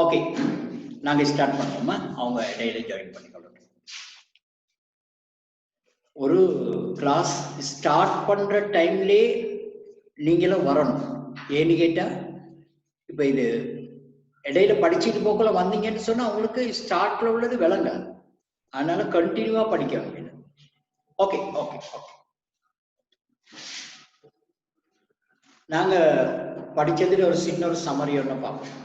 Okay, நாங்கள் start பண்ணுவோமா? அவங்க இடையில ஜாயின் பண்ணிக்கொள்ளணும். ஒரு கிளாஸ் ஸ்டார்ட் பண்ணுற டைம்லேயே நீங்களும் வரணும். ஏன்னு கேட்டால், இப்போ இது இடையில படிச்சுட்டு போக்குள்ள வந்தீங்கன்னு சொன்னால் உங்களுக்கு ஸ்டார்ட்ல உள்ளது விளங்காது. அதனால கண்டினியூவாக படிக்க வேண்டியது. Okay okay okay. நாங்கள் படித்ததில் ஒரு சின்ன ஒரு சமரி ஒன்று பார்ப்போம்.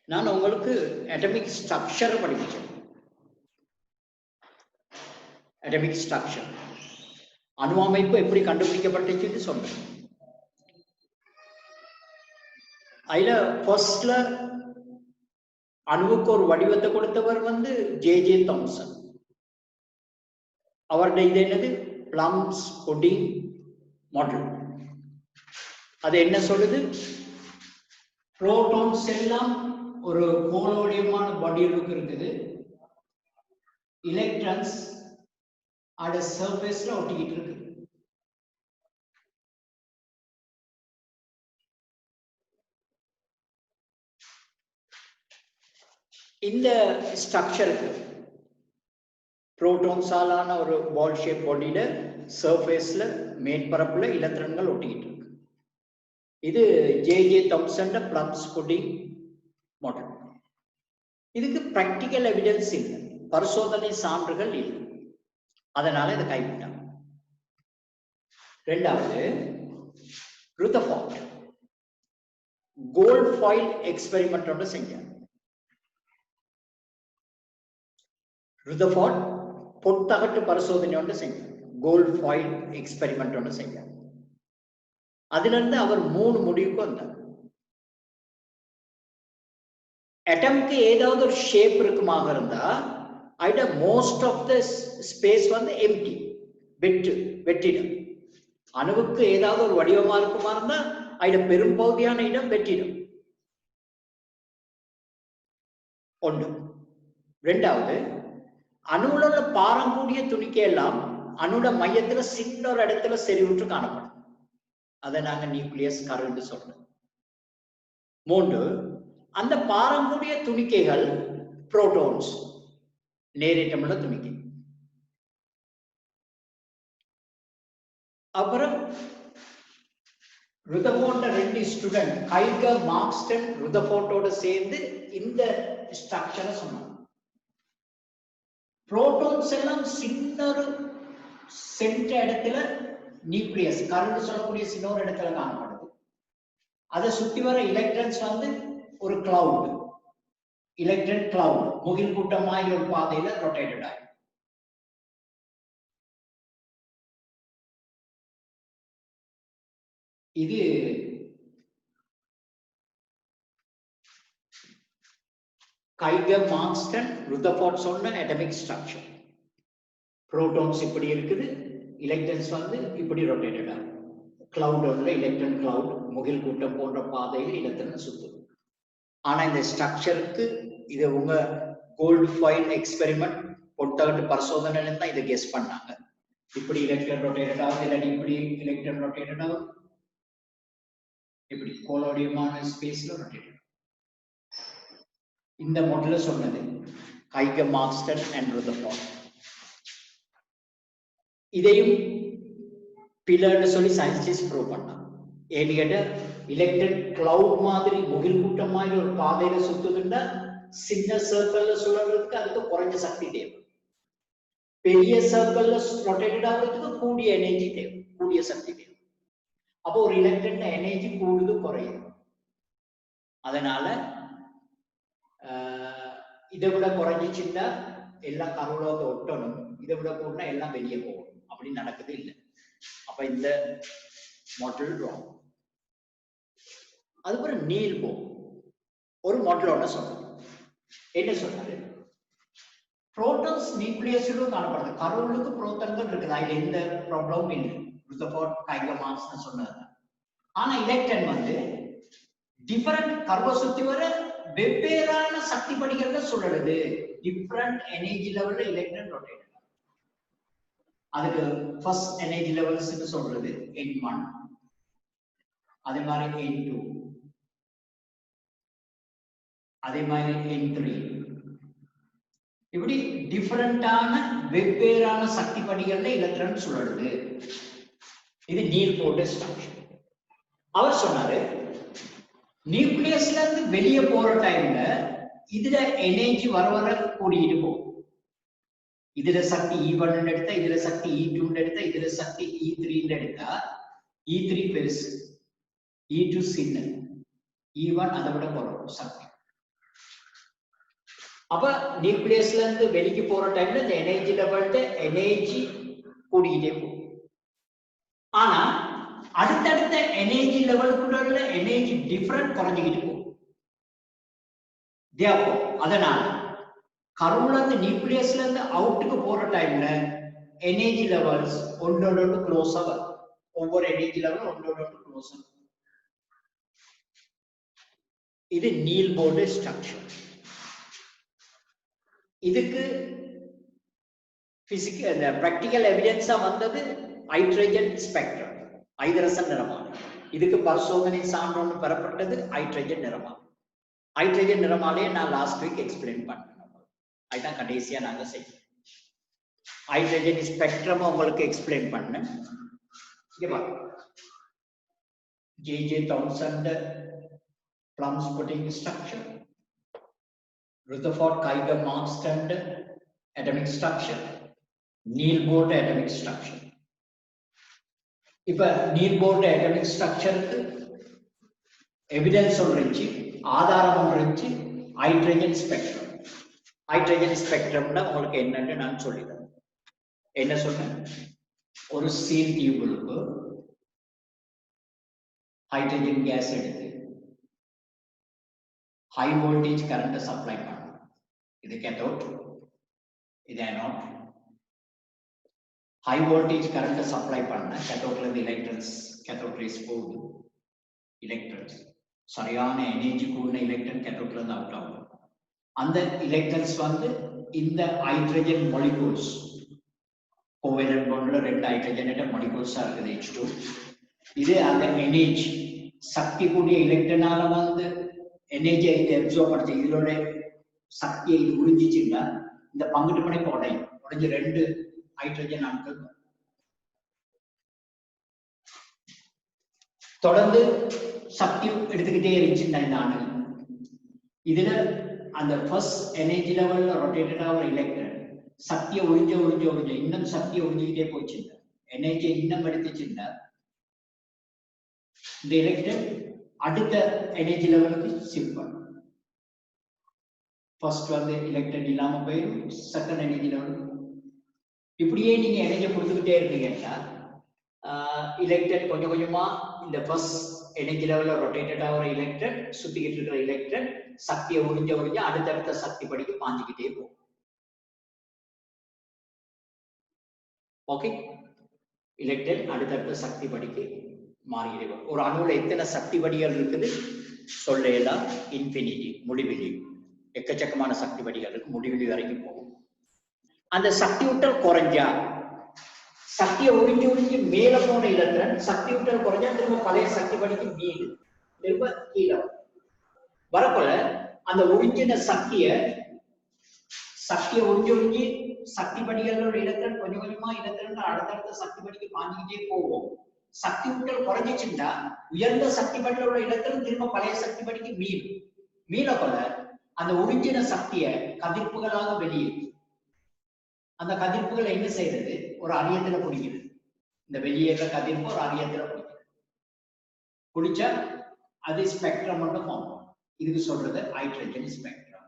நான் உங்களுக்கு அட்டமிக் ஸ்ட்ரக்சர் படிச்சேன். அட்டமிக் ஸ்ட்ரக்சர் அணு அமைப்பு எப்படி கண்டுபிடிக்கப்பட்டுச்சுன்னு சொன்னேன். அதுல ஃபர்ஸ்ட்ல அணுவுக்கு ஒரு வடிவத்தை கொடுத்தவர் வந்து ஜே தாம்சன். அவருடைய இது என்னது? Plums pudding model. அது என்ன சொல்லுது? புரோட்டான்ஸ் எல்லாம் ஒரு போலோடியமான வடிவத்துக்கு இருக்குது. எலக்ட்ரான்ஸ் அட சர்ஃபேஸ்ல ஒட்டிக்கிட்டு இருக்கு. இந்த ஸ்ட்ரக்சருக்கு புரோட்டான்ஸாலான ஒரு பால் ஷேப் பாடியில சர்ஃபேஸ்ல மேற்பரப்புல எலக்ட்ரான்கள் ஒட்டிக்கிட்டு இருக்கு. இது J Thomson plums pudding model. இதுக்கு பிராக்டிக்கல் எவிடன்ஸ் இல்லை, பரிசோதனை சான்றுகள் இல்லை. அதனால இதை கைவிட்டாங்க. ரெண்டாவது, ருதர்ஃபோர்ட் கோல்ட் ஃபாயில் எக்ஸ்பெரிமெண்ட் ஒன்று செஞ்சாங்க. ருதர்ஃபோர்ட் பொத்தகட்டு பரிசோதனை ஒன்று செஞ்சாங்க. கோல்ட் ஃபாயில் எக்ஸ்பெரிமெண்ட் ஒன்று செஞ்சாங்க. அதுல இருந்து அவர் 3 முடிவுக்கு வந்தார். அட்டம்க்கு ஏதாவது ஒரு ஷேப் இருக்குமாக இருந்தா ஐட மோஸ்ட் ஆஃப் த ஸ்பேஸ் வந்து எம்டி, வெற்றிடம். அணுவுக்கு ஏதாவது ஒரு வடிவமா இருக்குமா இருந்தா ஐட பெரும்பகுதியான இடம் வெற்றிடம். ஒன்று. ரெண்டாவது, அணுவுல உள்ள பாரங்கூடிய துணிக்கை எல்லாம் அணுட மையத்துல சின்ன ஒரு இடத்துல செறிவுற்று காணப்படும். அதை நாங்க நியூக்ளியஸ் கருன்னு சொல்றோம். 3, அந்த பாரங்கூடிய துணிக்கைகள் புரோட்டான்ஸ், நேரேற்றமுள்ள துணிக்கை. அப்புறம் ருதர்ஃபோர்ட் 2 ஸ்டூடெண்ட் கைகர் மார்க்ஸ்டன் ருதர்ஃபோர்ட்டோட சேர்ந்து இந்த ஸ்ட்ரக்சரை சொன்னாங்க. புரோட்டான்ஸ் எல்லாம் சின்ன ஒரு சென்டர் இடத்துல நியூக்ளியஸ் கருன்னு சொல்லக்கூடிய சின்ன ஒரு இடத்துல காணப்படுது. அதை சுத்தி வர எலக்ட்ரான்ஸ் வந்து ஒரு கிளவுட், எலக்ட்ரான் கிளவுட் முகில் கூட்டமாய் ஒரு பாதையில ரொட்டேட்டட் ஆகும். இது கைகர் மார்க்ஸ்டன் ருதர்ஃபோர்ட் சொன்ன அட்டமிக் ஸ்ட்ரக்சர். புரோட்டான்ஸ் இப்படி இருக்குது, எலக்ட்ரான்ஸ் வந்து இப்படி ரொட்டேட்டட் ஆகும். கிளவுட் உள்ள எலக்ட்ரான் கிளவுட் முகில் கூட்டம் போன்ற பாதையில் எலக்ட்ரான் சுத்துது. ஆனா இந்த ஸ்ட்ரக்சருக்கு இது உங்க கோல்ட் ஃபாயில் எக்ஸ்பெரிமெண்ட் பொட்டகட்டு பரிசோதனை தான் இதை கெஸ் பண்ணாங்க. இப்படி எலக்ட்ரான் ரொட்டேட்டட் ஆகுது, இல்லாட்டி இப்படி எலக்ட்ரான் ரொட்டேட்டட் ஆகுது, இப்படி கோலோடியமான ஸ்பேஸ்ல ரொட்டேட்டட். இந்த மாடல்ல சொன்னது கைகர் மார்க்ஸ்டன் அண்ட் ருதர்ஃபோர்ட். இதையும் பிலர்னு சொல்லி சயின்டிஸ்ட் ப்ரூவ் பண்ணாங்க. ஏன்னு கேட்ட எலக்ட்ரான் கிளவுட் மாதிரி முகில் கூட்டம் மாதிரி ஒரு பாதையில சுத்துதுன்னா சின்ன சர்க்கிள்ல சுழறதுக்கு அதுக்கு குறைஞ்ச சக்தி தேவை. பெரிய சர்க்கிள்ல ரொட்டேட்டட் ஆகிறதுக்கு கூடிய எனர்ஜி தேவை, கூடிய சக்தி தேவை. அப்போ ஒரு எலக்ட்ரான் எனர்ஜி கூடுது குறையும். அதனால இதை விட குறைஞ்சிச்சுன்னா எல்லாம் கருவுலத்தை ஒட்டணும், இதை விட கூடனா எல்லாம் வெளியே போகணும். அப்படி நடக்குது இல்லை. அப்ப இந்த மாடல் ராங். அதுக்கப்புறம் நீல் போ ஒரு மாடலோட சொன்னார். என்ன சொன்னாரு? புரோட்டான்ஸ் நியூக்ளியஸிலும் காணப்படுது, கருவுகளுக்கு புரோட்டான்கள் இருக்குது, அதுல எந்த ப்ராப்ளமும் இல்லை. ருதர்ஃபோர்ட் கைகர் மார்க்ஸ்டன் சொன்னார். ஆனா எலக்ட்ரான் வந்து டிஃபரண்ட் கர்வ சுத்தி வர வெவ்வேறான சக்தி படிக்கிறத சொல்றது. டிஃபரண்ட் எனர்ஜி லெவல்ல எலக்ட்ரான் ரொட்டேட். அதுக்கு ஃபர்ஸ்ட் எனர்ஜி லெவல்ஸ் சொல்றது N1, அதே மாதிரி N2, அதே மாதிரி N3. இப்படி டிஃபரண்டான வெவ்வேறான சக்தி படிகள்ல எலக்ட்ரான் சுழலுது. இது நீல் போர்டு ஸ்ட்ரக்சர். அவர் சொன்னாரு நியூக்ளியஸ்ல இருந்து வெளியே போற டைம்ல இதுல எனர்ஜி வர வர கூடிட்டு போகும். இதுல சக்தி E1 எடுத்தா, இதுல சக்தி E2 எடுத்தா, இதுல சக்தி E3 எடுத்தா E3 பெருசு, E2 சின்ன, E1 அதை விட குறைவு சக்தி. அப்ப நியூக்ளியஸ்ல இருந்து வெளிக்கு போற டைம்ல இந்த எனர்ஜி லெவல்ல எனர்ஜி கூடிக்கிட்டே போகும். ஆனா அடுத்தடுத்த எனர்ஜி லெவலுக்குள்ள எனர்ஜி டிஃபரண்ட் குறைஞ்சிக்கிட்டு போகும். அதனால கருவுல இருந்து நியூக்ளியஸ்ல இருந்து அவுட்டுக்கு போற டைம்ல எனர்ஜி லெவல்ஸ் ஒன்றோட க்ளோஸ் ஆகும். ஒவ்வொரு எனர்ஜி லெவலும் ஒன்றோட க்ளோஸ் ஆகும். இது நீல் போர்டு ஸ்ட்ரக்சர். இதுக்கு பிசிக்கல் இந்த பிராக்டிக்கல் எவிடன்ஸா வந்தது ஹைட்ரஜன் ஸ்பெக்ட்ரம், ஐதரசன் நிறமாலை. இதுக்கு பரிசோதனை சான்றொன்று பெறப்பட்டது ஹைட்ரஜன் நிறமாலை. ஹைட்ரஜன் நிறமாலையை நான் லாஸ்ட் வீக் எக்ஸ்பிளைன் பண்ணேன். அதுதான் கடைசியா நாங்க செய்யணும். ஹைட்ரஜன் ஸ்பெக்ட்ரம் உங்களுக்கு எக்ஸ்பிளைன் பண்ணேன். J.J. Townsend plum splitting structure, Rutherford Geiger Markstrand atomic structure, Neil Bohr atomic structure. இப்ப Neil Bohr atomic structure evidence சொல்றீங்க, ஆதாரம் சொல்றீங்க ஹைட்ரஜன் ஸ்பெக்ட்ரம். ஹைட்ரஜன் ஸ்பெக்ட்ரம்னா உங்களுக்கு என்னன்னு நான் சொல்லிடுறேன். என்ன சொன்னேன்? ஒரு சீல் டியூபுக்கு ஹைட்ரஜன் கேஸ் எடுத்து ஹை வோல்டேஜ் கரண்ட் சப்ளை பண்ணணும். இது கேத்தோட், இது anode. High voltage current supply பண்ண கேத்தோட்ல இருந்து எலக்ட்ரான்ஸ், கேத்தோட் ரேஸ் போகுது. எலக்ட்ரான்ஸ் சரியான எனர்ஜி கூடின எலக்ட்ரான் கேத்தோட்ல இருந்து அவுட் ஆகும். அந்த எலக்ட்ரான்ஸ் வந்து இந்த ஹைட்ரஜன் மாலிகூல்ஸ், கோவேலன்ட் பாண்ட்ல 2 ஹைட்ரஜன் மாலிகூல்ஸா இருக்குது H2. இது அந்த எனர்ஜி சக்தி கூடிய எலக்ட்ரானால வந்து எனர்ஜியை அப்சர்வ் பண்ணுது. இதோட சக்தியை இது உறிஞ்சிச்சுன்னா இந்த பங்குட்டு மணிக்கு உடைஞ்சு 2 ஹைட்ரஜன் அணுக்கள் தொடர்ந்து சக்தி எடுத்துக்கிட்டே இருந்துச்சுன்னா இந்த அணு இதுல அந்த ஃபர்ஸ்ட் எனர்ஜி லெவல்ல ரொட்டேட்டட் ஆகிற எலக்ட்ரான் சக்தியை உறிஞ்ச இன்னும் சக்தியை உறிஞ்சிக்கிட்டே போச்சு. எனர்ஜியை இன்னும் எடுத்துச்சுன்னா இந்த எலக்ட்ரான் அடுத்த எனர்ஜி லெவலுக்கு ஷிஃப்ட் பண்ணும். ஃபர்ஸ்ட் வந்து எலக்ட்ரான் இல்லாம போயிடும், செகண்ட் எனர்ஜி லெவல். இப்படியே நீங்க எனர்ஜி கொடுத்துக்கிட்டே இருக்கீங்கன்னா எலக்ட்ரான் கொஞ்சம் கொஞ்சமா இந்த ஃபர்ஸ்ட் எனர்ஜி லெவல்ல ரொட்டேட்டட் ஆகிற எலக்ட்ரான் சுத்திக்கிட்டு இருக்கிற எலக்ட்ரான் சக்தியை உறிஞ்ச அடுத்தடுத்த சக்தி படிக்கு பாஞ்சிக்கிட்டே போகும். ஓகே, எலக்ட்ரான் அடுத்தடுத்த சக்தி படிக்கு மாறிக்கிட்டே போகும். ஒரு அணுவுல எத்தனை சக்தி படிகள் இருக்குது சொல்லலாம், இன்ஃபினிட்டி, முடிவிலி. எக்கச்சக்கமான சக்தி படிகள் இருக்கு, முடிவிலி வரைக்கும் போகும். அந்த சக்தி ஊட்டல் குறைஞ்சா, சக்தியை உறிஞ்சி மேல போன எலக்ட்ரான் சக்தி ஊட்டல் குறைஞ்சா திரும்ப பழைய சக்தி படிக்கு மீது திரும்ப கீழே வரப்போல அந்த உறிஞ்சின சக்தியை உறிஞ்சி சக்தி படிகளோட எலக்ட்ரான் கொஞ்சம் கொஞ்சமா எலக்ட்ரான் அடுத்தடுத்த சக்தி படிக்கு பாஞ்சிக்கிட்டே போவோம். சக்தி ஊட்டல் குறைஞ்சிச்சுன்னா உயர்ந்த சக்தி படிகளோட எலக்ட்ரான் திரும்ப பழைய சக்தி படிக்கு மீள போல அந்த உறிஞ்சின சக்தியை கதிர்ப்புகளாக வெளியேறும். அந்த கதிர்ப்புகளை என்ன செய்யறது? ஒரு அரியத்துல குடிக்கிறது. இந்த வெளியேற கதிர்ப்பு ஒரு அரியத்துல குடிக்கிறது. குடிச்சா அது ஸ்பெக்ட்ரம் மட்டும் ஃபார்ம். இதுக்கு சொல்றது ஹைட்ரஜன் ஸ்பெக்ட்ரம்.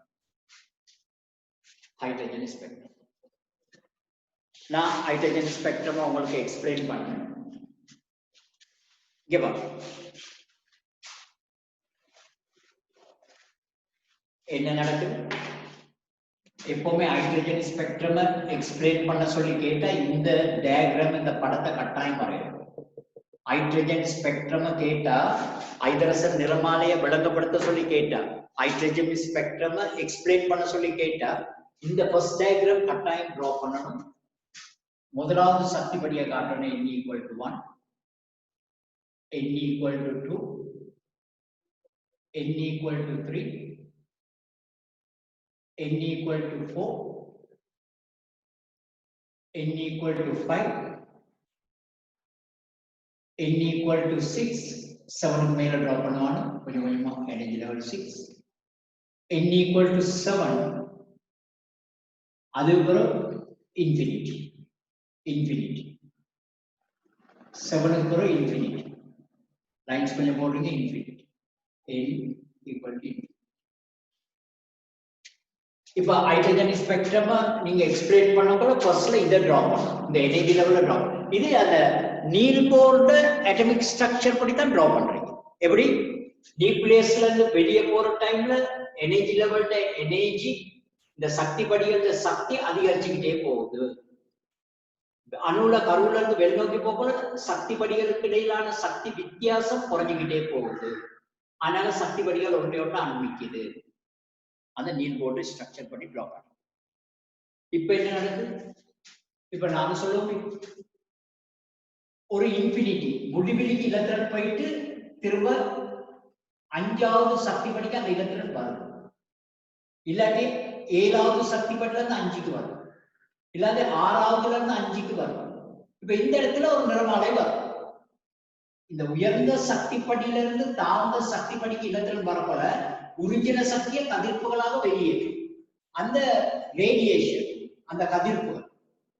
ஹைட்ரஜன் ஸ்பெக்ட்ரம் நான் ஹைட்ரஜன் ஸ்பெக்ட்ரம் உங்களுக்கு எக்ஸ்பிளைன் பண்ணேன். இங்க பாருங்க என்ன நடக்குது. எப்பவுமே ஹைட்ரஜன் ஸ்பெக்ட்ரம் எக்ஸ்பிளைன் பண்ண சொல்லி கேட்டா இந்த டயக்ராம், இந்த படத்தை கட்டாயம் வரையணும். ஹைட்ரஜன் ஸ்பெக்ட்ரம் கேட்டா ஐதரசன் நிறமாலையை விளங்கப்படுத்த சொல்லி கேட்டா, ஹைட்ரஜன் ஸ்பெக்ட்ரம் எக்ஸ்பிளைன் பண்ண சொல்லி கேட்டா இந்த ஃபர்ஸ்ட் டயக்ராம் கட்டாயம் டிரா பண்ணணும். முதலாவது சக்தி படியை காட்டணும் n equal to 1, n equal to 2, n equal to 3, n equal to 4, n equal to 5, n equal to 6, 7 மேல டிராப் பண்ணுவாங்க கொஞ்சம் கொஞ்சமா energy level 6, n equal to 7, அதுக்கப்புறம் infinity, 7 அப்புறம் infinity, லைன்ஸ் கொஞ்சம் போடுறீங்க infinity, n equal to infinity. இப்ப hydrogen spectrum நீங்க எக்ஸ்பிளைன் பண்ணப்போ ஃபர்ஸ்ட்ல இதை டிரா பண்ணணும், இந்த எனர்ஜி லெவல்ல டிரா பண்ணணும். இது அந்த நீர்கோளோட அட்டாமிக் ஸ்ட்ரக்சர் படி தான் டிரா பண்றீங்க. எப்படி நியூக்ளியஸ்ல இருந்து வெளியே போற டைம்ல எனர்ஜி லெவல்ல எனர்ஜி இந்த சக்தி படிகள சக்தி அதிகரிச்சுக்கிட்டே போகுது. அணுல கருவுல இருந்து வெளிநோக்கி போகும்போது சக்தி படிகளுக்கு இடையிலான சக்தி வித்தியாசம் குறைஞ்சிக்கிட்டே போகுது. அதனால சக்தி படிகள் ஒன்றையோட அனுமிக்குது. அந்த நீர்கோள ஸ்ட்ரக்சர் பண்ணி டிரா பண்ணணும். இப்ப என்ன நடக்குது? இப்ப நாங்க சொல்லுவோம் ஒரு இன்ஃபினிட்டி முடிவிலிக்கு இலத்திரன் போயிட்டு திரும்ப 5வது சக்தி படிக்கு அந்த இலத்திரன் வரும். இல்லாட்டி 7வது சக்தி படில இருந்து 5க்கு வரும். இல்லாட்டி 6வதுல இருந்து 5க்கு வரும். இப்ப இந்த இடத்துல ஒரு நிறமாலை வரும். இந்த உயர்ந்த சக்தி படியில இருந்து தாழ்ந்த சக்தி படிக்கு இலத்திரன் வரப்போல உறிஞ்சின சக்தியை கதிர்ப்புகளாக வெளியேற்றும். அந்த ரேடியேஷன், அந்த கதிர்ப்புகள்,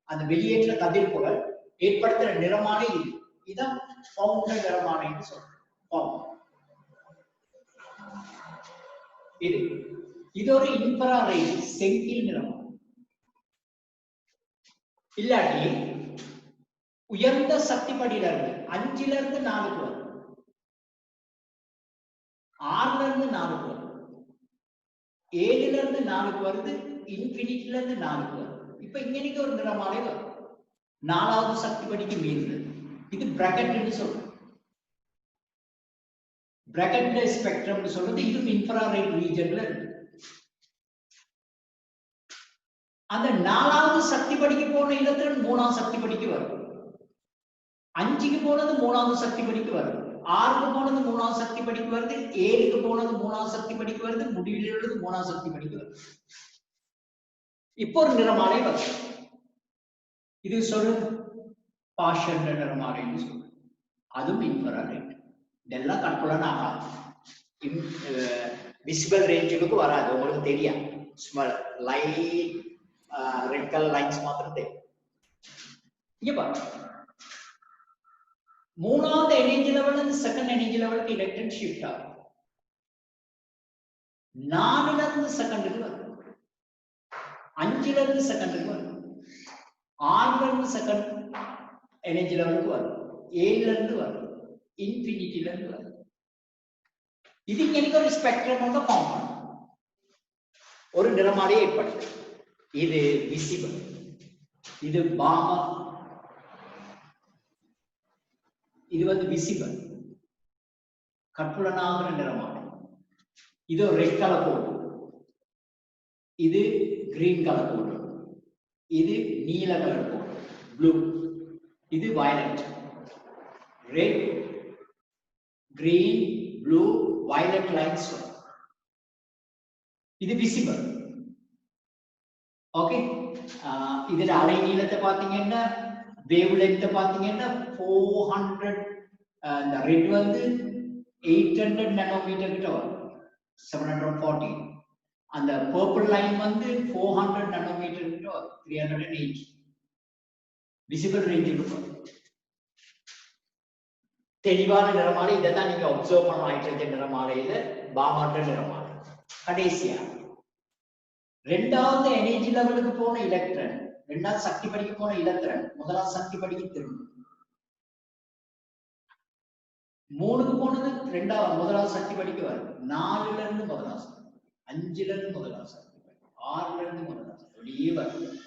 அந்த வெளியேற்ற கதிர்ப்புகள் ஏற்படுத்துற நிறமாலை இது. இதான் ஃபவுண்டர் நிறமாலைன்னு சொல்றோம். இது ஒரு இன்ஃப்ராரெட் செங்கில் நிறம். இல்லாட்டி உயர்ந்த சக்தி படியில இருந்து 5ல இருந்து 4க்கு வரும், 6ல இருந்து 4க்கு வரும், 7ல இருந்து 4க்கு வருது, இன்ஃபினிட்டில இருந்து 4க்கு வரும். இப்ப இங்க ஒரு நிறமாலை வரும் 4வது சக்தி படிக்கு மீது. இது பிராக்கெட்னு சொல்றோம். பிராக்கெட் ஸ்பெக்ட்ரம் சொல்றது இது இன்ஃப்ராரெட் ரீஜன்ல இருக்கு. அந்த 4வது சக்தி படிக்கு போன இலத்திரன் 3வது சக்தி படிக்கு வரும். 5க்கு போனது 3வது சக்தி படிக்கு வருது, 6க்கு போனது 3வது சக்தி படிக்கு வருது, 7க்கு போனது 3வது சக்தி படிக்கு வருது, முடிவில் உள்ளது 3வது சக்தி படிக்கு வருது. இப்போ ஒரு நிறமாலை வருது. இது சொல்றது பாஷன் நிறமாலைன்னு சொல்றது. அதுவும் இன்ஃப்ராரெட். இதெல்லாம் கண்ட்ரோலான ஆகாது, விசிபிள் ரேஞ்சுக்கு வராது. உங்களுக்கு தெரியும், small light red colour lines மாத்திரம் தெரியும். இங்க பாருங்க, 3வது எனர்ஜி லெவல் இருந்து செகண்ட் எனர்ஜி லெவலுக்கு எலக்ட்ரான் ஷிஃப்ட் ஆகும். 4ல இருந்து செகண்டுக்கு வரும், 5ல இருந்து செகண்டுக்கு வரும், 6ல இருந்து செகண்ட் எனர்ஜி லெவலுக்கு வரும், 7ல இருந்து வரும், இன்ஃபினிட்டில இருந்து வரும். இது எனக்கு ஒரு ஸ்பெக்ட்ரம் வந்து ஃபார்ம் பண்ணும், ஒரு நிறமாலை ஏற்படுது. இது விசிபிள், இது பாமா, இது வந்து விசிபிள் கற்புலனாகிற நிறமாலை. இது ஒரு ரெட் கலர் கோடு, இது கிரீன் கலர் கோடு, இது நீல கலர் கோடு ப்ளூ, இது violet. Red, green, blue, violet lines. இது விசிபிள். ஓகே, இதுல அலை நீளத்தை பாத்தீங்கன்னா, வேவ் லென்த் பாத்தீங்கன்னா 400, இந்த ரெட் வந்து 800 நானோமீட்டர் கிட்ட வரும், 740. அந்த பர்பிள் லைன் வந்து 400 நானோமீட்டர் கிட்ட வரும், 380. விசிபிள் ரேஞ்ச் இருக்கும். தெளிவான நிறமாலை இதை தான் நீங்க அப்சர்வ் பண்ண ஹைட்ரஜன் நிறமாலையில பாமாற்ற நிறமாலை. கடைசியா 2வது எனர்ஜி லெவலுக்கு போன எலக்ட்ரான், 2வது சக்தி படிக்கு போன எலக்ட்ரான் 1வது சக்தி படிக்கு திரும்பும். 3க்கு போனது 1வது சக்தி படிக்கு வரும், 4ல இருந்து 1வது சக்தி, 5ல இருந்து 1வது சக்தி, 6ல இருந்து 1வது சக்தி, அப்படியே வரும்.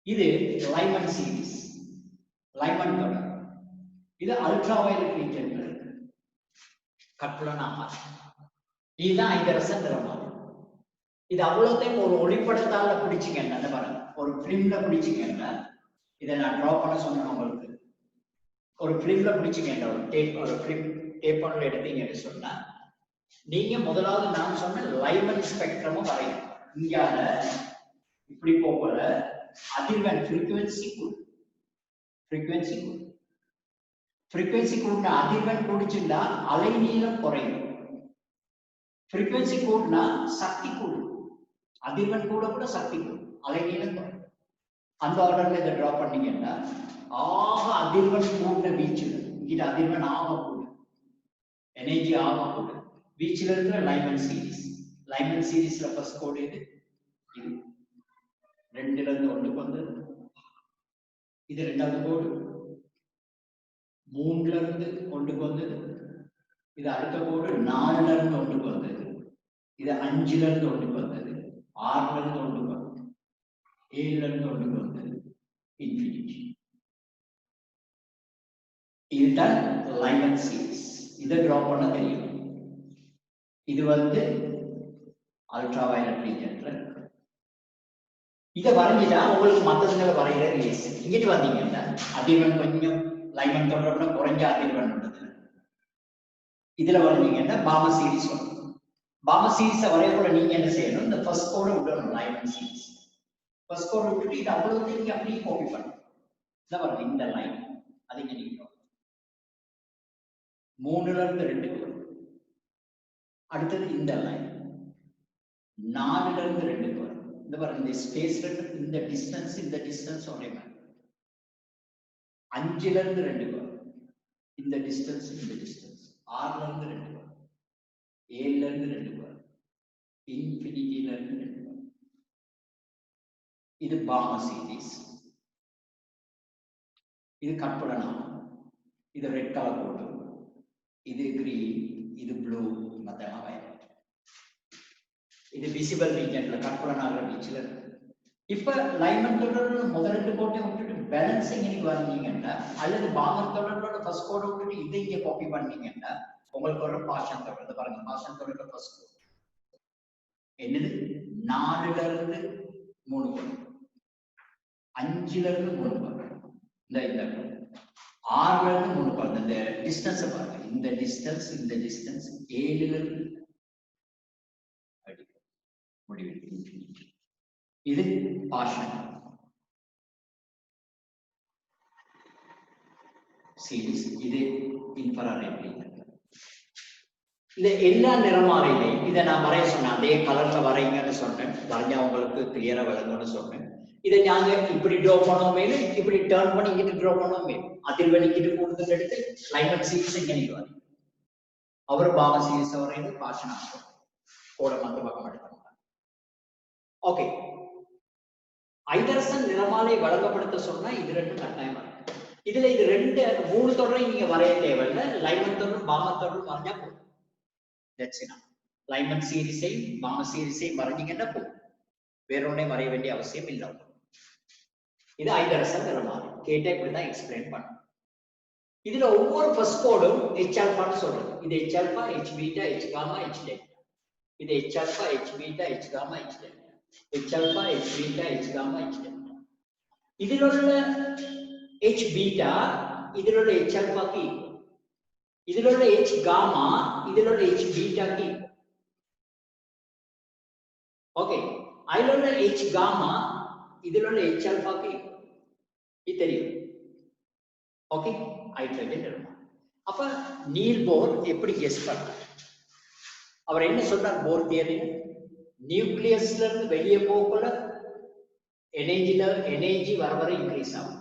இது லைமன் சீரிஸ், லைமன் தொடர். இது அல்ட்ரா வயலட் ரீஜன்ல இருக்கு, கற்புலனாக. இதுதான் ஐதரசன் நிறமாலை. இது அவ்வளோத்தையும் ஒரு ஒளிப்படத்தால பிடிச்சிங்க. அந்த பாருங்க, ஒரு ஃபிலிம்ல பிடிச்சிங்கன்னா இதை நான் ட்ரா பண்ண சொன்னேன் உங்களுக்கு. ஒரு ஃபிலிம்ல பிடிச்சிங்கன்னா ஒரு ஃபிலிம் டேப் ஒன்ல எடுத்தீங்கன்னு சொன்னா நீங்க முதலாவது நான் சொன்ன லைமன் ஸ்பெக்ட்ரமும் வரையும். இங்கால இப்படி போகல அதிர்வெண் ஃப்ரீக்வன்சி கூடின அதிர்வெண் கூடிச்சுன்னா அலை நீளம் குறையும். ஃப்ரீக்வன்சி கூடினா சக்தி கூடும். அதிர்வெண் கூட சக்தி கூடும், அலை நீளம் குறையும். அந்த ஆர்டர்ல இதை டிரா பண்ணீங்கன்னா ஆக அதிர்வெண் கூடின வீச்சு இங்கிட்ட அதிர்வெண் ஆக கூடும், எனர்ஜி ஆக கூடும். வீச்சில் இருக்கிற லைமன் சீரீஸ்ல ஃபர்ஸ்ட் கோடு இது 2ல இருந்து 1க்கு வந்தது. இது 2வது கோடு 3ல இருந்து 1க்கு வந்தது. இது அடுத்த கோடு 4ல இருந்து 1க்கு வந்தது. இது 5ல இருந்து 1க்கு வந்தது. 6ல இருந்து 1க்கு வந்தது. 7ல இருந்து 1க்கு வந்தது. இன்ஃபினிட்டி. இதுதான் லைமன் சீரீஸ். இதை டிரா பண்ண தெரியும். இது அல்ட்ரா வயலட் ரீஜன்ல இதை வரைஞ்சிட்டா உங்களுக்கு மற்றதுங்களை வரைகிற ரிலீஸ். இங்கிட்டு வந்தீங்கன்னா அதிர்வெண் கொஞ்சம் லைமன் தொடர்புனா குறைஞ்ச அதிர்வெண் உள்ளது. இதுல வரைஞ்சீங்கன்னா பாம சீரீஸ் வரும். பாம சீரீஸை வரையக்குள்ள நீங்க என்ன செய்யணும், இந்த ஃபர்ஸ்ட் கோடை விடணும். லைமன் சீரீஸ் ஃபர்ஸ்ட் கோடை விட்டுட்டு இது அவ்வளவு நீங்க அப்படியே காப்பி பண்ணணும். இதை பாருங்க, இந்த லைன் அது இங்க நீங்க 3ல இருந்து 2க்கு வரும். அடுத்தது இந்த லைன் 4ல இருந்து 2க்கு வரும். இந்த பாருங்க, இந்த ஸ்பேஸ்ல இந்த டிஸ்டன்ஸ் ஒரே மாதிரி. 5ல இருந்து 2க்கு வரும். இந்த டிஸ்டன்ஸ் 6ல இருந்து 2க்கு வரும். 7ல இருந்து 2க்கு வரும். இன்ஃபினிட்டில இருந்து 2க்கு வரும். இது பாம சீரீஸ். இது கற்பலனாகும். இது ரெட் கலர் போட்டு, இது கிரீன், இது ப்ளூ, மத்தெல்லாம் வயலட். இது விசிபிள் ரீஜன்ல கற்பலனாகிற பீச்சில் இருக்கு. இப்ப லைமன் தொடர்பு முதல் 2 கோட்டை விட்டுட்டு பேலன்சிங் இன்னைக்கு வந்தீங்கன்னா, அல்லது பாமர் தொடர்போட ஃபர்ஸ்ட் கோடை விட்டுட்டு இதை இங்க காப்பி பண்ணீங்கன்னா உங்களுக்கு ஒரு பாஷன் தொடர்பு. பாருங்க, பாஷன் தொடர்பு ஃபர்ஸ்ட் கோடு என்னது, 4ல இருந்து 3 கோடு, 5ல இருந்து 3 கோடு, இந்த 6ல இருந்து 3 கோடு. இந்த டிஸ்டன்ஸ் பாருங்க, இந்த டிஸ்டன்ஸ் 7ல இருந்து முடிவு. இது பாஷன் சீரீஸ். இது இன்ஃப்ராரெட் ரீஜன். இந்த எல்லா நிறமாலையிலையும் இதை நான் வரைய சொன்னேன், அதே கலர்ல வரைங்கன்னு சொன்னேன். வரைஞ்சா உங்களுக்கு கிளியரா விளங்கும்னு சொன்னேன். இதை நாங்க இப்படி ட்ரா பண்ணோமே, இப்படி டர்ன் பண்ணி இங்கிட்டு ட்ரா பண்ணோமே, அதிர்வெண் இங்கிட்டு கூடுதல் எடுத்து லைமன் சீரீஸ் இங்க நீங்க வரையும். அவர் பாம சீரீஸ் வரைந்து பாஷன் ஆகும் கூட மற்ற பக்கம் எடுத்தாங்க. ஓகே, ஐதரசன் நிறமாலை வழங்கப்படுத்த சொன்னா இது 2 கட்டாயமா இருக்கு. இதுல இது 3 தொடரையும் நீங்க வரைய தேவையில்லை. லைமன் தொடரும் பாம தொடரும் வரைஞ்சா போதும். That's enough. லைமன் சீரீஸையும் பாம சீரீஸையும் வரைஞ்சீங்கன்னா போதும், வேற ஒன்றையும் வரைய வேண்டிய அவசியம் இல்லை. இது ஐதரசன் நிறமாலை. கேட்டா இப்படிதான் எக்ஸ்பிளைன் பண்ண. இதுல ஒவ்வொரு ஃபர்ஸ்ட் கோடும் H ஆல்பான்னு சொல்றது. இது H alpha, H beta, H gamma, H delta. இது H alpha, H beta, H gamma, H delta. H alpha, H beta, H gamma, H delta. இதில் உள்ள H beta இதில் உள்ள H alpha க்கு equal. இதில் உள்ள H gamma இதில் உள்ள H beta க்கு equal. ஓகே, அதில் உள்ள H gamma இதில் உள்ள H alpha க்கு equal. இது தெரியும். ஓகே, ஹைட்ரஜன் நிறமாலை. அப்ப நீல் போர் எப்படி கெஸ் பண்ணார்? அவர் என்ன சொன்னார் போர் தியரியில? நியூக்ளியஸ்ல இருந்து வெளியே போகக்குள்ள எனர்ஜி வர வர இன்க்ரீஸ் ஆகும்.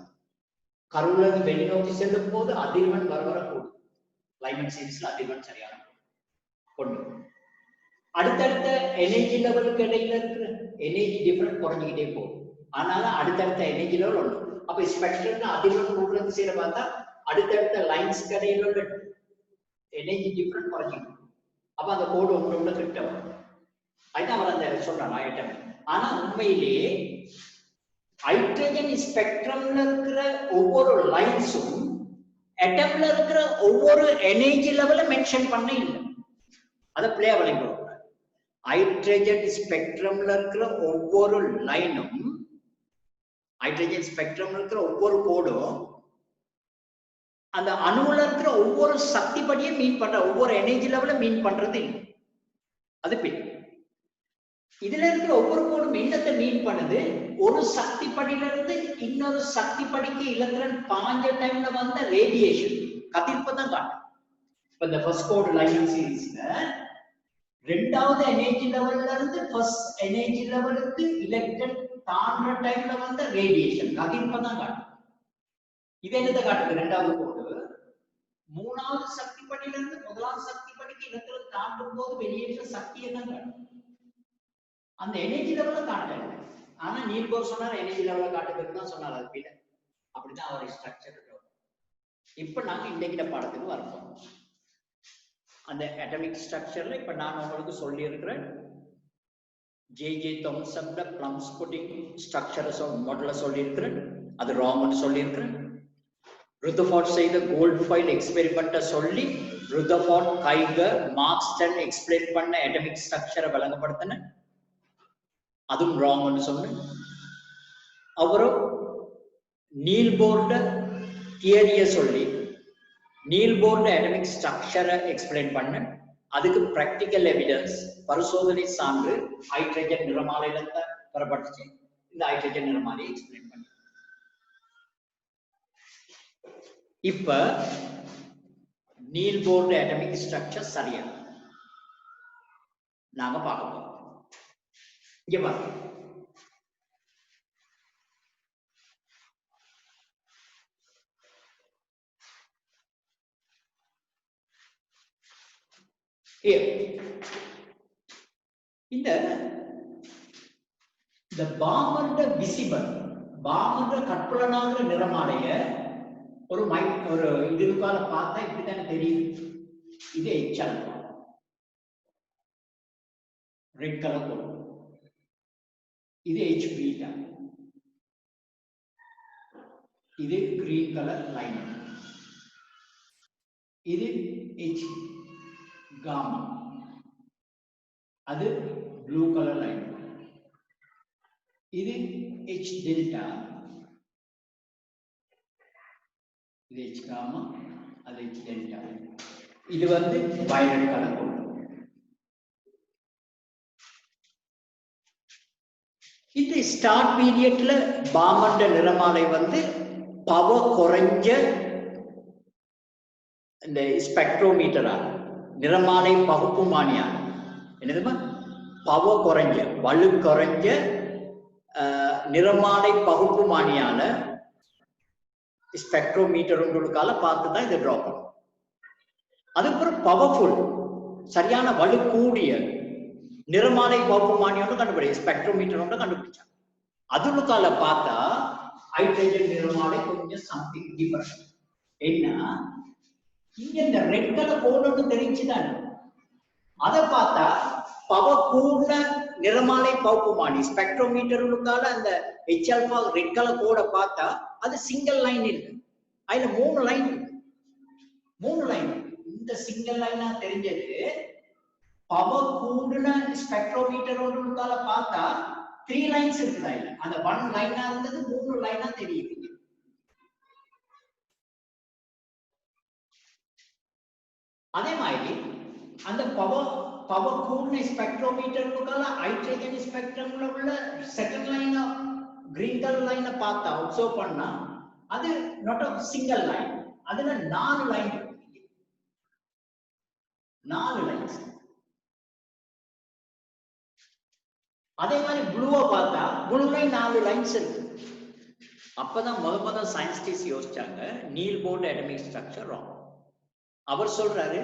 கருவுல இருந்து வெளி நோக்கி செல்லும் போது அதிர்வெண் வர வர கூடும். லைமன் சீரீஸ்ல அதிர்வெண் சரியான கொண்டு அடுத்தடுத்த எனர்ஜி லெவலுக்கு இடையில இருக்கிற எனர்ஜி டிஃபரன்ஸ் குறைஞ்சிக்கிட்டே போகும். ஆனால அடுத்தடுத்த எனர்ஜி லெவல் ஒன்று. அப்ப ஸ்பெக்ட்ரம்ல அதிர்வெண் கூடுறது செய்யற பார்த்தா அடுத்தடுத்த லைன்ஸ்க்கு இடையில உள்ள எனர்ஜி டிஃபரன்ஸ் குறைஞ்சிக்கும். அப்ப அந்த கோடு ஒன்று கிட்ட வரும். அதுதான் அவர் அந்த சொல்றாங்க ஐட்டம். ஆனா உண்மையிலேயே ஹைட்ரஜன் ஸ்பெக்ட்ரம்ல இருக்கிற ஒவ்வொரு லைன்ஸும் அட்டம்ல இருக்கிற ஒவ்வொரு எனர்ஜி லெவல மென்ஷன் பண்ண இல்லை. அதை பிளே வளைங்க. ஹைட்ரஜன் ஸ்பெக்ட்ரம்ல இருக்கிற ஒவ்வொரு லைனும் ஹைட்ரஜன் ஸ்பெக்ட்ரம் இருக்கிற ஒவ்வொரு கோடும் அந்த அணுவுல இருக்கிற ஒவ்வொரு சக்தி படியும் மீன் பண்ற ஒவ்வொரு எனர்ஜி லெவல மீன் பண்றது இல்லை. அது பின் இதுல இருக்கிற ஒவ்வொரு கோடும் என்னத்தை மீன் பண்ணுது, ஒரு சக்தி படியில இருந்து இன்னொரு சக்தி படிக்கு இலத்திரன் பாஞ்ச டைம்ல வந்த ரேடியேஷன் கதிர்ப்பதான் காட்டும். இப்ப இந்த ஃபர்ஸ்ட் கோட் லைன் சீரீஸ்ல ரெண்டாவது எனர்ஜி லெவல்ல இருந்து ஃபர்ஸ்ட் எனர்ஜி லெவலுக்கு எலக்ட்ரான் தாண்டுற டைம்ல வந்த ரேடியேஷன் கதிர்ப்பதான் காட்டும். இது என்னத்தை காட்டுது? ரெண்டாவது கோடு மூணாவது சக்தி படியில இருந்து முதலாவது சக்தி படிக்கு எலக்ட்ரான் தாண்டும் போது வெளியேற்ற சக்தியை தான் காட்டும். அந்த எனர்ஜி லெவல காட்டல. ஆனா நீல் போர் சொன்னார் எனர்ஜி லெவல காட்டுறதுக்கு தான் சொன்னார். அது பின்ன அப்படிதான் அவர் ஸ்ட்ரக்சர். இப்ப நாங்க இன்னைக்கு பாடத்துக்கு வரப்போம். அந்த அட்டமிக் ஸ்ட்ரக்சர்ல இப்ப நான் உங்களுக்கு சொல்லி இருக்கிறேன். J Thomson plums pudding structure மாடல சொல்லி இருக்கிறேன். அது ராங்னு சொல்லி இருக்கிறேன். ருதர்ஃபோர்ட் செய்த கோல்ட் ஃபைல் எக்ஸ்பெரிமெண்ட்டை சொல்லி ருதர்ஃபோர்ட், கைகர், மார்க்ஸ்டன் எக்ஸ்பிளைன் பண்ண அட்டமிக் ஸ்ட்ரக்சரை விளங்கப்படுத்தின. அதுவும் ராங்னு சொன்னேன். அவரும் நீல் போர்ட தியரியை சொல்லி நீல் போர்டு அட்டமிக் ஸ்ட்ரக்சரை எக்ஸ்பிளைன் பண்ண. அதுக்கு பிராக்டிக்கல் எவிடன்ஸ் பரிசோதனை சான்று ஹைட்ரஜன் நிறமாலையில பெறப்பட்டுச்சு. இந்த ஹைட்ரஜன் நிறமாலையை எக்ஸ்பிளைன் பண்ண. இப்ப நீல் போர்டு அட்டமிக் ஸ்ட்ரக்சர் சரியா நாங்க பார்க்க போறோம். இங்க பாருங்க. இந்த பாமண்ட விசிபிள் பாமண்ட கற்பலனாகிற நிறமாலைய ஒரு இதுக்கால பார்த்தா இப்படித்தானே தெரியும். இது எச்எல் ரெட் கலர் கோடு. இது H பீட்டா. இது கிரீன் கலர் லைன். இது H காமா. அது ப்ளூ கலர் லைன். இது H டெல்டா. இது H காமா, அது H டெல்டா. இது வந்து வயலட் கலர் கோடு. இந்த ஸ்டார்ட் பீரியட்ல பாமண்ட நிறமாலை வந்து பவர் குறைஞ்ச இந்த ஸ்பெக்ட்ரோமீட்டரா நிறமாலை பகுப்புமானியா என்னதுமா பவர் குறைஞ்ச வலு குறைஞ்ச நிறமாலை பகுப்புமானியால ஸ்பெக்ட்ரோமீட்டர் ஒன்றுக்கால பார்த்துதான் இதை டிரா பண்ணும். அதுக்கப்புறம் பவர்ஃபுல் சரியான வலு கூடிய நிறமாலை பகுப்புமானியோட கண்டுபிடி ஸ்பெக்ட்ரோமீட்டரோட கண்டுபிடிச்சாங்க. அதுக்கால பார்த்தா ஹைட்ரஜன் நிறமாலை கொஞ்சம் சம்திங் டிஃபரண்ட். என்ன இங்க இந்த ரெட் கலர் கோடு தெரிஞ்சுதானே, அதை பார்த்தா பவர் கூடின நிறமாலை பகுப்புமானி ஸ்பெக்ட்ரோமீட்டருக்கால அந்த H ஆல்பா ரெட் கலர் கோடை பார்த்தா அது சிங்கிள் லைன் இல்லை, அதுல 3 லைன் 3 லைன். இந்த சிங்கிள் லைனா தெரிஞ்சது பவர் கூடின ஸ்பெக்ட்ரோமீட்டரோட பார்த்தா 3 லைன்ஸ் இருக்குதா இல்ல, அந்த 1 லைனா இருந்தது 3 லைனா தெரியுது. அதே மாதிரி அந்த பவர் கூடின ஸ்பெக்ட்ரோமீட்டருக்கால ஹைட்ரஜன் ஸ்பெக்ட்ரம்ல உள்ள செகண்ட் லைன் கிரீன் கலர் லைனை பார்த்தா அப்சர்வ் பண்ணா அது நாட் a சிங்கிள் லைன், அதுல 4 லைன் இருக்கு. 4 லைன்ஸ். அதே மாதிரி ப்ளூவை பார்த்தா ப்ளூல 4 லைன்ஸ் இருக்கு. அப்பதான் முத சயின்டிஸ்ட் யோசிச்சாங்க Niels Bohr atomic structure wrong. அவர் சொல்றாரு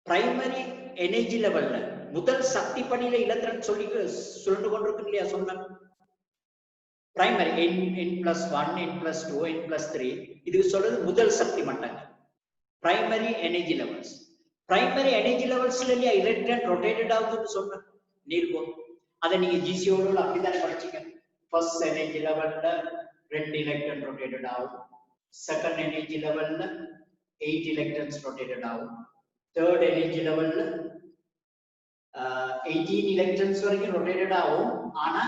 பிரைமரி எனர்ஜி லெவல்ல முதல் சக்தி படியில இலத்திரன் சொல்லிட்டு கொண்டிருக்கு இல்லையா, சொன்னாங்க பிரைமரி n+1 n+2 n+3 இது சொல்றது முதல் சக்தி மட்டங்கள் primary energy levels. Primary energy லெவல்ஸ்ல இல்லையா எலக்ட்ரான் ரொட்டேட்டட் ஆகுதுன்னு சொன்ன நீல் போர்டு. அதை நீங்க ஜிசிஓட அப்படித்தானே படிச்சீங்க. ஃபர்ஸ்ட் எனர்ஜி லெவல்ல 2 எலக்ட்ரான் ரொட்டேட்டட் ஆகும், செகண்ட் எனர்ஜி லெவல்ல 8 எலக்ட்ரான்ஸ் ரொட்டேட்டட் ஆகும், தேர்ட் எனர்ஜி லெவல்ல 18 எலக்ட்ரான்ஸ் வரைக்கும் ரொட்டேட்டட் ஆகும். ஆனா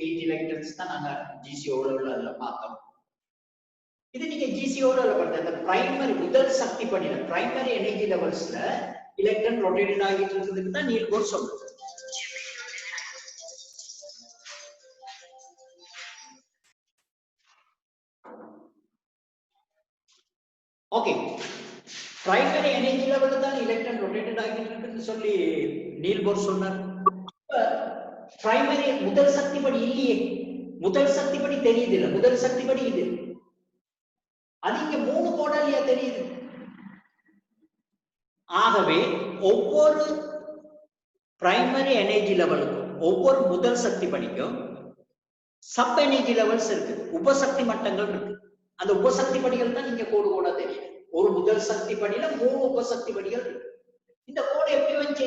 8 electrons தான் நாங்க GCO லெவல்ல பார்த்தோம். இது நீங்க GCO லெவல்ல பார்த்தா இந்த பிரைமரி முதல் சக்தி படியில பிரைமரி எனர்ஜி லெவல்ஸ்ல எலக்ட்ரான் ரொட்டேட் ஆகிட்டு இருக்குதுன்னு தான் நீல் போர் சொல்லுது. ஓகே, பிரைமரி எனர்ஜி லெவல்ல தான் எலக்ட்ரான் ரொட்டேட் ஆகிட்டு இருக்குன்னு சொல்லி நீல் போர் சொன்னார். பிரைமரி முதல் சக்தி படி இல்லையே, முதல் சக்தி படி தெரியுது இல்ல, முதல் சக்தி படி இது அது இங்க 3 கோடாலியா தெரியுது. ஆகவே ஒவ்வொரு பிரைமரி எனர்ஜி லெவலுக்கும் ஒவ்வொரு முதல் சக்தி படிக்கும் சப் எனர்ஜி லெவல்ஸ் இருக்கு, உபசக்தி மட்டங்கள் இருக்கு. அந்த உபசக்தி படிகள் தான் இங்க கோடு கோடா தெரியுது. ஒரு முதல் சக்தி படியில 3 உபசக்தி படிகள் இருக்கு. இந்த கோடு எப்படி வந்துச்சு?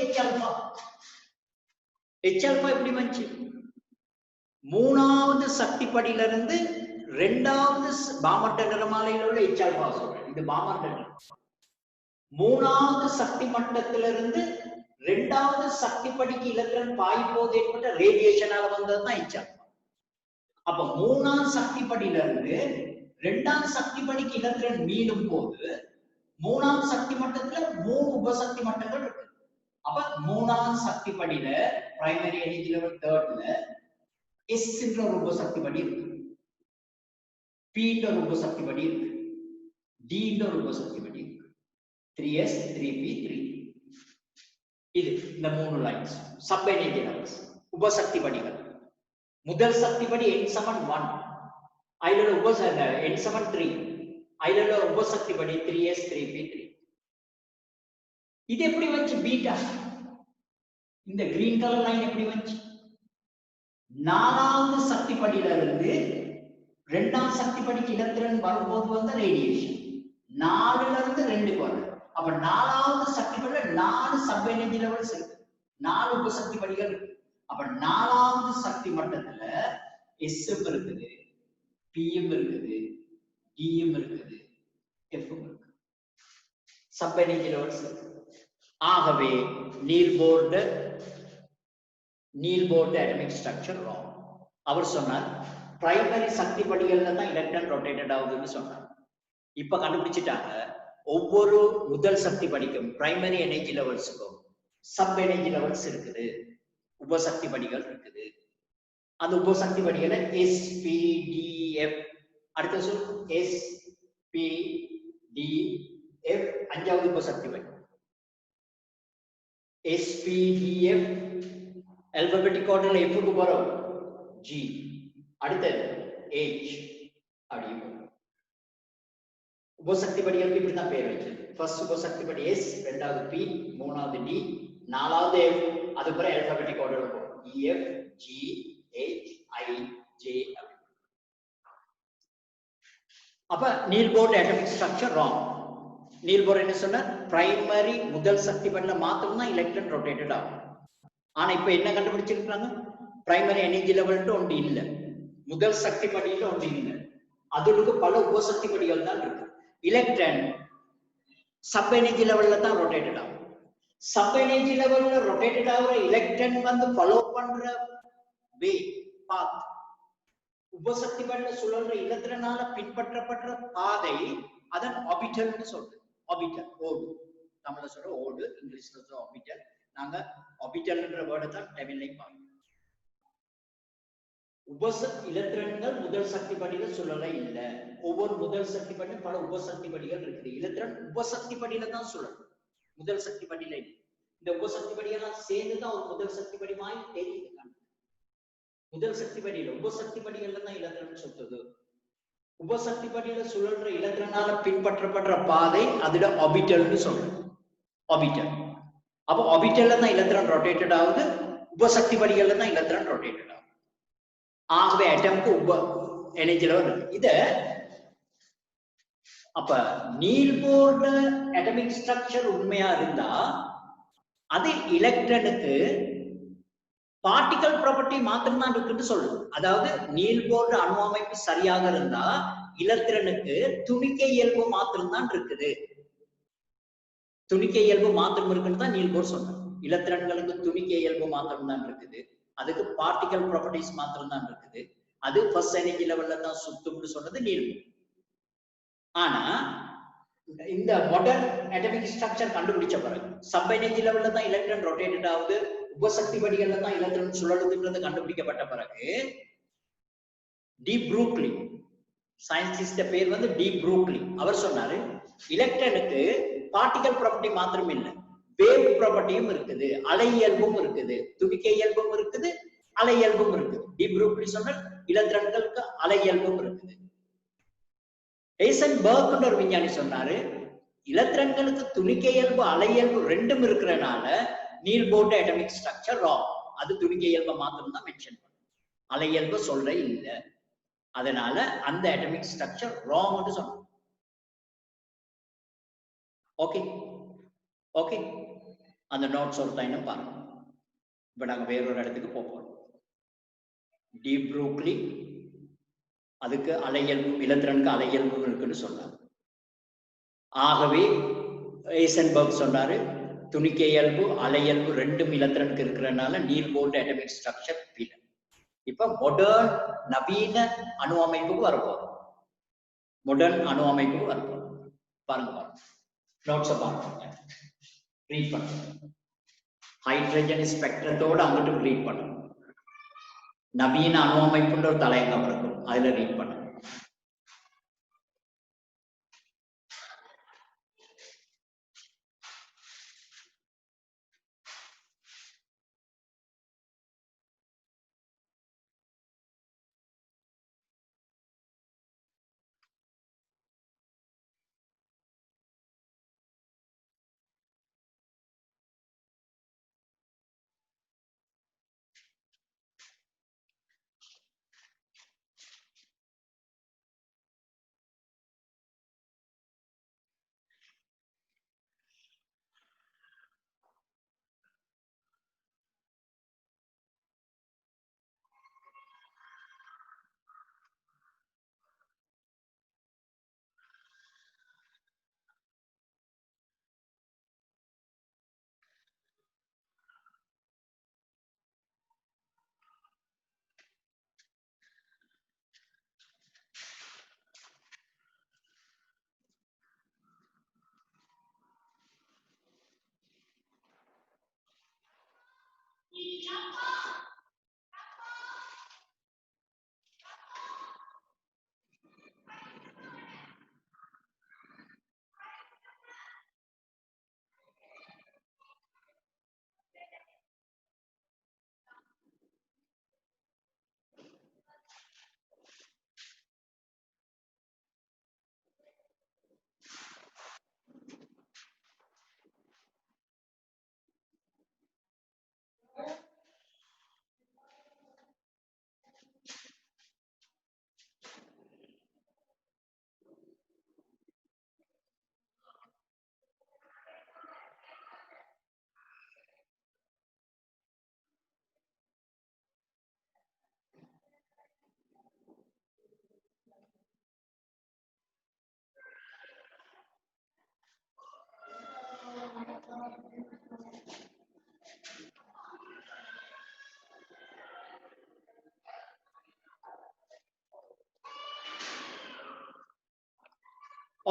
H alpha எப்படி வந்துச்சு? மூணாவது சக்தி படியில இருந்து இரண்டாவது பாமர் நிறமாலையில் உள்ள H alpha சொல்றேன். இது பாமர் நிறம். மூணாவது சக்தி மட்டத்திலிருந்து இரண்டாவது சக்தி படிக்கு எலக்ட்ரான் பாய்போது ஏற்பட்ட ரேடியேஷனால வந்ததுதான் H alpha. அப்ப மூணாவது சக்தி படியில இருந்து இரண்டாவது சக்தி படிக்கு எலக்ட்ரான் மீளும் போது மூணாவது சக்தி மட்டத்துல 3 உபசக்தி மட்டங்கள் இருக்கு. அப்ப மூணாவது சக்தி படியில பிரைமரி எனர்ஜி லெவல் 3ல S என்ற ஒரு உபசக்தி படி இருக்கு, P என்ற ஒரு உபசக்தி படி இருக்கு, D என்ற ஒரு உபசக்தி படி இருக்கு, 3S 3P 3. இது இந்த 3 லைன்ஸ் சப் எனர்ஜி லெவல்ஸ் உபசக்தி படிகள். முதல் சக்தி படி N7 1, அதுல N7 3, அதுல உபசக்தி படி 3S 3P 3. இது எப்படி வந்துச்சு? பீட்டா இந்த கிரீன் கலர் லைன் எப்படி வந்துச்சு? நாலாவது சக்தி படியில இருந்து இரண்டாவது சக்தி படிக்கு எலக்ட்ரான் வரும்போது வந்த ரேடியேஷன் 4ல இருந்து 2க்கு வருது. அப்ப நாலாவது சக்தி படியில 4 சப் எனர்ஜி லெவல்ஸ் இருக்கு, 4 உபசக்தி படிகள் இருக்கு. அப்ப நாலாவது சக்தி மட்டத்துல SM இருக்குது, PM இருக்குது, DM இருக்குது, FM இருக்கு, சப் எனர்ஜி லெவல்ஸ் இருக்கு. ஆகவே Niels Bohr atomic structure wrong. அவர் சொன்னார் பிரைமரி சக்தி படிகள்ல தான் எலக்ட்ரான் ரொட்டேட்டட் ஆகுதுன்னு சொன்னார். இப்ப கண்டுபிடிச்சிட்டாங்க ஒவ்வொரு முதல் சக்தி படிக்கும் பிரைமரி எனர்ஜி லெவல்ஸுக்கும் சப் எனர்ஜி லெவல்ஸ் இருக்குது, உபசக்தி படிகள் இருக்குது. அந்த உபசக்தி படிகளை SPDF, அடுத்த சொல் SPDF, அஞ்சாவது உபசக்தி படி SPDF alphabetic order F க்கு வரும் G, அடுத்தது H அப்படி. உபசக்தி படிகளுக்கு இப்படி தான் பேர் வச்சது. ஃபர்ஸ்ட் உபசக்தி படி S, இரண்டாவது P, மூணாவது D, நாலாவது F, அதுக்கப்புறம் alphabetic order வரும் EF G H I J அப்படி. அப்ப Niels Bohr atomic structure wrong. Niels Bohr என்ன சொன்ன? பிரைமரி முதல் சக்தி படியில மாத்திரம் தான் எலக்ட்ரான் ரொட்டேட்டட் ஆகும். ஆனா இப்ப என்ன கண்டுபிடிச்சிருக்காங்க? பிரைமரி எனர்ஜி லெவல் ஒன்று இல்ல, முதல் சக்தி படியில ஒன்று இல்ல, அதுக்கு பல உபசக்தி படிகள் தான் இருக்கு. எலக்ட்ரான் சப் எனர்ஜி லெவல்ல தான் ரொட்டேட்டட் ஆகும். சப் எனர்ஜி லெவல்ல ரொட்டேட்டட் ஆகுற எலக்ட்ரான் வந்து ஃபாலோ பண்ற வே பாத், உபசக்தி படியில சுழல்ற எலக்ட்ரானால பின்பற்றப்படுற பாதை அதன் ஆர்பிட்டல்னு சொல்றது. ஆர்பிட்டல் ஓடு, தமிழ்ல சொல்ற ஓடு, இங்கிலீஷ்ல சொல்ற ஆர்பிட்டல். நாங்க ஆர்பிட்டல்ன்ற வேர்டை தான் தமிழ்லையும் பார்க்கணும். எலக்ட்ரான்கள் முதல் சக்தி படியில சுழல இல்ல, ஒவ்வொரு முதல் சக்தி படியில பல உபசக்தி படிகள் இருக்குது. எலக்ட்ரான் உபசக்தி படியில தான் சுழலும், முதல் சக்தி படியில இல்லை. இந்த உபசக்தி படியெல்லாம் சேர்ந்துதான் ஒரு முதல் சக்தி படி மாதிரி தெரியுது. முதல் சக்தி படியில உபசக்தி படிகள்ல தான் எலக்ட்ரான் சுத்துது. உபசக்தி படியில சுழல்ற எலக்ட்ரானால பின்பற்றப்படுற பாதை அதுல ஆர்பிட்டல்னு சொல்றோம். ஆர்பிட்டல். அப்ப ஆர்பிட்டல்ல தான் எலக்ட்ரான் ரொட்டேட்டட் ஆகுது, உபசக்தி படிகள்ல தான் எலக்ட்ரான் ரொட்டேட்டட் ஆகுது. ஆகவே அட்டம்க்கு உப எனர்ஜி லெவல் இத. அப்ப நீல் போர்டு அட்டமிக் ஸ்ட்ரக்சர் உண்மையா இருந்தா அது எலக்ட்ரானுக்கு பார்ட்டிகல் ப்ராப்பர்ட்டி மாத்திரம் தான் இருக்குன்னு சொல்லுது. அதாவது நீல் போர்டு அணு அமைப்பு சரியாக இருந்தா எலக்ட்ரானுக்கு துணிக்கை இயல்பு மாத்திரம் தான் இருக்குது. துணிக்கை இயல்பு மாத்திரம் இருக்குன்னு தான் நீல் போர்டு சொன்னார். எலக்ட்ரான்களுக்கு துணிக்கை இயல்பு மாத்திரம் தான் இருக்குது, அதுக்கு பார்ட்டிகல் ப்ராப்பர்ட்டிஸ் மாத்திரம் தான் இருக்குது. அது ஃபர்ஸ்ட் எனர்ஜி லெவல்ல தான் சுத்தும்னு சொன்னது நீள்மூல். ஆனா இந்த மாடர்ன் அட்டாமிக் ஸ்ட்ரக்சர் கண்டுபிடிச்ச பிறகு சப் எனர்ஜி லெவல்ல தான் எலக்ட்ரான் ரொட்டேட்டட் ஆகுது, உபசக்தி படிகள்ல தான் எலக்ட்ரான் சுழலுதுன்றது கண்டுபிடிக்கப்பட்ட பிறகு டி ப்ரூக்லி, சயின்டிஸ்ட் பேர் வந்து டி ப்ரூக்லி, அவர் சொன்னாரு எலக்ட்ரானுக்கு பார்ட்டிகல் ப்ராப்பர்ட்டி மாத்திரம் இல்லை, வேவ் ப்ராப்பர்ட்டியும் இருக்குது, அலை இயல்பும் இருக்குது, துடிக்கை இயல்பும் இருக்குது, அலை இயல்பும் இருக்குது. டி ப்ரூக்லி சொன்னார் எலக்ட்ரான்களுக்கு அலை இயல்பும் இருக்குது. ஹைசன்பர்க் ஒரு விஞ்ஞானி சொன்னாரு எலக்ட்ரான்களுக்கு துணிக்கை இயல்பு அலை இயல்பு ரெண்டும் இருக்கிறனால நீல்போர்ட் அட்டாமிக் ஸ்ட்ரக்சர் ராங். அது துணிக்கை இயல்பை மாத்திரம் தான் மென்ஷன் பண்ணும், அலை இயல்பு சொல்ற இல்லை. அதனால அந்த அட்டாமிக் ஸ்ட்ரக்சர் ராங்னு சொன்னோம். ஓகே ஓகே, அந்த நோட்ஸ் ஒரு டைம் பாருங்க. இப்ப நாங்க வேறொரு இடத்துக்கு போறோம். டி ப்ரூக்லி அதுக்கு அலையல்பும் எலக்ட்ரானுக்கு அலையல்பும் இருக்குன்னு சொன்னார். ஆகவே ஹைசன்பர்க் சொன்னாரு துணிக்கை இயல்பு அலையல்பு ரெண்டும் எலக்ட்ரானுக்கு இருக்கிறதுனால நீல்போர்ட் அட்டாமிக் ஸ்ட்ரக்சர் இல்லை. இப்ப மாடர்ன் நவீன அணு அமைப்புக்கு வரப்போறோம். மாடர்ன் அணு அமைப்புக்கு வரப்போறோம். பாருங்க நோட்ஸை பாருங்க, ரீட் பண்ணுங்க. ஹைட்ரஜன் ஸ்பெக்ட்ரத்தோட அங்கிட்டு ரீட் பண்ணுங்க. நவீன அணு அமைப்புன்ற ஒரு தலையங்கம் இருக்கும், அதுல ரீட் பண்ணுங்க.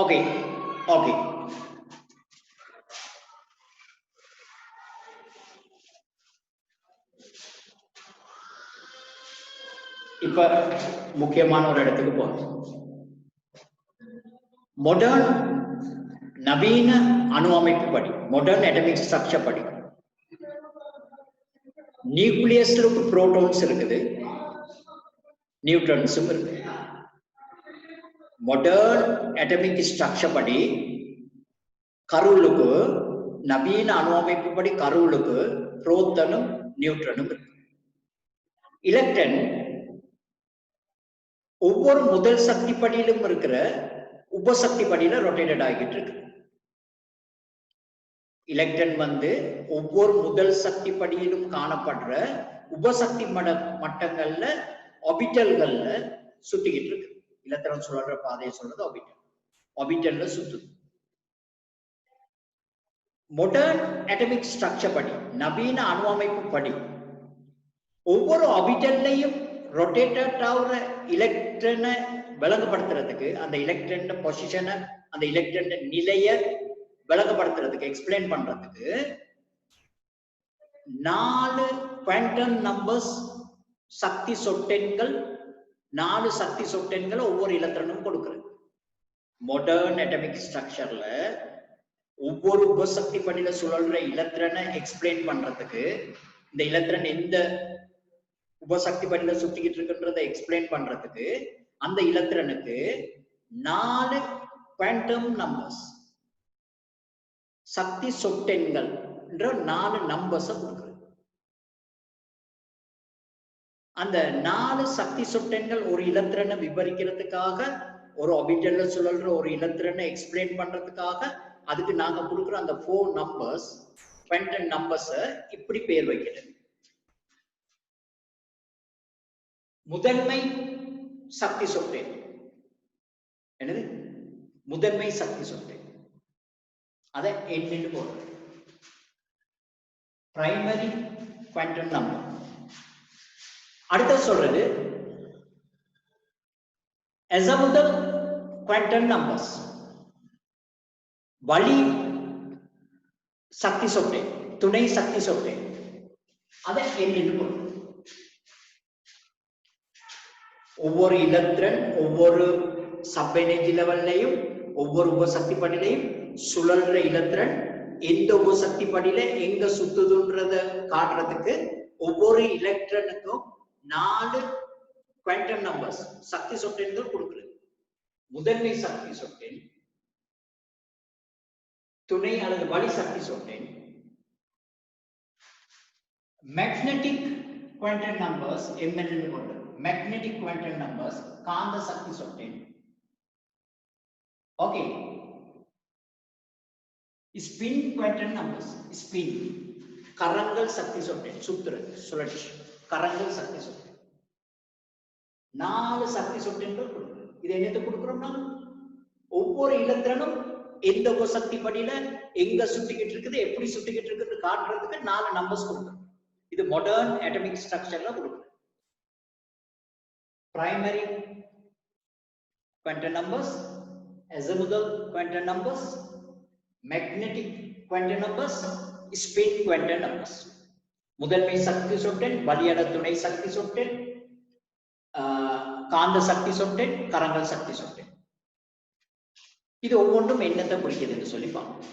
ஓகே ஓகே, இப்ப முக்கியமான ஒரு இடத்துக்கு போறோம். மாடர்ன் நவீன அணு அமைப்பு படி, மாடர்ன் அட்டாமிக் ஸ்ட்ரக்சர் படி, நியூக்ளியஸ்ல புரோட்டான்ஸ் இருக்குது, நியூட்ரான்ஸும் இருக்கு. மாடர்ன் அட்டாமிக் ஸ்ட்ரக்சர் படி கருவுலுக்கு, நவீன அணு அமைப்பு படி கருவுலுக்கு புரோட்டானும் நியூட்ரனும் இருக்கு. எலக்ட்ரான் ஒவ்வொரு முதல் சக்தி படியிலும் இருக்கிற உபசக்தி படியில ரொட்டேட்டட் ஆகிட்டு இருக்கு. எலக்ட்ரான் வந்து ஒவ்வொரு முதல் சக்தி படியிலும் காணப்படுற உபசக்தி மட்டங்கள்ல ஆர்பிட்டல்கள்ல சுத்திக்கிட்டு இருக்கு. எலக்ட்ரான் சுழல்ற பாதையை சொல்றது ஆர்பிட்டல், ஆர்பிட்டல்ல சுத்துது. மாடர்ன் அட்டாமிக் ஸ்ட்ரக்சர் படி, நவீன அணு அமைப்பு படி ஒவ்வொரு ஆர்பிட்டல்லையும் ரொட்டேட் ஆகுற எலக்ட்ரானை விளங்கப்படுத்துறதுக்கு, அந்த எலக்ட்ரான் பொசிஷனை, அந்த எலக்ட்ரான் நிலையை விளங்கப்படுத்துறதுக்கு, எக்ஸ்பிளைன் பண்றதுக்கு 4 குவாண்டம் நம்பர்ஸ் சக்தி சொட்டெண்கள், 4 சக்தி சொட்டெண்கள் ஒவ்வொரு எலக்ட்ரானும் கொடுக்குறது. மாடர்ன் அட்டாமிக் ஸ்ட்ரக்சர்ல ஒவ்வொரு உபசக்தி படியில சுழல்ற எலக்ட்ரானை எக்ஸ்பிளைன் பண்றதுக்கு, இந்த எலக்ட்ரான் எந்த உபசக்தி படியில சுத்திக்கிட்டு இருக்குன்றதை எக்ஸ்பிளைன் பண்றதுக்கு அந்த எலக்ட்ரானுக்கு 4 குவாண்டம் நம்பர்ஸ் சக்தி சொட்டெண்கள் என்ற 4 நம்பர்ஸ் கொடுக்குறது. அந்த 4 சக்தி சொட்டெண்கள் ஒரு எலக்ட்ரானை விவரிக்கிறதுக்காக, ஒரு ஆர்பிட்டல்ல சுழல்ற ஒரு எலக்ட்ரானை எக்ஸ்பிளைன் பண்றதுக்காக அதுக்கு நாங்க கொடுக்குற அந்த 4 நம்பர்ஸ், குவாண்டம் நம்பர்ஸ் இப்படி பேர் வைக்கிறது. முதன்மை சக்தி சொட்டெண் என்னது? முதன்மை சக்தி சொட்டெண். அதை என்னன்னு போடுறது. Primary quantum number. அடுத்த சொல்றது அசிமுதல் குவாண்டம் நம்பர்ஸ், வழி சக்தி சொட்டெண், துணை சக்தி சொட்டெண். அதை என்னன்னு போடுறது. ஒவ்வொரு எலக்ட்ரான் ஒவ்வொரு சப் எனர்ஜி லெவல்லையும் ஒவ்வொரு உபசக்தி படியிலையும் சுழல்ற எலக்ட்ரான் எந்த உபசக்தி படியில எங்க சுத்துதுன்றத காட்டுறதுக்கு ஒவ்வொரு எலக்ட்ரானுக்கும் 4 குவாண்டம் நம்பர்ஸ் சக்தி சொட்டெண்கள் கொடுக்குறது. முதன்மை சக்தி சொட்டெண், துணை அல்லது வழி சக்தி சொட்டெண், மேக்னெட்டிக் குவாண்டம் நம்பர்ஸ் MN கொண்டு, மேக்னெட்டிக் குவாண்டம் நம்பர்ஸ் காந்த சக்தி சொட்டெண். Okay. Spin quantum numbers, spin கரங்கள் சக்தி சொட்டெண், சுத்துறது, சுழற்சி, கரங்கள் சக்தி சொட்டெண். 4 சக்தி சொட்டெண்கள் கொடுக்குறது. இது என்னத்தை கொடுக்குறோம்னா, ஒவ்வொரு எலக்ட்ரானும் எந்த உபசக்தி படியில எங்க சுத்திக்கிட்டு இருக்குது, எப்படி சுத்திக்கிட்டு இருக்குது காட்டுறதுக்கு 4 நம்பர்ஸ் கொடுக்குறோம். இது மாடர்ன் அட்டாமிக் ஸ்ட்ரக்சர்ல கொடுக்குறது. Primary quantum numbers, azimuthal quantum numbers, magnetic quantum numbers, spin quantum numbers. முதன்மை சக்தி சொட்டெண், வழியட துணை சக்தி சொட்டெண், காந்த சக்தி சொட்டெண், கரங்கள் சக்தி சொட்டெண். இது ஒவ்வொன்றும் என்னத்தை குறிக்குதுன்னு சொல்லி பார்ப்போம்.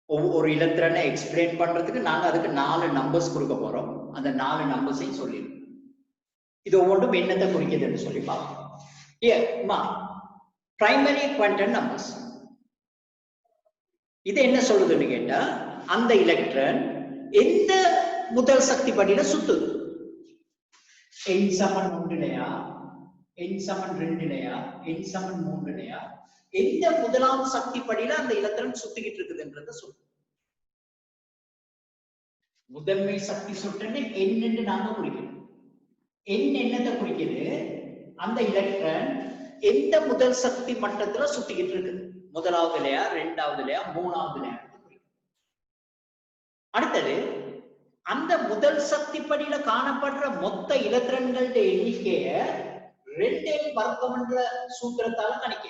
ஒவ்வொரு எலக்ட்ரானை எக்ஸ்பிளைன் பண்றதுக்கு நாங்க அதுக்கு 4 நம்பர்ஸ் கொடுக்க போறோம். அந்த 4 நம்பர்ஸையும் சொல்லிடுறோம். இது ஒவ்வொன்றும் என்னத்தை குறிக்குதுன்னு சொல்லி பார்ப்போம். Primary quantum numbers. இது என்ன சொல்லுதுன்னு கேட்டா, அந்த எலக்ட்ரான் எந்த முதல் சக்தி படியில சுத்துது, n=1 n=2 n=3 எந்த முதலாம் சக்தி படியில அந்த எலக்ட்ரான் சுத்திக்கிட்டு இருக்குதுன்றத சொல்லுது. முதன்மை சக்தி சொட்டெண்ணை n என்று நாங்க குறிக்கிறோம். n என்னத்தை குறிக்குது? அந்த எலக்ட்ரான் எந்த முதல் சக்தி மட்டத்துல சுத்திக்கிட்டு இருக்குது, முதலாவது லேயர், 2வது லேயர், 3வது லேயர். அடுத்தது அந்த முதல் சக்தி படியில காணப்படுற மொத்த எலக்ட்ரான்களோட எண்ணிக்கைய 2n வர்க்கம் என்ற சூத்திரத்தால கணிக்க.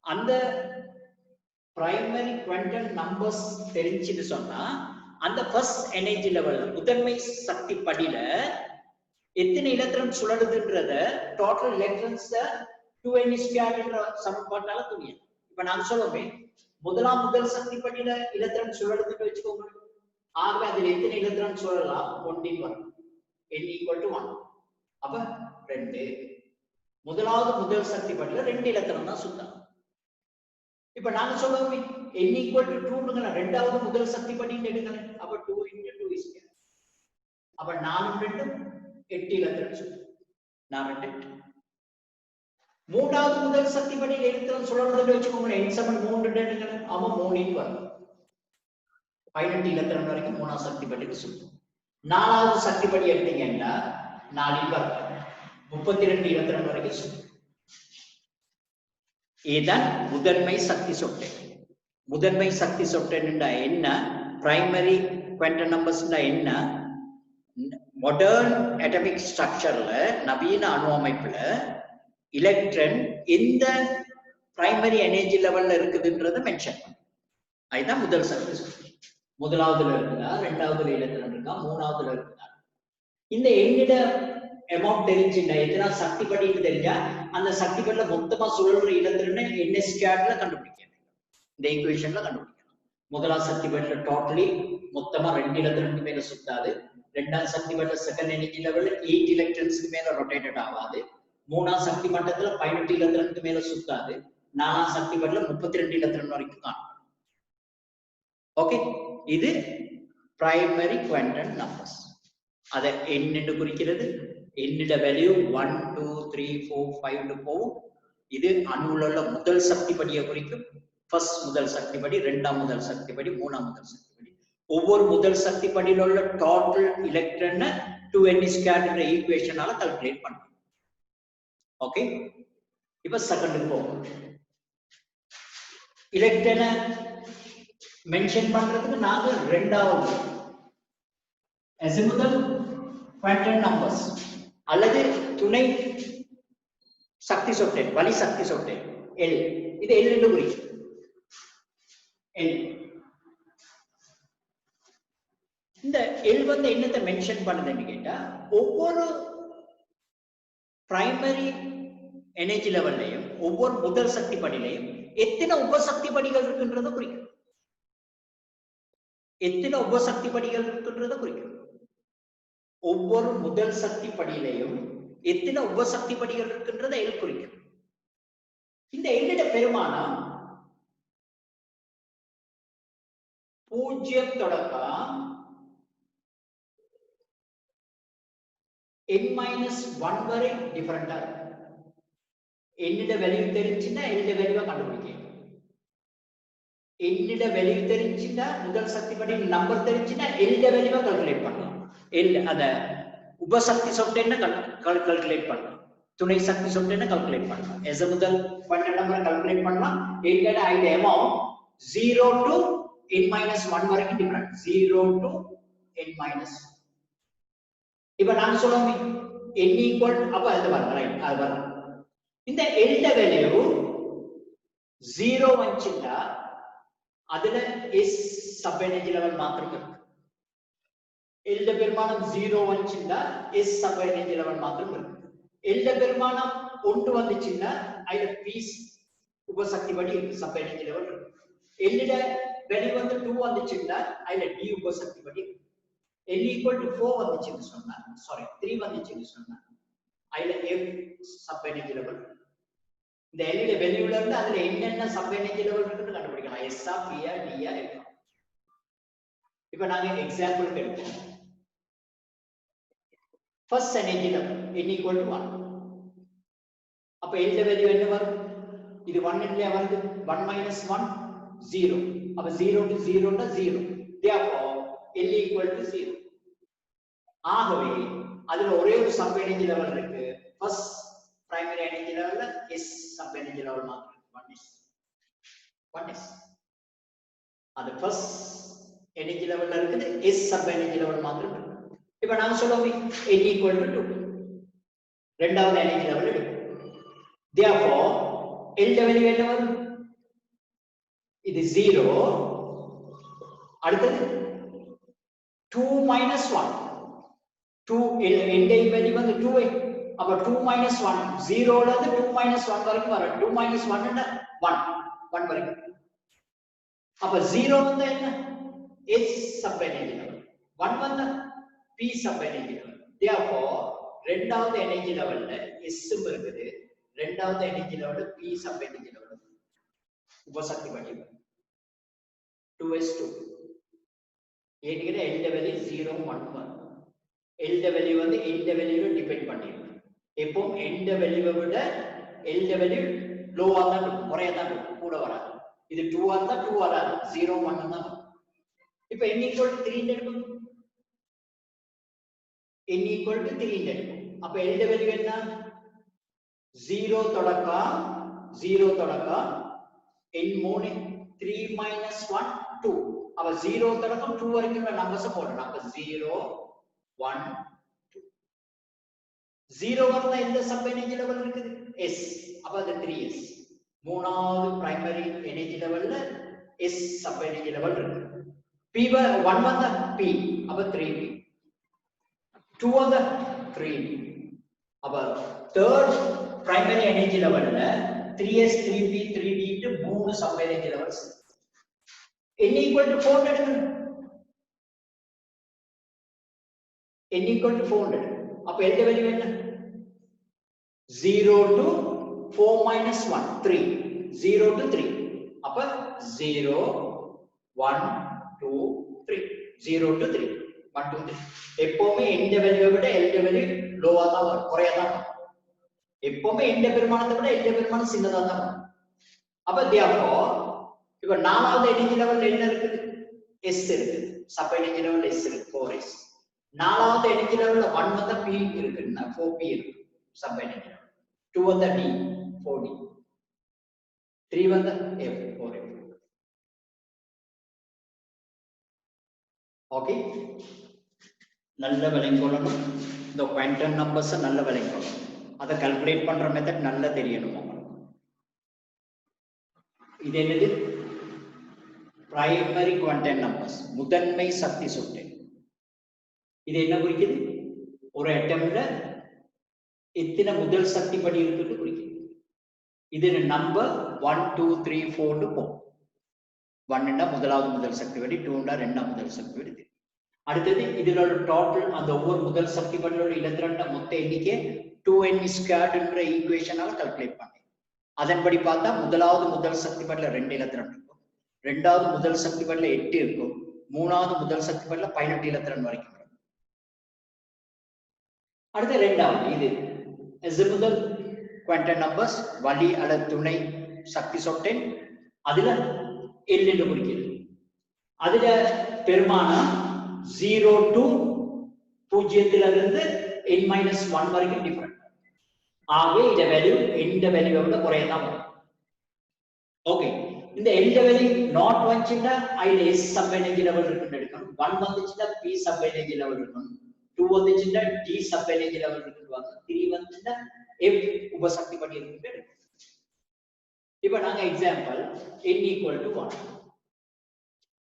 அந்த பிரைமரி குவாண்டம் நம்பர்ஸ் தெரிஞ்சுன்னு சொன்னா, அந்த ஃபர்ஸ்ட் எனர்ஜி லெவல்ல முதன்மை சக்தி படியில எத்தனை எலக்ட்ரான் சுழலுதுன்றத டோட்டல் எலக்ட்ரான்ஸ் 2n² என்ற சமன்பாட்டால துணிய. இப்ப நான் சொல்லுவேன், முதல் சக்தி படியில எலக்ட்ரான் சுழலுதுன்னு வச்சுக்கோங்க. ஆகவே அதில் எத்தனை எலக்ட்ரான் சுழலாம்? 1 வரும். n=1. அப்ப 2. முதல் சக்தி படியில 2 எலக்ட்ரான் தான் சுத்தம். இப்ப நாங்க சொல்லுவோமே n=2ங்கனா, 2வது முதல் சக்தி படின்னு எடுக்கணும். அப்ப 2 × 2 அப்ப 4 2 8 எலக்ட்ரான் சுத்தம். 4 2 மூன்றாவது முதல் சக்தி படியில் எலக்ட்ரான் சுழல்றதுன்னு வச்சுக்கோங்க. n=3 எடுக்கணும். அப்ப 3 வரும். 18 எலக்ட்ரான் வரைக்கும் 3வது சக்தி படிக்கு சுத்தம். 4வது சக்தி படி எடுத்தீங்கன்னா 4 வரும். 32 எலக்ட்ரான் வரைக்கும் சுத்தம். இதுதான் முதன்மை சக்தி சொட்டெண். முதன்மை சக்தி சொட்டெண் என்ன? பிரைமரி குவாண்டம் நம்பர்ஸ்னா என்ன? மாடர்ன் அட்டாமிக் ஸ்ட்ரக்சர்ல நவீன அணு அமைப்புல எலக்ட்ரான் எந்த பிரைமரி எனர்ஜி லெவல்ல இருக்குதுன்றத மென்ஷன் பண்ணும். அதுதான் முதல் சக்தி சுட்டி. முதலாவதுல இருக்குதா, ரெண்டாவதுல எலக்ட்ரான் இருக்கா, மூணாவதுல இருக்குதா, இந்த எண்ணிட அமௌண்ட் தெரிஞ்சுட்டா, எத்தனை சக்தி படின்னு தெரிஞ்சா அந்த சக்தி படில மொத்தமா சுழல்ற இலத்திரனை என்ன ஸ்கேர்ல கண்டுபிடிக்கணும். இந்த ஈக்குவேஷன்ல கண்டுபிடிக்கணும். முதலாம் சக்தி படில டோட்டலி மொத்தமா 2 இலத்திரனுக்கு மேல சுத்தாது. ரெண்டாம் சக்தி படில செகண்ட் எனர்ஜி லெவல்ல 8 எலக்ட்ரான்ஸ்க்கு மேல ரொட்டேட்டட் ஆகாது. மூணாம் சக்தி மட்டத்துல 18 இலத்திரனுக்கு மேல சுத்தாது. நாலாம் சக்தி படில 32 இலத்திரன் வரைக்கும் காணும். ஓகே, இது பிரைமரி குவாண்டம் நம்பர்ஸ். அதை n என்று குறிக்கிறது. என்னிட வேல்யூ 1 2 3 4 5 போகும். இது அணுவுல உள்ள முதல் சக்தி படியை குறிக்கும். ஃபர்ஸ்ட் முதல் சக்தி படி, இரண்டாம் முதல் சக்தி படி, மூணாம் முதல் சக்தி படி. ஒவ்வொரு முதல் சக்தி படியில உள்ள டோட்டல் எலக்ட்ரான் 2n² என்ற ஈக்குவேஷனால கால்குலேட் பண்ணலாம். ஓகே, இப்ப செகண்டுக்கு போகும். எலக்ட்ரானை மென்ஷன் பண்றதுக்கு நாங்க இரண்டாவது அசிமுதல் குவாண்டம் நம்பர்ஸ் அல்லது துணை சக்தி சொட்டை, வலி சக்தி சொட்டை L. இது L என்று குறிக்கும். L. இந்த L வந்து என்னத்தை மென்ஷன் பண்ணுதுன்னு கேட்டா, ஒவ்வொரு பிரைமரி எனர்ஜி லெவல்லையும் ஒவ்வொரு முதல் சக்தி படியிலையும் எத்தனை உபசக்தி படிகள் இருக்குன்றத குறிக்கும். எத்தனை உபசக்தி படிகள் இருக்குன்றத குறிக்கும். ஒவ்வொரு முதல் சக்தி படியிலையும் எத்தனை உபசக்தி படிகள் இருக்குன்றத L குறிக்கும். இந்த எண்ணிட பெருமானம் 0 தொடக்கம் n-1 வரை டிஃபரெண்டா இருக்கும். என்னிட வேல்யூ தெரிஞ்சுன்னா என்னிட வேல்யூவை கண்டுபிடிக்க. என்னிட வேல்யூ தெரிஞ்சுன்னா முதல் சக்தி படி நம்பர் தெரிஞ்சுன்னா என்னிட வேல்யூவை கால்குலேட் பண்ணலாம். அந்த உபசக்தி சொட்டேன்னு கால்குலேட் பண்ணலாம். துணை சக்தி சொட்டேன்னு கால்குலேட் பண்ணலாம். எஸ் முதல் குவாண்டம் நம்பரை கால்குலேட் பண்ணலாம். என்னிட ஐட அமௌண்ட் 0 to n-1 வரைக்கும் டிஃபரெண்ட். 0 to n-1. இப்ப நான் சொல்லுவோம் n equal, அப்ப அது வரும், ரைட், அது வரும். இந்த L வேல்யூ 0 வந்துச்சுன்னா அதுல S சப் எனர்ஜி லெவல் மாத்திரம் இருக்கு. L பெருமானம் 0 வந்துச்சுன்னா S சப் எனர்ஜி லெவல் மாத்திரம் இருக்கு. L பெருமானம் 1 வந்துச்சுன்னா அதுல P உபசக்தி படி சப் எனர்ஜி லெவல் இருக்கு. L வேல்யூ வந்து 2 வந்துச்சுன்னா அதுல D உபசக்தி படி இருக்கு. L equal to 4 வந்துச்சுன்னு சொன்னா, சாரி 3 வந்துச்சுன்னு சொன்னா அதுல F சப் எனர்ஜி லெவல். இந்த L ல வேல்யூல இருந்து அதுல என்னென்ன சப் எனர்ஜி லெவல் இருக்குன்னு கண்டுபிடிக்கலாம். S ஆ, P ஆ, D ஆ இருக்கும். இப்போ நாங்க எக்ஸாம்பிள் எடுப்போம். First energy level n equal to 1. அப்ப L ல வேல்யூ என்ன வரும்? இது 1 இல்லையா வருது? 1 minus 1 0. அப்ப 0 to 0 னா 0. therefore L equal to 0. ஆகவே அதுல ஒரே ஒரு சப் எனர்ஜி லெவல் இருக்கு. ஃபர்ஸ்ட் பிரைமரி எனர்ஜி லெவல்ல S சப் எனர்ஜி லெவல் மாத்திரம் 1 is. அது ஃபர்ஸ்ட் எனர்ஜி லெவல்ல இருக்குது. S சப் எனர்ஜி லெவல் மாத்திரம் இருக்கு. இப்போ நாம சொல்லுவோம் n equal to 2. இரண்டாவது எனர்ஜி லெவல் எடுக்கும். therefore L வேல்யூ என்ன வரும்? இது 0. அடுத்தது 2 minus 1. 2 end வேல்யூ வந்து 2. அப்ப 2 minus 1 0 ல இருந்து 2 minus 1 வரைக்கும் வரும். 2 minus 1 ன்னா 1 வரைக்கும். அப்ப 0 வந்து என்ன? S sub energy level. 1 வந்து P sub energy level. therefore இரண்டாவது எனர்ஜி லெவல்ல S இருக்குது. இரண்டாவது எனர்ஜி லெவல்ல P சப் எனர்ஜி லெவல். உபசக்தி படி 2s2. ஏன்கிற L வேல்யூ 0 1 வரும். L வேல்யூ வந்து N வேல்யூவை டிபெண்ட் பண்ணிருக்கு. எப்போ N வேல்யூவை விட L வேல்யூ லோவா தான் இருக்கும், குறையா தான் இருக்கும், கூட வராது. இது 2 ஆ இருந்தா 2 வராது, 0 1 தான் வரும். இப்போ n equal to 3 எடுக்கும். n equal to 3 எடுக்கும். அப்ப L வேல்யூ என்ன? 0 தொடக்கம் n3 3 minus 1 2. அப்ப 0 தொடக்கம் 2 வரைக்கும் நம்பர்ஸ் போடணும். அப்ப 0 1 2 0 வந்தா எந்த சப் எனர்ஜி லெவல் இருக்குது? S. அப்ப அது 3s. மூணாவது பிரைமரி எனர்ஜி லெவல்ல S சப் எனர்ஜி லெவல் இருக்கு. P 1 வந்தா P. அப்ப 3p. 2 வந்தா 3p. அப்ப தேர்ட் பிரைமரி எனர்ஜி லெவல்ல 3s 3p 3d ட்டு மூணு sub energy levels. n equal to 400 எடுக்கணும். n equal to 400. அப்ப எந்த வேல்யூ என்ன? 0 to 4 minus 1 3. 0 to 3. அப்ப 0 1 2 3. 0 to 3. 1 2 3. எப்பவுமே எந்த வேல்யூவை விட எந்த வேல்யூ லோவா தான் வரும், குறையா தான் வரும். எப்பவுமே எந்த பெருமானத்தை விட எந்த பெருமானம் சின்னதா தான் வரும். அப்ப therefore இப்ப நாலாவது எனர்ஜி லெவல் என்ன இருக்குது? S இருக்குது. சப் எனர்ஜி லெவல் S இருக்கு 4s. நாலாவது எனர்ஜி லெவல்ல 1 வந்தா P இருக்குன்னா 4p இருக்கு சப் எனர்ஜி லெவல். 2 வந்தா D 4d. 3 வந்தா F 4f. ஓகே, நல்ல விளங்கணும். இந்த குவாண்டம் நம்பர்ஸ் நல்ல விளங்கணும். அதை கால்குலேட் பண்ற மெத்தட் நல்லா தெரியணும் உங்களுக்கு. இது என்னது? பிரைமரி குவாண்டம் நம்பர்ஸ், முதன்மை சக்தி சுட்டு. இது என்ன குறிக்குது? ஒரு அட்டம்ல எத்தனை முதல் சக்தி படி இருக்குன்னு குறிக்குது. இது நம்பர் 1 2 3 4 போகும். 1 முதலாவது முதல் சக்தி படி, 2 ரெண்டாம் முதல் சக்தி படி. அடுத்தது இதனோட டோட்டல் அந்த ஒவ்வொரு முதல் சக்தி படியோட இலத்திரண்ட மொத்த எண்ணிக்கை 2n² என்ற ஈக்குவேஷனால கால்குலேட் பண்ணி, அதன்படி பார்த்தா முதலாவது முதல் சக்தி படில 2 இலத்திரன் இருக்கும், ரெண்டாவது முதல் சக்தி படில 8 இருக்கும், மூணாவது முதல் சக்தி படில 18 இலத்திரன் வரைக்கும் வரும். அடுத்த ரெண்டாவது இது முதல் குவாண்டம் நம்பர்ஸ் வழி அல்லது துணை சக்தி சொட்டேன். அதுல L என்று குறிக்கிறது. அதுல பெருமானம் 0 to 0 n-1 வரைக்கும் டிஃபரெண்ட். ஆகவே இந்த வேல்யூ எந்த வேல்யூவை விட குறையதான் வரும். ஓகே, இந்த எந்த வேல்யூ நாட் வந்துச்சுன்னா அதுல S சப் எனர்ஜி லெவல் இருக்குன்னு எடுக்கணும். 1 வந்துச்சுன்னா P சப் எனர்ஜி லெவல் இருக்கணும். 2 வந்துச்சுன்னா D சப் எனர்ஜி லெவல் இருக்குன்னு வாங்க. 3 வந்துச்சுன்னா F உபசக்தி படி இருக்குன்னு எடுக்கணும். இப்ப நாங்க எக்ஸாம்பிள் n equal to 1.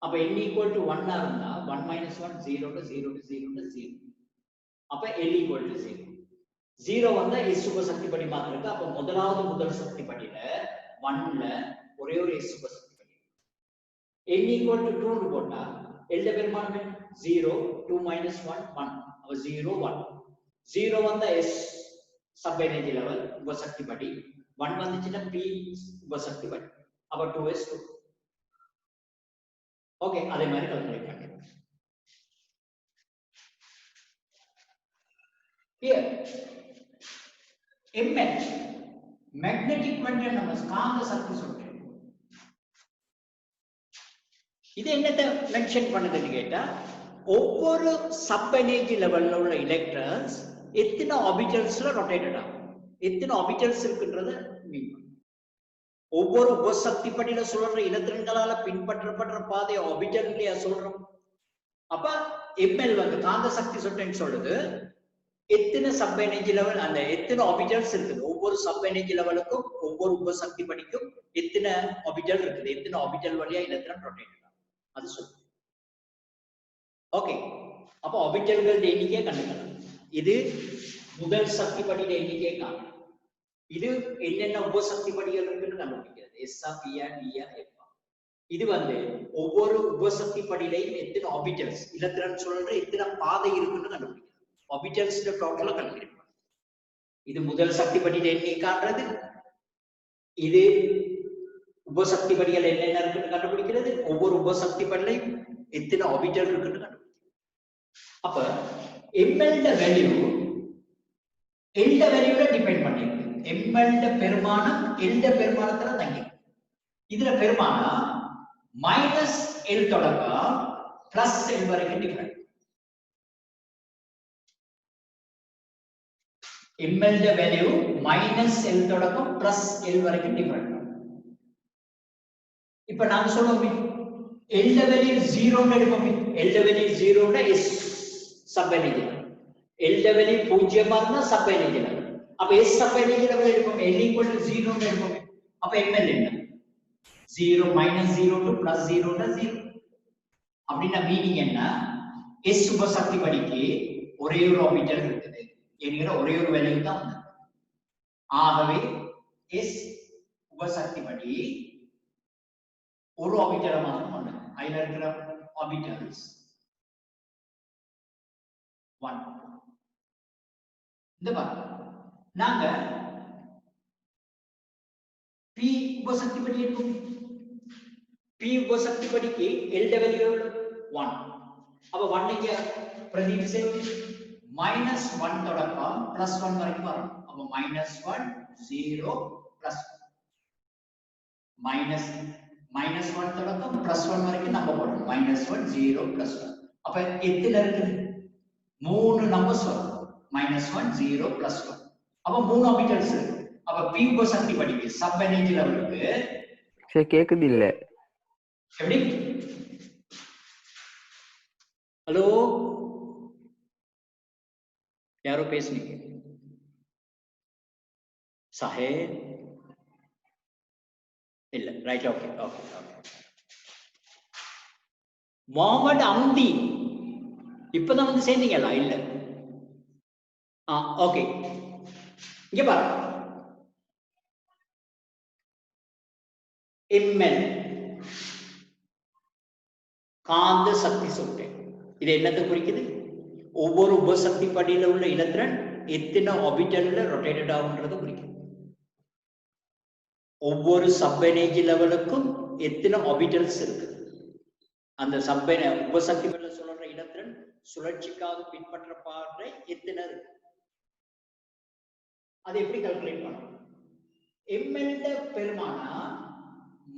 அப்ப n equal to 1 இருந்தா 1 minus 1 0 to 0 to 0 to 0. அப்ப L equal to 0. 0 வந்தா S உபசக்தி படி மாத்திரம் இருக்கு. அப்ப முதலாவது முதல் சக்தி படியில 1ல ஒரே ஒரு S உபசக்தி படி. n equal to 2 போட்டா L பெருமானம் 0 2 minus 1 1. அப்ப 0 1. 0 வந்தா S சப் எனர்ஜி லெவல் உபசக்தி படி, 1 வந்துச்சுன்னா P உபசக்தி படி. அப்ப 2s 2. ஓகே, அதே மாதிரி கால்குலேட் பண்ணுங்க. Here MH magnetic quantum numbers காந்த சக்தி சுட்டு. இது என்னத்தை மென்ஷன் பண்ணுதுன்னு கேட்டா, ஒவ்வொரு சப் எனர்ஜி லெவல்ல உள்ள எலக்ட்ரான்ஸ் எத்தனை ஆர்பிட்டல்ஸ்ல ரொட்டேட்டட் ஆகும், எத்தனை ஆர்பிட்டல்ஸ் இருக்குன்றத மீன். ஒவ்வொரு உபசக்தி படியில சொல்ற இலத்திரன்களால பின்பற்றப்படுற பாதை ஆர்பிட்டல்லையா சொல்றோம். அப்ப ML வந்து காந்த சக்தி சுட்டுன்னு சொல்லுது எத்தனை சப் எனர்ஜி லெவல், அந்த எத்தனை ஆர்பிட்டல்ஸ் இருக்குது, ஒவ்வொரு சப் எனர்ஜி லெவலுக்கும் ஒவ்வொரு உபசக்தி படிக்கும் எத்தனை ஆர்பிட்டல் இருக்குது, எத்தனை ஆர்பிட்டல் வழியா இலத்திரன் ரொட்டேட் ஆகும் அது சொல்லுது. ஓகே, அப்ப ஆர்பிட்டல்கள் எண்ணிக்கையை கண்டுக்கலாம். இது முதல் சக்தி படியில எண்ணிக்கையை காணும். இது என்னென்ன உபசக்தி படிகள் இருக்குன்னு கண்டுபிடிக்கிறது. எஸ்ஆ பிஆ டிஆ எஃப்ஆ. இது வந்து ஒவ்வொரு உபசக்தி படியிலையும் எத்தனை ஆர்பிட்டல்ஸ் இலத்திரன் சொல்ற எத்தனை பாதை இருக்குன்னு கண்டுபிடிக்கிறது. ஆர்பிட்டல்ஸ் டோட்டலா கண்டுபிடிக்கும். இது முதல் சக்தி படியில எண்ணி காட்டுறது. இது உபசக்தி படிகள் என்னென்ன இருக்குன்னு கண்டுபிடிக்கிறது. ஒவ்வொரு உபசக்தி படிலையும் எத்தனை ஆர்பிட்டல் இருக்குன்னு கண்டுபிடிக்கிறது. அப்ப எம்எல்ட வேல்யூ எல்ட வேல்யூல டிபெண்ட் பண்ணிருக்கு. எம்எல்ட பெருமானம் எல்ட பெருமானத்துல தங்கி. இதுல பெருமானம் -L தொடக்கம் +L வரைக்கும் டிஃபரெண்ட். எம்எல்ட வேல்யூ -L தொடக்கம் +L வரைக்கும் டிஃபரெண்ட். இப்ப நாங்க சொல்லுவோமே L level is 0 எடுப்போமே. L level is 0 னா S sub energy level. L level is 0 மாறுனா sub energy level. அப்ப S sub energy level எடுப்போமே. L equal to 0 னு எடுப்போமே. அப்ப ML என்ன? 0 minus 0 to plus 0 னா 0. அப்படினா மீனிங் என்ன? S உபசக்தி படிக்கு ஒரே ஒரு ஆர்பிட்டல் இருக்குது. என்கிற ஒரே ஒரு வேல்யூ தான் உண்டு. ஆகவே S உபசக்தி படி ஒரு ஆர்பிட்டல் மாத்திரம் உண்டு. அதுல இருக்கிற ஆர்பிட்டல்ஸ் 1. இந்த பாருங்க. நாங்க P உபசக்தி படி இருக்கும். P உபசக்தி படிக்கு L வேல்யூ 1. அப்ப 1 இங்க பிரதியிடு செய்வோம். -1 தொடக்கம் +1 வரைக்கும் வரும். அப்ப -1 0 -1 தொடக்கம் +1 வரைக்கும் நம்ம போடணும். -1 0 +1. அப்ப எத்தனை இருக்குது? 3 நம்பர்ஸ் வரும். -1 0 +1. அப்ப 3 ஆர்பிட்டல்ஸ் இருக்கு. அப்ப P உபசக்தி படிக்கு சப் எனர்ஜி லெவலுக்கு சரி கேக்குது இல்ல. எப்படி? ஹலோ யாரோ பேசுனீங்க? சாஹேப் இல்ல. Right. Okay okay okay. Muhammad Hamdi இப்பதான் வந்து சேர்ந்தீங்களா? இல்ல. ஓகே. இங்க பாருங்க. ML காந்த சக்தி சுட்டு. இது என்னத்தை குறிக்குது? ஒவ்வொரு உபசக்தி படியில உள்ள இலத்திரன் எத்தனை ஆர்பிட்டல்ல ரொட்டேட்டட் ஆகுன்றதை குறிக்குது. ஒவ்வொரு சப் எனர்ஜி லெவலுக்கும் எத்தனை ஆர்பிட்டல்ஸ் இருக்கு. அந்த சப் உபசக்தி படியில சொல்ற இலத்திரன் சுழற்சிக்காக பின்பற்றப்படுற எத்தனை இருக்கு. அதை எப்படி கால்குலேட் பண்ணணும்? ML பெருமானா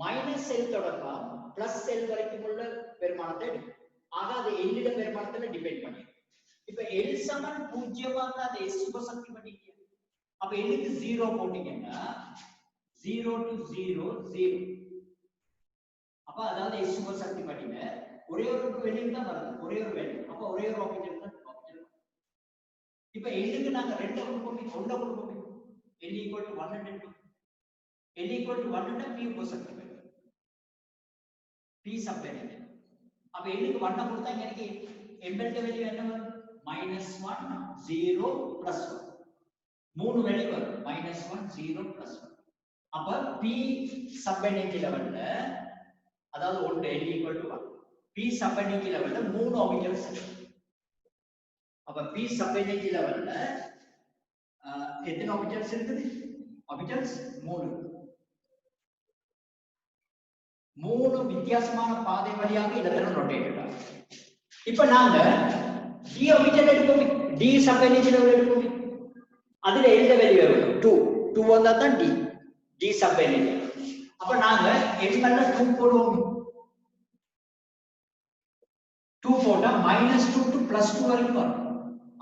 -L தொடக்கம் +L வரைக்கும் உள்ள பெருமானத்தை எடுக்கும். ஆக அது L பெருமானத்துல டிபெண்ட் பண்ணி. இப்ப L சமன் 0 வந்தா அது S உபசக்தி படிக்கு. அப்ப L க்கு 0 போட்டீங்கன்னா 0 to 0 0. அப்ப அதாவது S உபசக்தி படியில ஒரே ஒரு வேல்யூ தான் வருது. ஒரே ஒரு வேல்யூ. அப்ப ஒரே ஒரு ஆர்பிட்டல் தான் ஆர்பிட்டல். இப்ப L க்கு நாங்க 2 கொடுப்போமே, 1 கொடுப்போமே. L equal to 1 and 2. L equal to 1 னா P உபசக்தி படி. P sub energy. அப்ப L க்கு 1 கொடுத்தா எனக்கு ML வேல்யூ என்ன வரும்? -1 0 +1. 3 வேல்யூ வரும். -1 0 +1. அப்ப P sub energy லெவல்ல அதாவது 1 L equal to 1. P sub energy லெவல்ல 3 ஆர்பிட்டல்ஸ் இருக்கு. அப்ப P sub energy லெவல்ல எத்தனை ஆர்பிட்டல்ஸ் இருக்குது? ஆர்பிட்டல்ஸ் 3. 3 வித்தியாசமான பாதை வழியாக இலத்திரன் ரொட்டேட்டட் ஆகும். இப்ப நாங்க D ஆர்பிட்டல் எடுப்போமே. D சப் எனர்ஜி லெவல் எடுப்போமே. அதுல L வேல்யூ எவ்வளவு? 2 வந்தா தான் D சப் எனர்ஜி. அப்ப நாங்க ML 2 போடுவோம். 2 போட்டா -2 to +2 வரைக்கும் வரும்.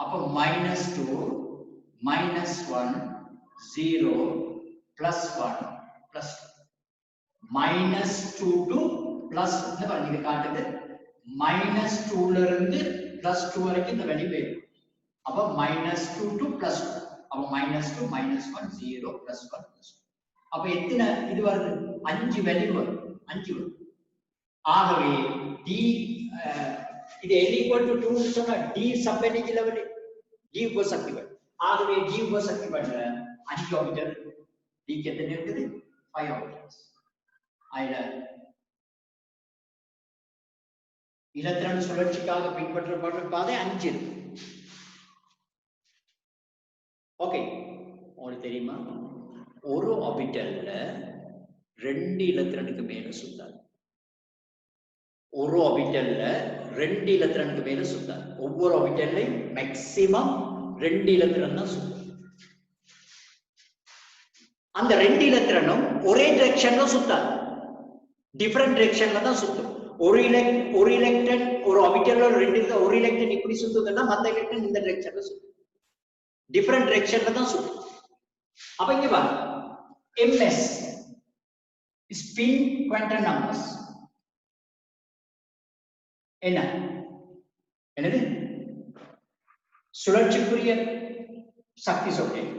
அப்ப -2 -1 0 +1 +2 -2 to plus இந்த பாருங்க இது காட்டுது. -2 ல இருந்து +2 வரைக்கும் இந்த வேல்யூ வரும். அப்ப -2 to +2. அப்ப -2 -1 0 +1 +2. அப்ப எத்தனை இது வருது? 5 வேல்யூ வரும். 5 வரும். ஆகவே D இது L equal to 2 னு சொன்னா D sub energy level D உபசக்தி படி. ஆகவே D உபசக்தி படில 5 ஆர்பிட்டல். D க்கு எத்தனை இருக்குது? 5 ஆர்பிட்டல்ஸ். அதுல இலத்திரன் சுழற்சிக்காக பின்பற்றப்படுற பாதை 5 இருக்கு. ஓகே. உங்களுக்கு தெரியுமா? ஒரு ஆர்பிட்டல்ல 2 இலத்திரனுக்கு மேல சுத்தாது. ஒரு ஆர்பிட்டல்ல 2 இலத்திரனுக்கு மேல சுத்தாது. ஒவ்வொரு ஆர்பிட்டல்லையும் மேக்ஸிமம் 2 இலத்திரன் தான் சுத்தும். அந்த 2 இலத்திரனும் ஒரே டைரக்ஷன்ல சுத்தாது. டிஃபரண்ட் டைரக்ஷன்ல தான் சுத்தும். ஒரு எலக்ட்ரான் ஒரு ஆர்பிட்டல்ல 2 ஒரு எலக்ட்ரான் இப்படி சுத்துதுன்னா மத்த எலக்ட்ரான் இந்த டைரக்ஷன்ல சுத்தும். டிஃபரண்ட் டைரக்ஷன்ல தான் சுத்தும். அப்ப இங்க பாருங்க. MS spin quantum numbers. என்ன என்னது சுழற்சிக்குரிய சக்தி சொட்டேன்.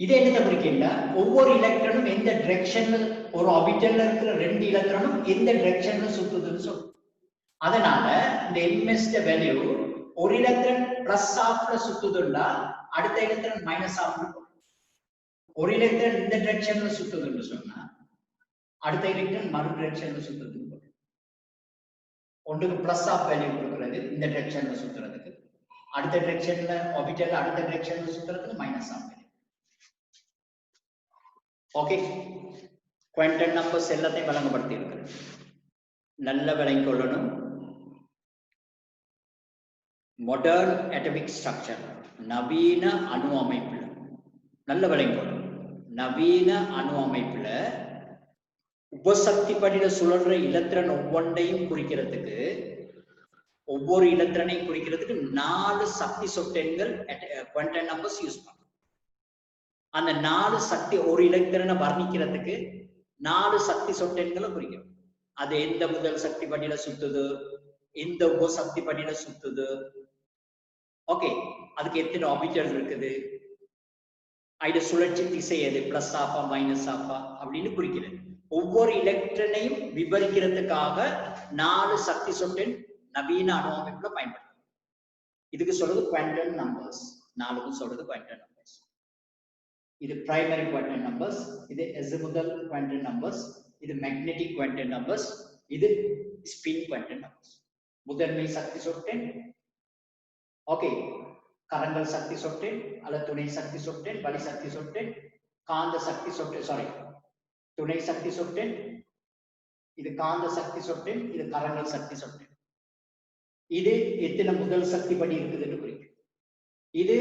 இது என்னத்தை குறிக்கின்ற ஒவ்வொரு எலக்ட்ரானும் எந்த டிரெக்ஷன்ல ஒரு ஆர்பிட்டல்ல இருக்கிற 2 எலக்ட்ரானும் எந்த டிரெக்ஷன்ல சுத்துதுன்னு சொல்லும். அதனால இந்த ms வேல்யூ ஒரு எலக்ட்ரான் பிளஸ் ஆஃப்ல சுத்துதுன்னா அடுத்த எலக்ட்ரான் மைனஸ் ஆஃப்ல ஒரு எலக்ட்ரான் இந்த டிரெக்ஷன்ல சுத்துதுன்னு சொன்னா அடுத்த எலக்ட்ரான் மறு டிரெக்ஷன்ல சுத்துதுன்னு ஒன்றுக்கு பிளஸ் ஆஃப் வேல்யூ கொடுக்கிறது இந்த டிரெக்ஷன்ல சுத்துறதுக்கு, அடுத்த டிரெக்ஷன்ல ஆர்பிட்டல்ல அடுத்த டிரெக்ஷன்ல சுத்துறதுக்கு minus half. Okay, quantum numbers எல்லாத்தையும் வழங்கப்படுத்தி இருக்கிறது. நல்ல விளங்கிக் கொள்ளணும். மாடர்ன் அட்டமிக் ஸ்ட்ரக்சர் நவீன அணு அமைப்புல நல்ல விளங்கிக் கொள்ளணும். நவீன அணு அமைப்புல உபசக்தி படியில சுழன்ற இலத்திரன் ஒவ்வொன்றையும் குறிக்கிறதுக்கு ஒவ்வொரு இலத்திரனையும் குறிக்கிறதுக்கு 4 சக்தி சொட்டெண்கள் குவாண்டம் நம்பர்ஸ் யூஸ் பண்ணும். அந்த 4 சக்தி ஒரு இலத்திரனை வர்ணிக்கிறதுக்கு 4 சக்தி சொட்டெண்களை குறிக்கும். அது எந்த முதல் சக்தி படியில சுத்துது, எந்த உபசக்தி படியில சுத்துது, ஓகே, அதுக்கு எத்தனை ஆர்பிட்டல் இருக்குது, அது சுழற்சி திசை எது, பிளஸ் ஆஃபா மைனஸ் ஆஃபா அப்படின்னு குறிக்கிறது. ஒவ்வொரு எலக்ட்ரனையும் விவரிக்கிறதுக்காக 4 சக்தி சொட்டெண் நவீன அணு அமைப்புல பயன்படுத்தும். இதுக்கு சொல்றது குவாண்டம் நம்பர்ஸ். 4க்கும் சொல்றது குவாண்டம் நம்பர்ஸ். இது பிரைமரி குவாண்டம் நம்பர்ஸ், இது அசிமுதல் குவாண்டம் நம்பர்ஸ், இது மேக்னெட்டிக் குவாண்டம் நம்பர்ஸ், இது ஸ்பின் குவாண்டம் நம்பர்ஸ். முதன்மை சக்தி சொட்டெண், ஓகே, கரங்கள் சக்தி சொட்டெண் அல்லது துணை சக்தி சொட்டெண், வழி சக்தி சொட்டெண், காந்த சக்தி சொட்டெண், சாரி துணை சக்தி சொட்டெண், இது காந்த சக்தி சொட்டெண், இது கரங்கள் சக்தி சொட்டெண். இது எத்தனை முதல் சக்தி படி இருக்குதுன்னு குறிக்கும். இது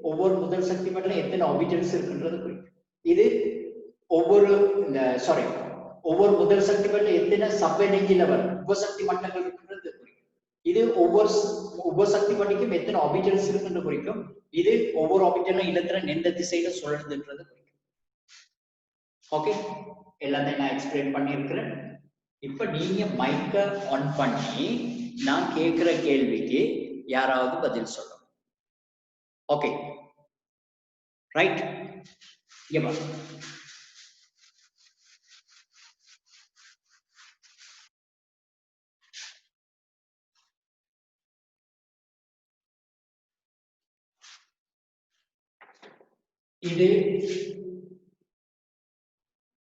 ஒவ்வொரு முதல் சக்தி படியில எத்தனை ஆர்பிட்டல்ஸ் இருக்குன்றது குறிக்கும். இது ஒவ்வொரு ஒவ்வொரு முதல் சக்தி படியில எத்தனை சப் எனர்ஜி லெவல் உபசக்தி மட்டங்கள் இருக்குன்றது குறிக்கும். இது ஒவ்வொரு உபசக்தி படிக்கும் எத்தனை ஆர்பிட்டல்ஸ் இருக்குன்னு குறிக்கும். இது ஒவ்வொரு ஆர்பிட்டலும் இலத்திரன் எந்த திசையில சுழலுதுன்றது குறிக்கும். ஓகே, எல்லாத்தையும் நான் எக்ஸ்பிளைன் பண்ணியிருக்கிறேன். இப்ப நீங்க மைக்க ஆன் பண்ணி நான் கேட்கிற கேள்விக்கு யாராவது பதில் சொல்லணும். Okay, right. இது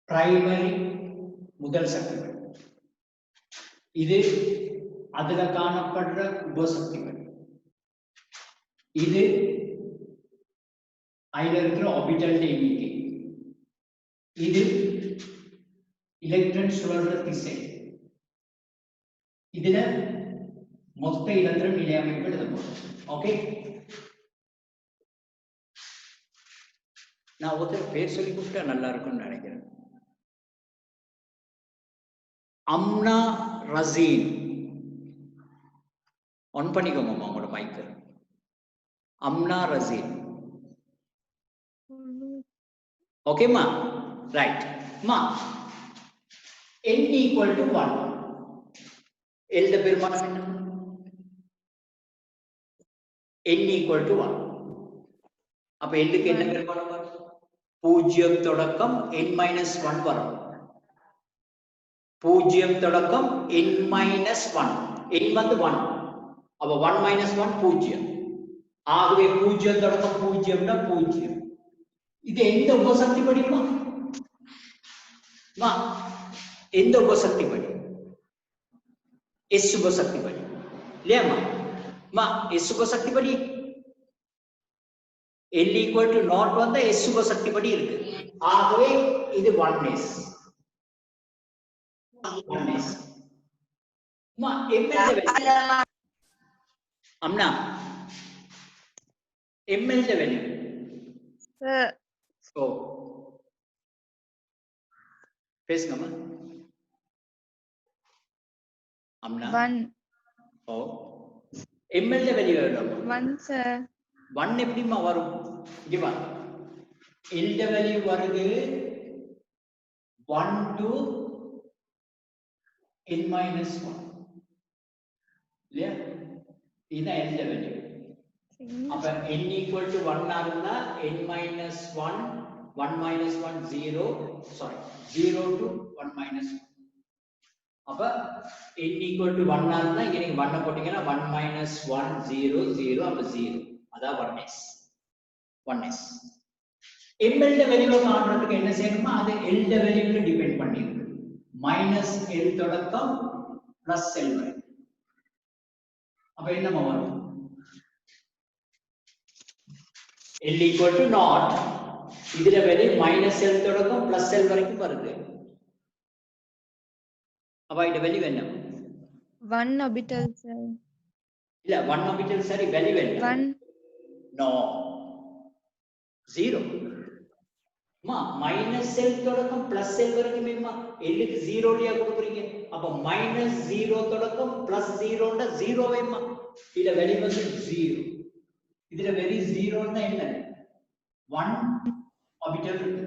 பிரைமரி முதல் சக்தி படி, இது அதுல காணப்படுற உபசக்தி படி, இது அதுல இருக்கிற ஆர்பிட்டல் எண்ணிக்கை, இது எலக்ட்ரான் சுழல்ற திசை, இதுல மொத்த எலக்ட்ரான் நிலை அமைப்பு எழுதப்படும். ஓகே, நான் ஒருத்தர் பேர் சொல்லி கூப்பிட்டா நல்லா இருக்கும்னு நினைக்கிறேன். அம்னா ரசீன், ஆன் பண்ணிக்கோங்க உங்களோட மைக்கு. அம்னா ரசீன், ஓகேம்மா, ரைட். மா n equal to 1 எழுத பெருமானம் என்ன? n equal to 1. அப்ப எல்லுக்கு என்ன பெருமானம் வரும்? 0 தொடக்கம் n minus 1 வரும். 0 தொடக்கம் n minus 1, n வந்து 1, அப்ப 1 minus 1 0. ஆகவே 0 தொடக்கம் 0 னா 0. இது எந்த உபசக்தி படிமா? எந்த உபசக்தி படி? எஸ் உபசக்தி படி இல்லையாமா? எஸ் உபசக்தி படி L equal to 0 வந்தா எஸ் உபசக்தி படி இருக்கு. ஆகவே இது 1s. Amna ml the value. So பேசுங்கம்மா. Amna 1. O ml the value எவ்வளவு? 1 sir. 1 எப்படிமா வரும்? இங்க வா, L the value வருது 1 to n minus 1. இல்லையா? இதுதான் L வேல்யூ. அப்ப n equal to 1 ஆ இருந்தா n minus 1 1 minus 1 0 sorry 0 to 1 minus 1. அப்ப n equal to 1 ஆ இருந்தா இங்க நீங்க 1 போட்டீங்கன்னா 1 minus 1 0 0 அப்ப 0 அதான் 1s 1s. ml ட வேல்யூ காண்றதுக்கு என்ன செய்யணுமா அது l ட வேல்யூல டிபெண்ட் பண்ணிருக்கு. minus l தொடக்கம் plus l வரை. அப்ப என்னமா வரும்? L equal to naught. இதுல வேல்யூ minus l தொடக்கம் plus l வரைக்கும் வருது. அப்ப இந்த வேல்யூ என்ன? 1 orbital sir. இல்ல 1 orbital சரி வேல்யூ என்ன? 1 no 0. மா minus l தொடக்கம் plus l வரைக்கும் என்னமா l க்கு 0 லியா கொடுக்குறீங்க. அப்ப minus 0 தொடக்கம் plus 0 ண்டா 0 வேமா. இதுல வேல்யூ வந்து 0. இதுல வேல்யூ 0 ன்னா என்ன? 1 orbital இருக்கு.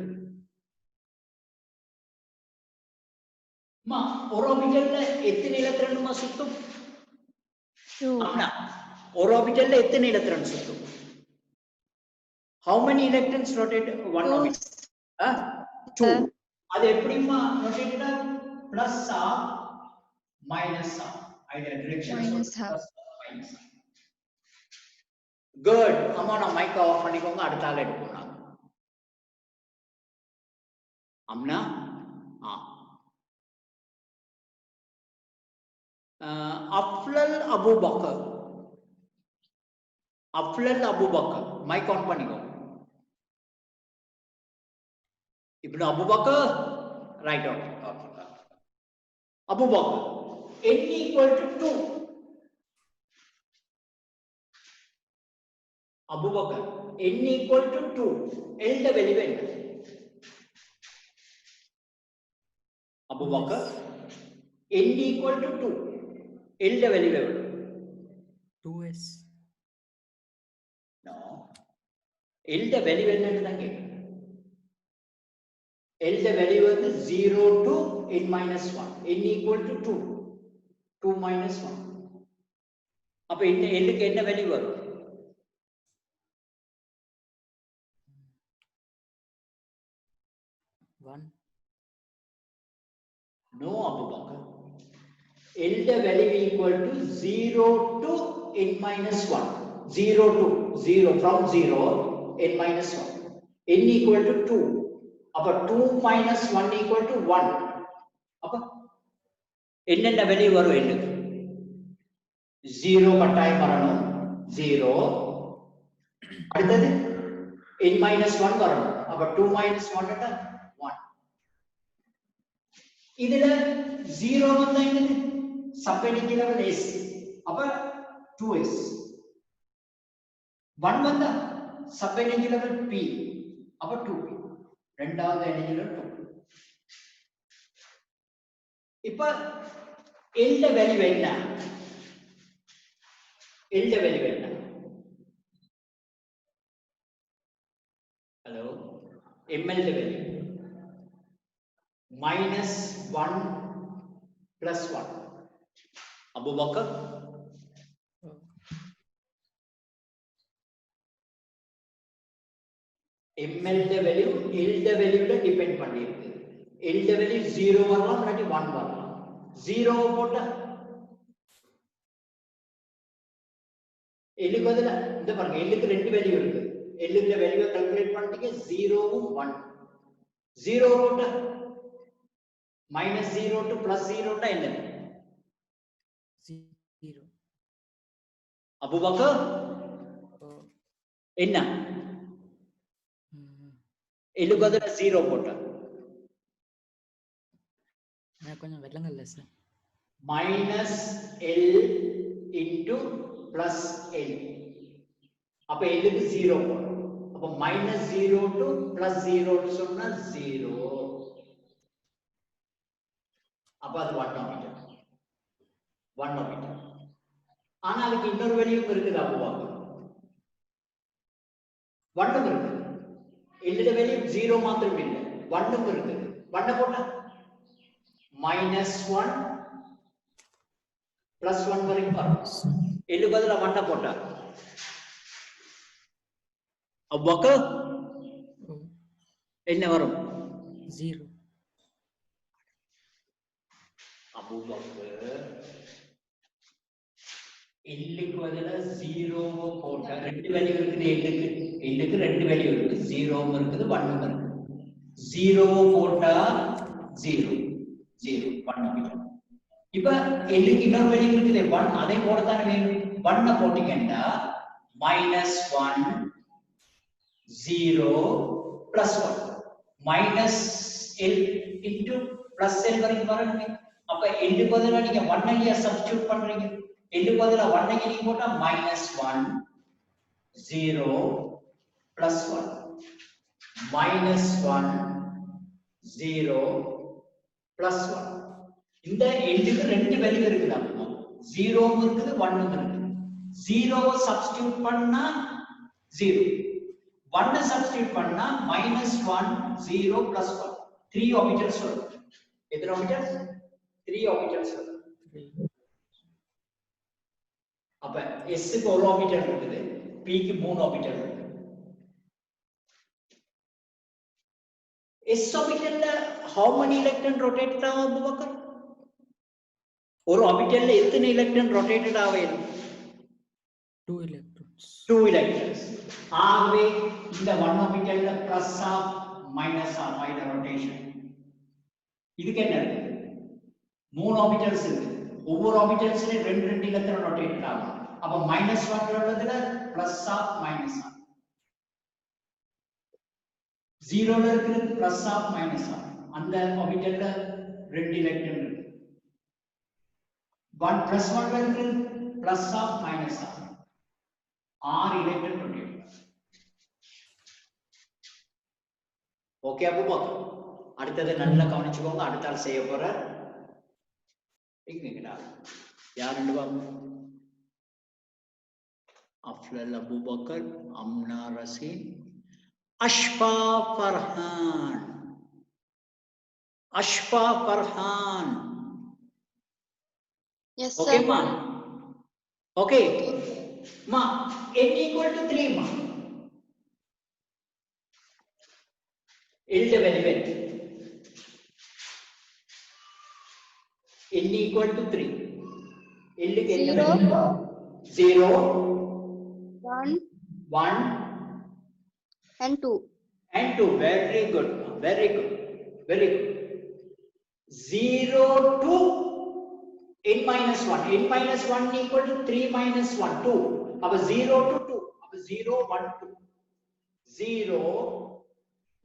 மா ஒரு ஆர்பிட்டல்ல எத்தனை எலக்ட்ரான்மா சுத்தும்? 2 ஆனா ஒரு ஆர்பிட்டல்ல எத்தனை எலக்ட்ரான் சுத்தும்? How many electrons rotate one orbital? 2. அது எப்படிமா rotate ah plus ah minus ah? either direction minus plus or minus. Good. அம்மா நான் மைக் ஆஃப் பண்ணிக்கோங்க அடுத்த ஆள் எடுப்போம் நான். அம்னா அஃப்லல் அபு பக்கர் மைக் ஆன் பண்ணிக்கோ. Ibnu Abu Bakr right okay Abu Bakr n equal to 2. Abu Bakr n equal to 2. l ட வேல்யூ என்ன? Abu Bakr n equal to 2. l ட வேல்யூ எவ்வளவு? 2s. No. l ட வேல்யூ என்னன்னு தான் கேக்குறேன். l ட வேல்யூ வந்து 0 to n minus 1. n equal to 2. 2 minus 1. அப்ப இந்த l க்கு என்ன வேல்யூ வரும்? 1. No, Abu Bakr. L the value equal to 0 to n minus 1. 0 to 0 from 0 n minus 1. n equal to 2. Appa 2 minus 1 equal to 1. Appa n என்ன value வரும் n க்கு? 0 கட்டாயம் வரணும். 0. அடுத்தது n minus 1 வரணும். அப்ப 2 minus 1 என்ன? 1. இதுல 0 வந்தா என்னது? சப்பெண்டிக் லெவல் s. அப்ப 2s. 1 வந்தா சப்பெண்டிக் லெவல் p. அப்ப 2p. இரண்டாவது எலிமெண்ட் 2. இப்ப l ட வேல்யூ என்ன? l ட வேல்யூ என்ன? ஹலோ ml ட value minus 1 plus 1. Abu Bakr ml ட வேல்யூ l ட வேல்யூல டிபெண்ட் பண்ணிருக்கு. l ட வேல்யூ 0 வரலாம் இல்லாட்டி 1 வரலாம். 0 போட்டா l க்கு பதிலா இந்த பாருங்க l க்கு ரெண்டு வேல்யூ இருக்கு. l க்கு வேல்யூ கால்குலேட் பண்ணிட்டீங்க 0 வும் 1. 0 போட்டா minus 0 to plus 0 ண்டா என்ன? 0. அபு பக்கர் என்ன? l க்கு பதிலா 0 போட்டா நான் கொஞ்சம் வெள்ளங்கல்ல sir. minus l into plus l. அப்ப l க்கு 0 போடும். அப்ப minus 0 to plus 0 ன்னு சொன்னா 0. அப்ப அது 1 orbital. 1 orbital. ஆனா அதுக்கு இன்னொரு வேல்யூ இருக்குது அபு பக்கர். 1 இருக்கு. l ட வேல்யூ 0 மாத்திரம் இல்ல. 1 இருக்கு. 1 போட்டா minus 1 +1 வரைக்கும் வரும். எல்லு பதிலா 1 போட்டா அவ்வக்க என்ன வரும்? 0. அபூபக்கர் எல்லுக்கு பதிலா 0 போட்டா ரெண்டு வேல்யூ இருக்குது. எல்லுக்கு ரெண்டு வேல்யூ இருக்கு. 0 இருக்குது 1 இருக்கு. 0 போட்டா 0 0 1 இப்ப எல்லுக்கு இன்னொரு வேல்யூ இருக்குது 1 அதை போடத்தானே வேணும். 1 போட்டீங்கன்னா -1 0 +1 minus L into plus L வரைக்கும் வரணுமே. அப்ப எல்லுக்கு பதிலா நீங்க 1 ஐயா சப்ஸ்டிட்யூட் பண்றீங்க. எல்லுக்கு பதிலா 1 ஐயா நீங்க போட்டா -1 0 +1 -1 0 +1 இந்த எல்லுக்கு ரெண்டு வேல்யூ இருக்குது. அப்போ 0 இருக்குது 1 இருக்குது. 0 சப்ஸ்டிட்யூட் பண்ணா 0 1 சப்ஸ்டிட்யூட் பண்ணா -1 0 +1 3 ஆர்பிட்டல்ஸ் வரும். எத்தனை ஆர்பிட்டல்ஸ்? 3 ஆர்பிட்டல்ஸ் வரும். அப்ப s க்கு ஒரு ஆர்பிட்டல் இருக்குது, p க்கு 3 ஆர்பிட்டல் இருக்கு. s ஆர்பிட்டல்ல how many electron rotated ஆகும் அபூபக்கர்? ஒரு ஆர்பிட்டல்ல எத்தனை எலக்ட்ரான் ரொட்டேட்டட் ஆகும்? 2 electrons. 2 electrons. ஆகவே இந்த 1 ஆர்பிட்டல்ல plus half minus half by the rotation. இதுக்கு என்ன இருக்கு? 3 ஆர்பிட்டல்ஸ் இருக்கு. ஒவ்வொரு ஆர்பிட்டல்ஸ்ல ரெண்டு எலக்ட்ரான் ரொட்டேட் ஆகும். அப்ப -1 உள்ளதுல பிளஸ் ஆஃப் மைனஸ் ஆஃப், 0 ல இருக்குது பிளஸ் ஆஃப் மைனஸ் ஆஃப். அந்த ஆர்பிட்டல்ல ரெண்டு எலக்ட்ரான் இருக்கு. 1 + 1 ல இருக்குது plus half minus half. 6 electron rotate. Okay Abubakar, அடுத்தது நல்லா கவனிச்சுக்கோங்க. அடுத்த ஆள் செய்ய போற எங்கடா யாருன்னு பாப்போம். Aflal Abubakr, Amna Raseen, Ashfa Farhan. Ashfa Farhan. Yes, okay sir. மா? ஓகே மா, n = 3 மா. L element n = 3. L க்கு என்ன? 0 1 1 and 2. and 2. Very good, very good, very good. 0 to n minus 1. n minus 1 equal to 3 minus 1 2. अब 0 to 2. अब 0 1 2. 0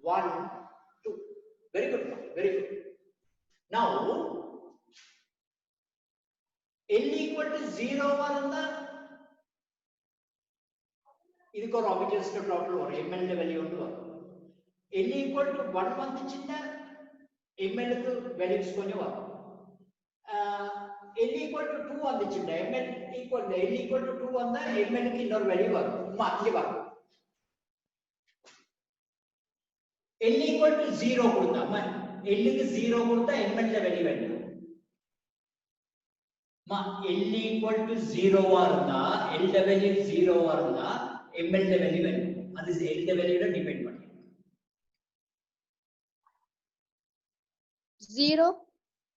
1 2. Very good, very good. Now n equal to 0 வரந்தா இதுக்கு ஒரு orbitals total வரும். ml ல value வந்து வரும். n equal to 1 வந்துச்சுன்னா ml க்கு வேல்யூஸ் கொஞ்சம் வரும். n equal to 2 வந்துச்சுன்னா ml equal to 2 வந்தா ml க்கு இன்னொரு வேல்யூ வரும். இங்க வரும். n equal to 0 கொடுத்தா l க்கு 0 கொடுத்தா ml ல வேல்யூ வேணும். l equal to 0 ஆ இருந்தா l ல வேல்யூ 0 ஆ இருந்தா ml ல வேல்யூ வேணும். அது l ல வேல்யூல டிபெண்ட் பண்ணி 0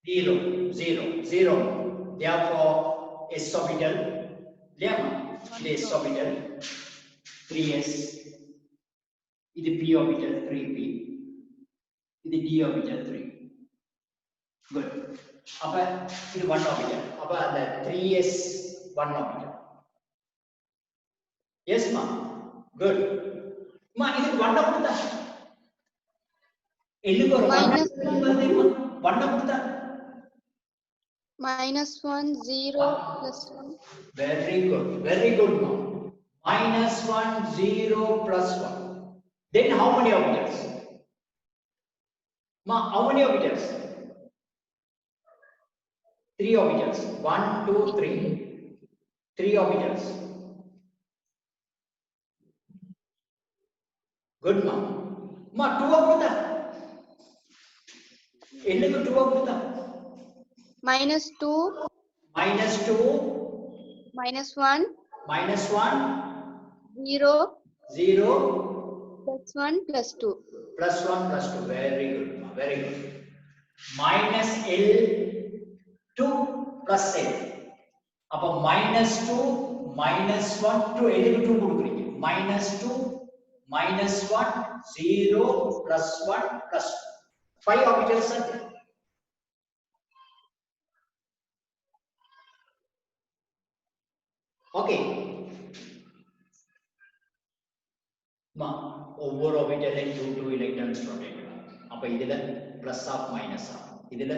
0 0 0. Therefore s orbital lemma this orbital 3s, இது p orbital 3p, இது d orbital 3. good. அப்ப இது 1 orbital. அப்ப அந்த 3s 1 orbital. yes ma, good ma. இது 1 கொடுத்தா எல்லுக்கு ஒரு 1 கொடுத்தா -1 0 +1. very good ma. -1 0 +1. then how many orbitals ma? How many orbitals? 3 orbitals. 1 2 3 orbitals. good ma. 2 கொடுத்தா எல்லுக்கு 2 கொடுத்தா -2 -2 -1 -1 0 0 +1 +2 +1 +2. Very good, very good. -L2 + L. அப்ப -2 -1 to எதுக்கு 2 கொடுக்குறீங்க? -2 -1 0 +1 +2. 5 orbitals are there. Okay. ஒவ்வொரு ஆர்பிட்டலையும் 2 electrons rotate ஆகும். அப்ப இதுல plus of minus of, இதுல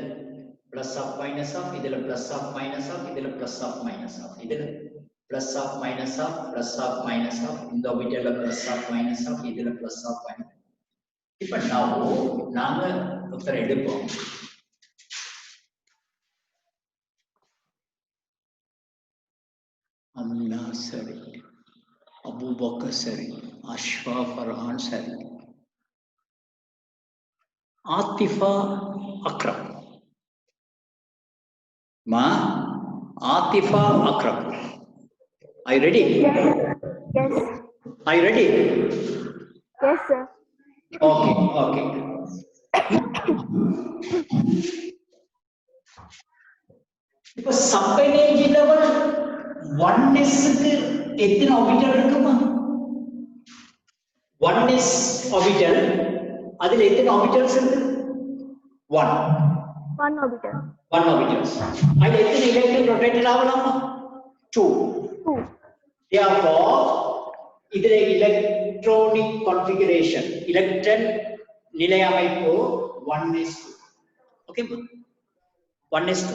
plus of minus of, இதுல plus of minus of, இதுல plus of minus of, இதுல plus of minus of, plus of minus of, இந்த ஆர்பிட்டல்ல plus of minus of, இதுல plus of minus. இப்ப நாங்க ஒருத்தர் எடுப்போம். அம்னா சரி, அபூபக்கர் சரி, அஷ்ஃபா ஃபர்ஹான் சரி, ஆத்திஃபா Akram. ஆத்திஃபா Akram. Are you ready? Yes. Are you ready? Yes, sir. Okay, okay. இப்போ சப்பெனேஜ் லெவல் 1s க்கு எத்தனை ஆர்பிட்டல் இருக்குமா? 1s ஆர்பிட்டல், அதுல எத்தனை ஆர்பிட்டல்ஸ் இருக்கு? 1 orbital. 1 orbitals. அதுல எத்தனை எலக்ட்ரான் ரொட்டேட் ஆகலாமா? 2. 2. Therefore இதுல எலக்ட்ரானிக் கான்ஃபிகரேஷன், எலக்ட்ரான் நிலை அமைப்பு 1s2. Okay, 1s2.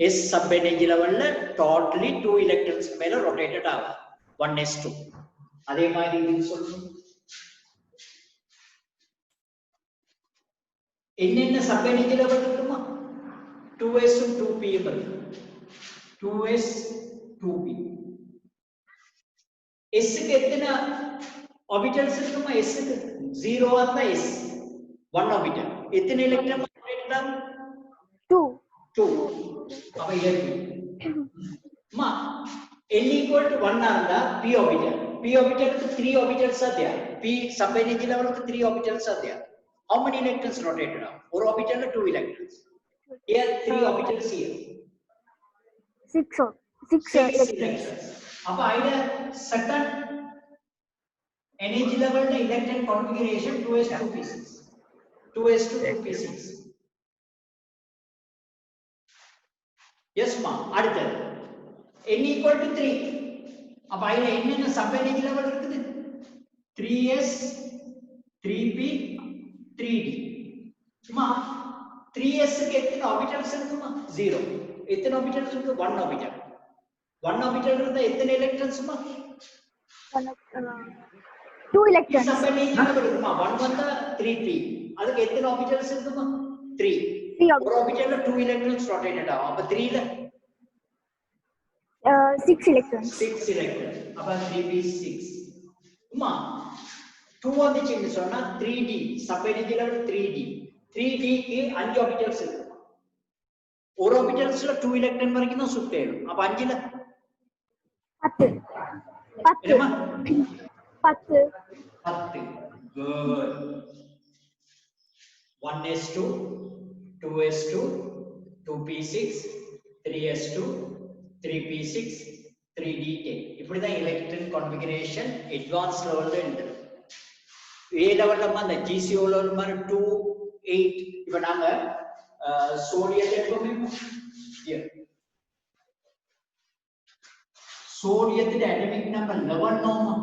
S sub energy level totally 2 electrons மேல rotated ஆகும். 1s2. அதே மாதிரி இது சொல்லணும். என்னென்ன sub energy level இருக்குமா? 2s 2p இருக்கு. 2s 2p. S க்கு எத்தனை orbitals இருக்குமா? S க்கு 0 ஆனா S 1 orbital. எத்தனை electron rotated ஆகும்? 2. 2. அப்ப இருக்கு. மா L equal to 1 இருந்தா p orbital. P orbital க்கு 3 orbitals are there. P sub energy level க்கு 3 orbitals are there. How many electrons rotated out? One orbital 2 electrons. Here 3 orbitals here. 6 electrons. அப்ப ஐல second energy level ல electron configuration 2s2p6. 2s2p6. Yes ma. அடுத்து n equal to 3. அப்ப ஐல என்னென்ன sub energy level இருக்குது? 3s 3p 3d. மா 3s க்கு எத்தனை orbitals இருக்குமா? 0. எத்தனை orbitals இருக்கு? 1 orbital. 1 orbital இருந்தா எத்தனை electrons மா? 2 electrons. sub energy level இருக்குமா? 1 வந்தா 3p. அதுக்கு எத்தனை orbitals இருக்குமா? 3. 3 ஒரு orbital ல 2 electrons rotated ஆகும். அப்ப 3 ல 6 electrons. 6 electrons. அப்ப 3p6. அம்மா 2 வந்துச்சுன்னு சொன்னா 3d sub energy level 3d. 3d க்கு 5 orbitals இருக்கு. ஒரு orbitals ல 2 electron வரைக்கும் தான் சுத்தேரும். அப்ப 5 ல 10. என்னமா? 10. 10. Good. 1s2, 2s2, 2p6, 3s2, 3p6, 3d10. இப்படிதான் எலக்ட்ரான் கான்ஃபிகரேஷன் அட்வான்ஸ் லெவல்ல இருக்கு. A லெவல்ல அந்த GCO லெவல் மாதிரி 2 8. இப்போ நாங்க சோடியத்தை எடுப்போமே. சோடியத்தின் அட்டமிக் நம்பர் 11 நோமா.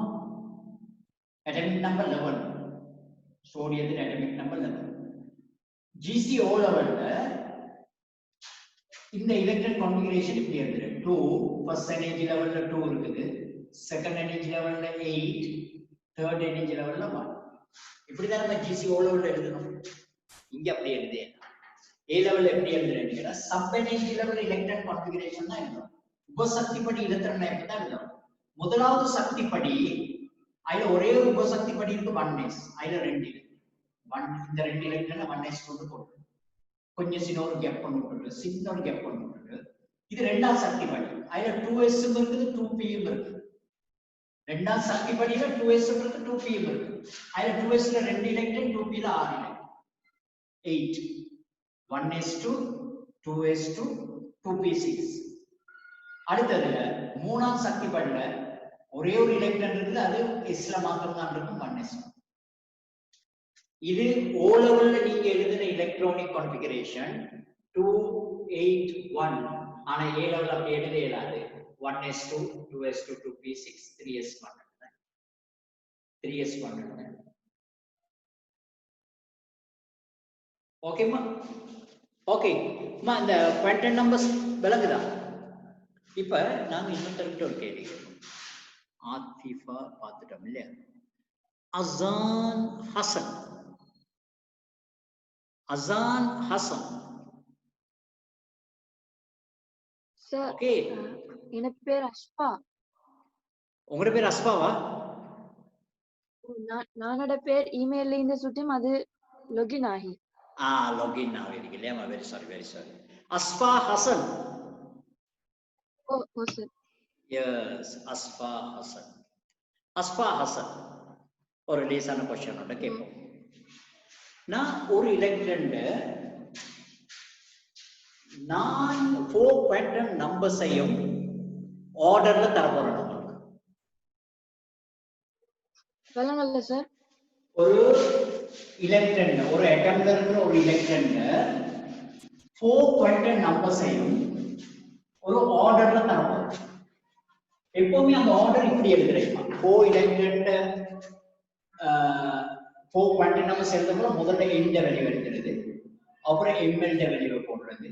Atomic number 11. சோடியத்தின் அட்டமிக் நம்பர் 11. GCO லெவல்ல இந்த எலக்ட்ரான் கான்ஃபிகரேஷன் இப்படி இருக்கு. 2 ஃபர்ஸ்ட் எனர்ஜி லெவல்ல 2 இருக்குது, செகண்ட் எனர்ஜி லெவல்ல 8, தேர்ட் எனர்ஜி லெவல்ல 1. இப்படி தான் நம்ம GCO லெவல்ல எழுதணும். இங்க அப்படி எழுதே. A லெவல்ல எப்படி எழுதுறீங்கன்னா sub energy level electron configuration தான் எழுதணும். உபசக்தி படி எலக்ட்ரான் எப்படி தான் எழுதணும். முதலாவது சக்தி படி அதுல ஒரே ஒரு உபசக்தி படி இருக்கு 1s. அதுல 2 இந்த 2 எலக்ட்ரான் 1s கொண்டு போட்டு கொஞ்சம் சின்ன ஒரு கேப் பண்ணி விட்டுட்டு சின்ன ஒரு கேப் பண்ணி விட்டுட்டு இது ரெண்டாம் சக்தி படி. அதுல 2s இருக்குது 2p இருக்கு. ரெண்டாம் சக்தி படியில 2s இருக்கு 2p இருக்கு. அதுல 2s ல 2 எலக்ட்ரான் 2p ல 6 எலக்ட்ரான். 8 1s2 2s2 2p6. அடுத்ததுல மூணாம் சக்தி படியில ஒரே ஒரு எலக்ட்ரான் இருக்குது, அது s ல மாத்திரம் தான் இருக்கும் 1s. இது O லெவல்ல நீங்க எழுதின எலக்ட்ரானிக் கான்ஃபிகரேஷன் 281. ஆனா A லெவல்ல அப்படி எழுத இயலாது. 1s2 2s2 2p6 3s1 3s1. ஓகேமா? ஓகே மா, இந்த குவாண்டம் நம்பர்ஸ் விளங்குதா? இப்ப நாங்க இன்னொருத்தர்கிட்ட ஒரு கேள்வி கேட்போம். ஆத்திஃபா பார்த்துட்டோம் இல்லையா? Azan Hasan Sir, okay. எனக்கு பேர் அஷ்பா. உங்களோட பேர் அஸ்பாவா? நானோட பேர் இமெயில்ல இந்த சுட்டும் அது login ஆகி. லாகின் ஆகிருக்கு இல்லையா? Very sorry. Asfa Hasan. Oh sir. Yes, Asfa Hasan. ஒரு லேசான क्वेश्चन கேட்போம். நான் ஒரு எலக்ட்ரான்ல நான் 4 குவாண்டம் நம்பர்ஸையும் ஆர்டர்ல தர போறேன். விளங்கல சார். ஒரு எலக்ட்ரான், ஒரு அட்டம்ல இருக்கிற ஒரு எலக்ட்ரான்ல 4 குவாண்டம் நம்பர்ஸையும் ஒரு ஆர்டர்ல தர போறேன். எப்பவுமே அந்த ஆர்டர் இப்படி எழுதுறேன். 4 எலக்ட்ரான் 4 குவாண்டம் நம்பர்ஸ் எழுதும்போது முதல்ல n ட வேல்யூ எழுதுறது, அப்புறம் ml ட வேல்யூ போடுறது,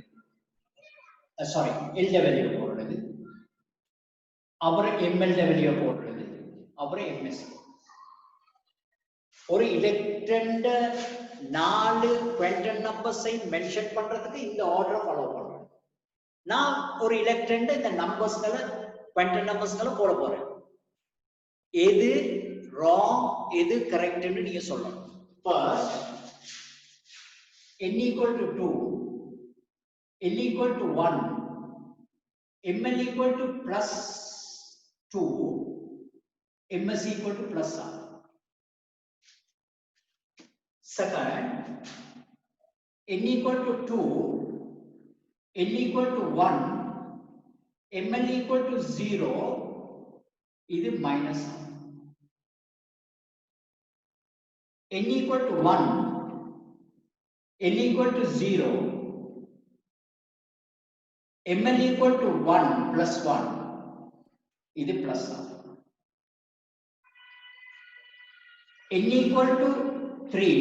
l ட வேல்யூ போடுறது, அப்புறம் ml ட வேல்யூ போடுறது, அப்புறம் ms. ஒரு எலக்ட்ரான் 4 குவாண்டம் நம்பர்ஸை மென்ஷன் பண்றதுக்கு இந்த ஆர்டரை ஃபாலோ பண்றேன். நான் ஒரு எலக்ட்ரான் இந்த நம்பர்ஸ்களை குவாண்டம் நம்பர்ஸ்களை போட போறேன். எது ராங் எது கரெக்ட்னு நீங்க சொல்லணும். First n equal to 2, l equal to 1, ml equal to plus 2, ms equal to plus r. Second, n equal to 2, l equal to 1, ml equal to 0, இது minus r. n equal to 1, l equal to 0, ml equal to 1 plus 1, இது plus r. n equal to 3,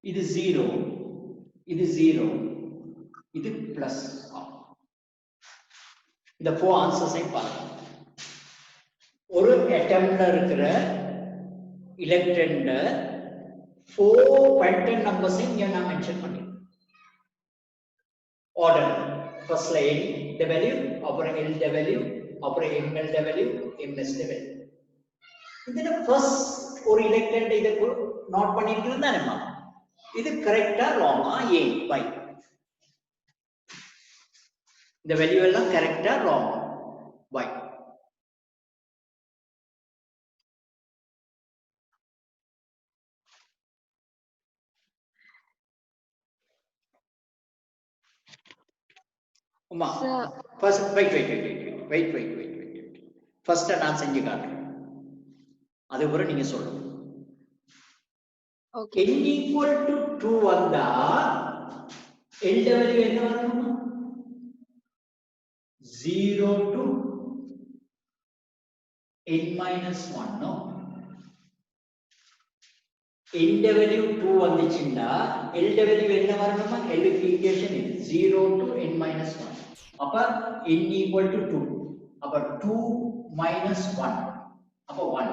இது 0, இது 0, இது plus r. இந்த 4 ஆன்சர்ஸை பாருங்க. ஒரு அட்டம்ல இருக்கிற எலக்ட்ரான்ல 4 quantum நம்பர்ஸை இங்க நான் மென்ஷன் பண்ணிருக்கேன். ஆர்டர் ஃபர்ஸ்ட்ல n ட வேல்யூ, அப்புறம் l ட வேல்யூ, அப்புறம் ml ட வேல்யூ, ms ட வேல்யூ. இதுல ஃபர்ஸ்ட் ஒரு எலக்ட்ரான் இத நோட் பண்ணிட்டு இருந்தானேமா, இது கரெக்ட்டா ராங்கா a by இந்த வேல்யூ எல்லாம் கரெக்ட்டா wrong by. Uma first wait first நான் செஞ்சு காட்டுறேன், அதுக்கப்புறம் நீங்க சொல்லணும். ஓகே. n equal to 2 வந்தா l ட வேல்யூ என்ன வரணும்? 0 to n minus 1. no, n ட வேல்யூ 2 வந்துச்சுன்னா l ட வேல்யூ என்ன வரணுமா? l க்கு ஈக்குவேஷன் இது 0 to n minus 1. அப்ப n equal to 2, அப்ப 2 minus 1, அப்ப 1.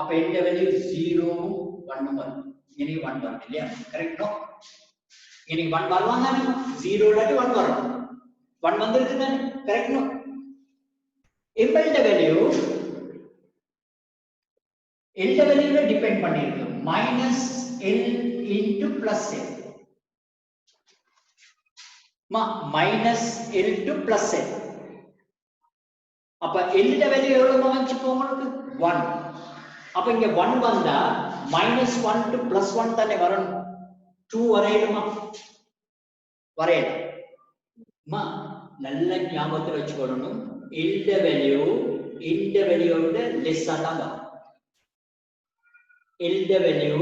அப்ப n ட வேல்யூ 0 1 வரும். இனி 1 வரும் இல்லையா? Correct no? இனி 1 வருவாங்க, 0 இல்லாட்டி 1 வரும். 1 வந்திருக்கு தானே? Correct no? ml ட வேல்யூ l ட வேல்யூல டிபெண்ட் பண்ணிருக்கு, minus l into plus l. Minus L to plus L. அப்ப எல் வேல்யூ எவ்வளவு வந்துச்சு உங்களுக்கு 1. அப்ப இங்க 1 வந்தா -1 டு +1 தானே வரணும். 2 வரையணுமா? வரையலாம். நல்ல ஞாபகத்துல வச்சுக்கணும். எல் வேல்யூ இந்த வேல்யூவோட லெஸ்ஸா தான் வரும். எல் வேல்யூ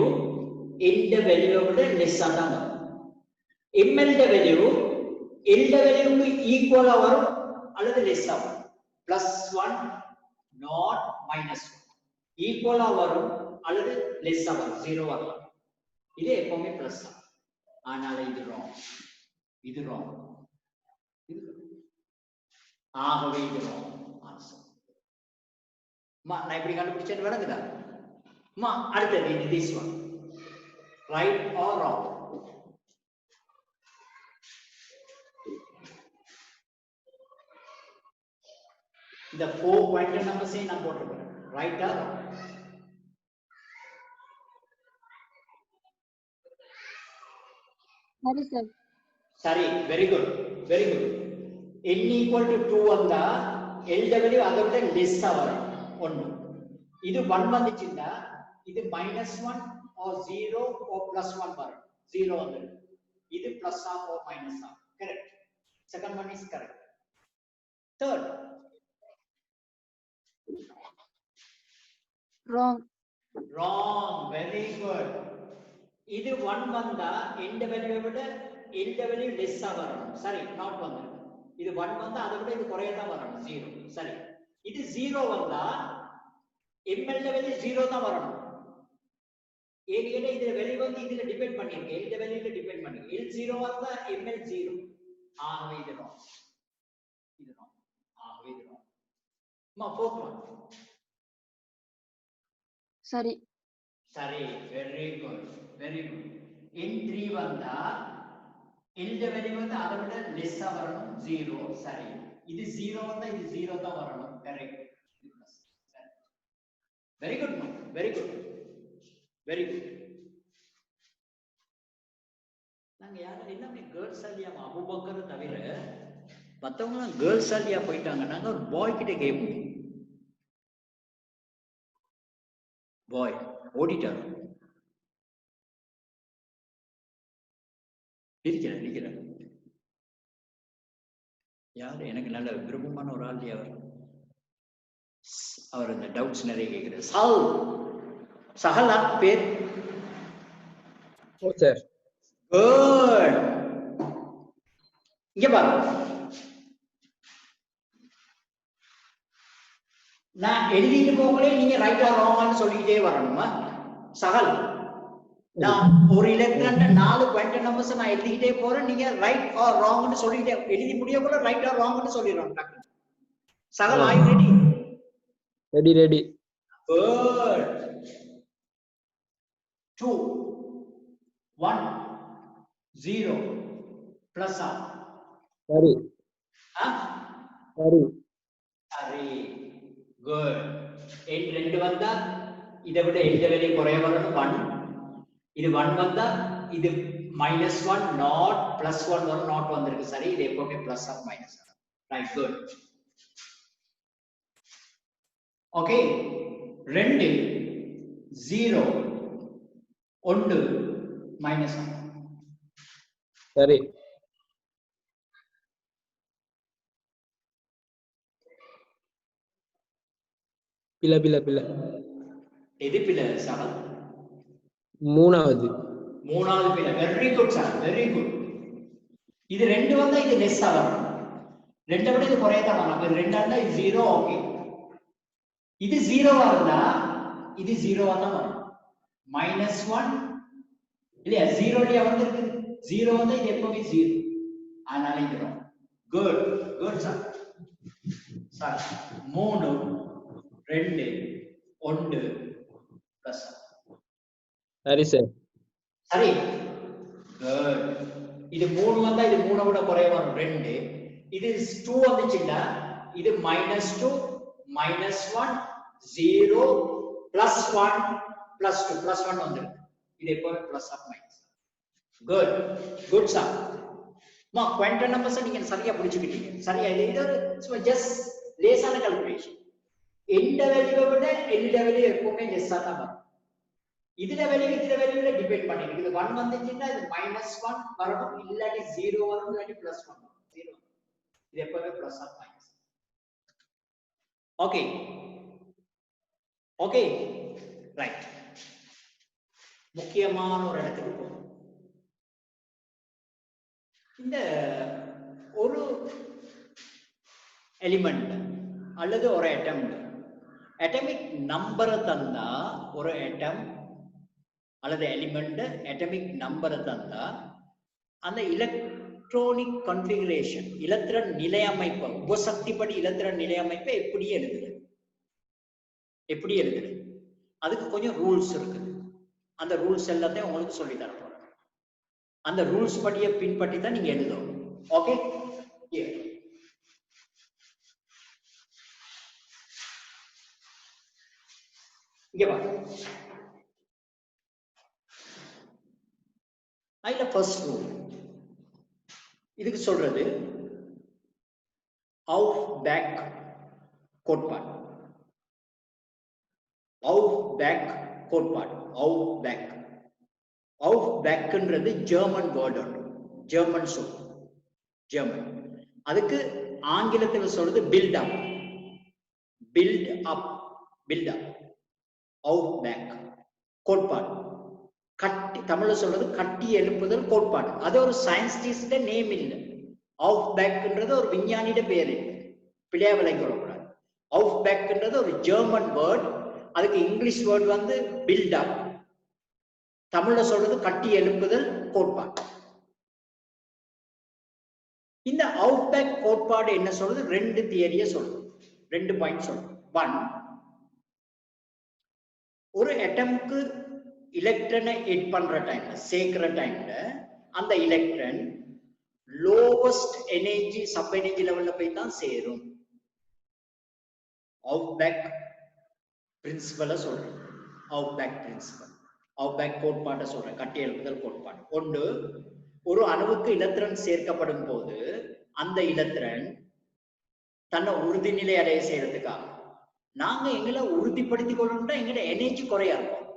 இந்த வேல்யூவோட லெஸ்ஸா தான் வரும். ml வேல்யூ எல் வேல்யூக்கு ஈக்குவலா வரும் அல்லது லெஸ்ஸா வரும். +1 நாட் -1 ஈக்குவலா வரும் அல்லது லெஸ்ஸா வரும். 0 வரலாம். இது எப்பவுமே பிளஸ் தான். ஆனால இது ராங். இது ராங். ஆகவே இது ராங் ஆன்சர். நான் இப்படி கண்டுபிடிச்சேன்னு விளங்குதா? அடுத்தது இது this one. Right or wrong? இந்த 4 quantum numbers நான் போட்டுருக்கேன். Right or wrong? சரி சார். சரி, very good very good. n equal to 2 வந்தா LW அதை விட லெஸ்ஸா வரும் 1. இது 1 வந்துச்சுன்னா இது -1 or 0 or +1 வரும். 0 வந்துடும். இது பிளஸ் ஆ or மைனஸ் ஆ. Correct. Second one is correct. Third wrong. wrong. very good. இது 1 வந்தா இந்த வேல்யூவை விட இந்த வேல்யூ லெஸ்ஸா வரணும். சரி, நாட் வந்து இது 1 வந்தா அதை விட இது குறைய தான் வரணும். 0. சரி, இது 0 வந்தா ml வேல்யூ 0 தான் வரணும். ஏன்னா இதுல வேல்யூ வந்து இதுல டிபெண்ட் பண்ணிருக்கு. இந்த வேல்யூல டிபெண்ட் பண்ணிருக்கு. l 0 வந்தா ml 0. ஆகவே இது wrong. இது wrong. ஆகவே இது wrong. fourth one. சரி. சரி, very good very good. n3 வந்தா இந்த வேல்யூ வந்து அதை விட லெஸ்ஸா வரணும். 0. சரி, இது 0 வந்தா இது 0 தான் வரணும். Correct. Very good very good very good. நாங்க யாரும் எல்லாமே கேர்ள்ஸ் ஆலியா அபூபக்கர் தவிர மத்தவங்க எல்லாம் கேர்ள்ஸ் ஆலியா போயிட்டாங்க. நாங்க ஒரு பாய் கிட்ட கேட்போம். பாய் ஓடிட்டார். இருக்கிறேன் யாரு எனக்கு நல்ல விருப்பமான ஒரு ஆள் அவர். அவர் இந்த டவுட்ஸ் நிறைய கேட்கிறார். சஹலா பேர். ஓ சார். குட். இங்க பாரு, நான் எழுதிட்டு போகலே நீங்க ரைட்டா ராங்கான்னு சொல்லிக்கிட்டே வரணுமா? சஹல், நான் ஒரு எலக்ட்ரான்ல 4 குவாண்டம் நம்பர்ஸ் நான் எழுதிக்கிட்டே போறேன். நீங்க ரைட் ஆர் ராங்னு சொல்லிட்டே எழுதி முடிய கூட ரைட் ஆர் ராங்னு சொல்லிடுறோம். Sakal, are you ready? Ready. Good. 2 1 0 plus ஆ. சரி. சரி. சரி, குட். n 2 வந்தா இதை விட எந்த வேல்யூ குறைய வரணும். 1. இது 1 வந்தா இது -1 நாட் +1 வரும். நாட் வந்திருக்கு. சரி, இது எப்பவுமே plus or minus. Right, good. Okay. 2 0 1 -1. சரி. பில எது பில சகல்? மூணாவது பில. Very good sir, very good. இது 2 வந்தா இது லெஸ்ஸா வரும். 2 விட இது குறையதான் வரும். அப்ப 2 வந்தா இது 0. ஓகே. இது 0 வந்தா இது 0 வந்தா வரும். -1 இல்லையா? 0 இல்லையா வந்திருக்கு? 0 வந்தா இது எப்பவுமே 0. அதனால இது வரும். Good good sir. Sir 3 2 1 plus. சரி சார். சரி, குட். இது 3 வந்தா இது 3 விட குறைய வரும். 2. இது 2 வந்துச்சுன்னா இது -2 -1 0 +1 +2 +1 வந்துருக்கு. இது எப்போ plus or minus. Good good sir. Quantum numbers நீங்க சரியா புடிச்சுக்கிட்டீங்க. சரியா, இது ஒரு ஜஸ்ட் லேசான கால்குலேஷன். எந்த வேல்யூவை விட எந்த வேல்யூ எப்பவுமே லெஸ்ஸா தான் வரும். இதுல வேல்யூல டிபெண்ட் பண்ணிருக்கு. இது 1 வந்துச்சுன்னா இது -1 வரணும், இல்லாட்டி 0 வரணும், இல்லாட்டி +1 வரும். 0 இது எப்பவுமே plus or minus. Okay okay right. முக்கியமான ஒரு இடத்துக்கு போகும். இந்த ஒரு எலிமெண்ட் அல்லது ஒரு அட்டமிக் நம்பரை தந்தா, ஒரு அட்டம் அல்லது எலிமெண்ட் அட்டமிக் நம்பரை தந்தா அந்த எலக்ட்ரானிக் கான்ஃபிகரேஷன், இலத்திரன் நிலையமைப்பு, உபசக்திப்படி இலத்திரன் நிலையமைப்பை எப்படி எழுதுறது, அதுக்கு கொஞ்சம் ரூல்ஸ் இருக்குது. அந்த ரூல்ஸ் எல்லாத்தையும் உங்களுக்கு சொல்லி தர போறேன். அந்த ரூல்ஸ் படியை பின்பற்றி தான் நீங்க எழுதணும். ஓகே, இங்க பாருங்க. அதுல ஃபர்ஸ்ட் ரூல் இதுக்கு சொல்றது அவுஃபேக் கோட்பாடு. அவுஃபேக்ன்றது ஜெர்மன் வேர்டு, ஜெர்மன் சொல், ஜெர்மன். அதுக்கு ஆங்கிலத்தில் சொல்றது பில்ட் அப். அவுஃபேக் கோட்பாடு. கட்டி, தமிழ்ல சொல்றது கட்டி எழுப்புதல் கோட்பாடு. அது ஒரு சயின்டிஸ்ட் நேம் இல்லை. அவுஃபேக்ன்றது ஒரு விஞ்ஞானியோட பேரு, பிள்ளையா விலைக்கு வரக்கூடாது. அவுஃபேக்ன்றது ஒரு ஜெர்மன் வேர்ட். அதுக்கு இங்கிலீஷ் வேர்ட் வந்து பில்ட் அப். தமிழ்ல சொல்றது கட்டி எழுப்புதல் கோட்பாடு. இந்த அவுஃபேக் கோட்பாடு என்ன சொல்றது? 2 தியரிய சொல்றது, 2 பாயிண்ட் சொல்றது. 1, ஒரு அட்டம்க்கு எலக்ட்ரானை எட் பண்ற டைம்ல, சேர்க்கிற டைம்ல அந்த electron lowest energy, sub energy லெவல்ல போய் தான் சேரும். அவுஃபேக் பிரின்சிபலை சொல்றேன். அவுஃபேக் கோட்பாட்டை சொல்றேன், கட்டி எழுப்புதல் கோட்பாடு. ஒன்று, ஒரு அணுவுக்கு இலத்திரன் சேர்க்கப்படும் போது அந்த இலத்திரன் தன்னை உறுதிநிலை அடைய செய்யறதுக்காக நாங்க எங்களை உறுதிப்படுத்திக் கொள்ளணும்னா எங்களோட எனர்ஜி குறையா இருக்கும்.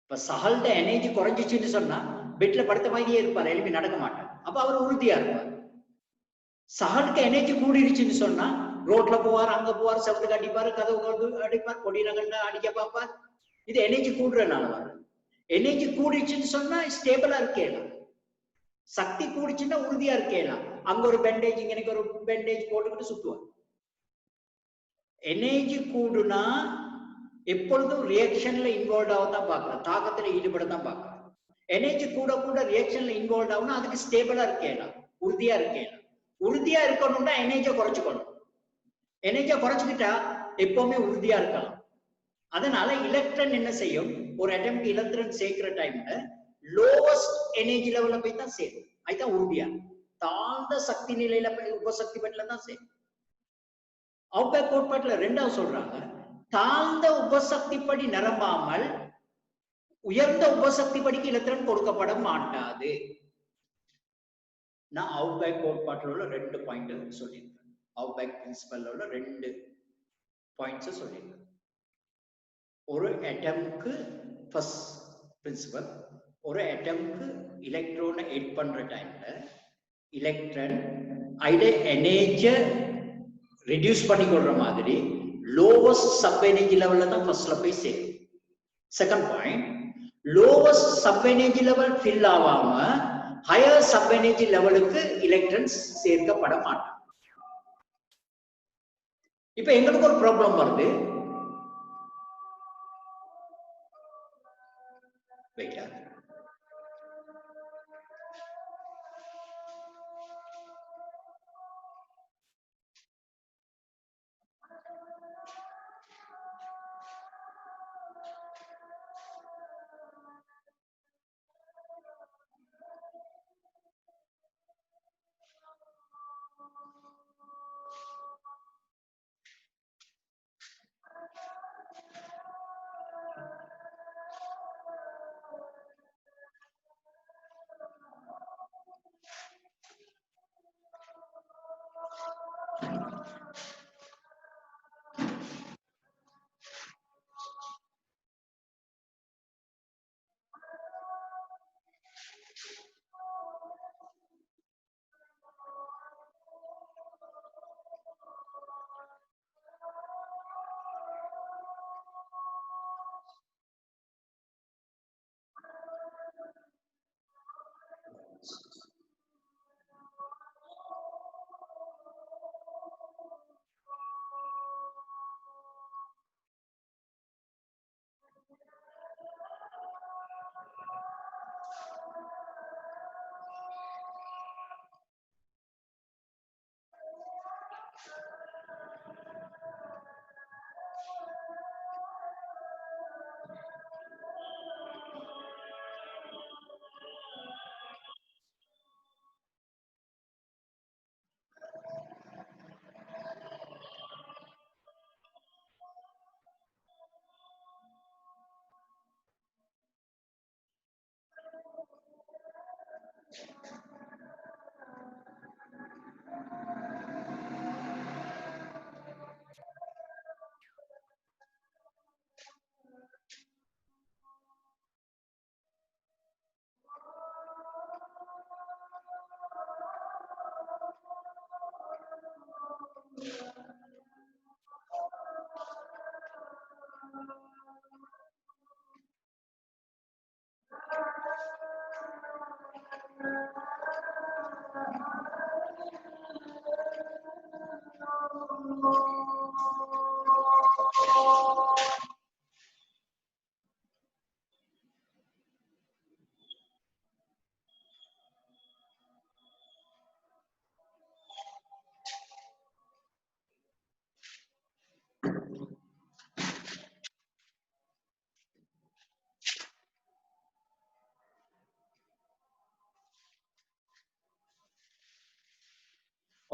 இப்ப சஹல்ட எனர்ஜி குறைஞ்சிச்சுன்னு சொன்னா பெட்ல படுத்த மாதிரியே இருப்பார், எழுப்பி நடக்க மாட்டார். அப்ப அவர் உறுதியா இருப்பார். சஹலுக்கு எனர்ஜி கூடிருச்சுன்னு சொன்னா ரோட்ல போவார், அங்க போவார், செவத்துக்கு அடிப்பாரு, கதவு அடிப்பார், கொடி நகண்ட அடிக்க பார்ப்பார். இது எனர்ஜி கூடுறதுனால வரும். எனர்ஜி கூடிச்சுன்னு சொன்னா ஸ்டேபிளா இருக்கலாம். சக்தி கூடிச்சுன்னா உறுதியா இருக்கலாம். அங்க ஒரு பேண்டேஜ், இங்க ஒரு பேண்டேஜ் போட்டுக்கிட்டு சுத்துவார். எனர்ஜி கூடுனா எப்பொழுதும் ரியாக்ஷன்ல இன்வால்வ் ஆகத்தான் பார்க்கிறோம், தாக்கத்துல ஈடுபடத்தான் பார்க்கிறோம். எனர்ஜி கூட கூட ரியாக்ஷன்ல இன்வால்வ் ஆகுனா அதுக்கு ஸ்டேபிளா இருக்கலாம், உறுதியா இருக்கலாம். உறுதியா இருக்கணும்னா எனர்ஜியை குறைச்சுக்கணும். எனர்ஜியை குறைச்சுக்கிட்டா எப்பவுமே உறுதியா இருக்கலாம். அதனால எலக்ட்ரான் என்ன செய்யும்? ஒரு அட்டம்க்கு எலக்ட்ரான் சேர்க்கிற டைம்ல லோவஸ்ட் எனர்ஜி லெவல்ல போய் தான் சேரும். அதுதான் உறுதியா. தாழ்ந்த சக்தி நிலையில உபசக்தி பட்டில தான் சேரும். அவுஃபேக் கோட்பாட்டுல 2வது சொல்றாங்க, தாழ்ந்த உபசக்தி படி நிரம்பாமல் உயர்ந்த உபசக்தி படிக்கு எலக்ட்ரான் கொடுக்கப்பட மாட்டாது. நான் அவுஃபேக் கோட்பாட்டில் உள்ள 2 பாயிண்ட் சொல்லியிருக்கேன். அவுஃபேக் பிரின்சிபல்ல உள்ள 2 பாயிண்ட்ஸ் சொல்லியிருக்கேன். ஒரு அட்டம்க்கு ஃபர்ஸ்ட் பிரின்சிபல், ஒரு அட்டம்க்கு எலக்ட்ரானை எட் பண்ற டைம்ல எலக்ட்ரான் ஐட எனர்ஜியை ரெடியூஸ் பண்ணி கொள்ற மாதிரி லோவஸ்ட் சப் எனர்ஜி லெவல்ல தான் ஃபர்ஸ்ட்ல போய் சேரும். Second point, lowest sub energy level fill ஆகாம ஹையர் சப் எனர்ஜி லெவலுக்கு எலக்ட்ரான்ஸ் சேர்க்கப்பட மாட்டாங்க. இப்ப எங்களுக்கு ஒரு ப்ராப்ளம் வருது. வெயிட்,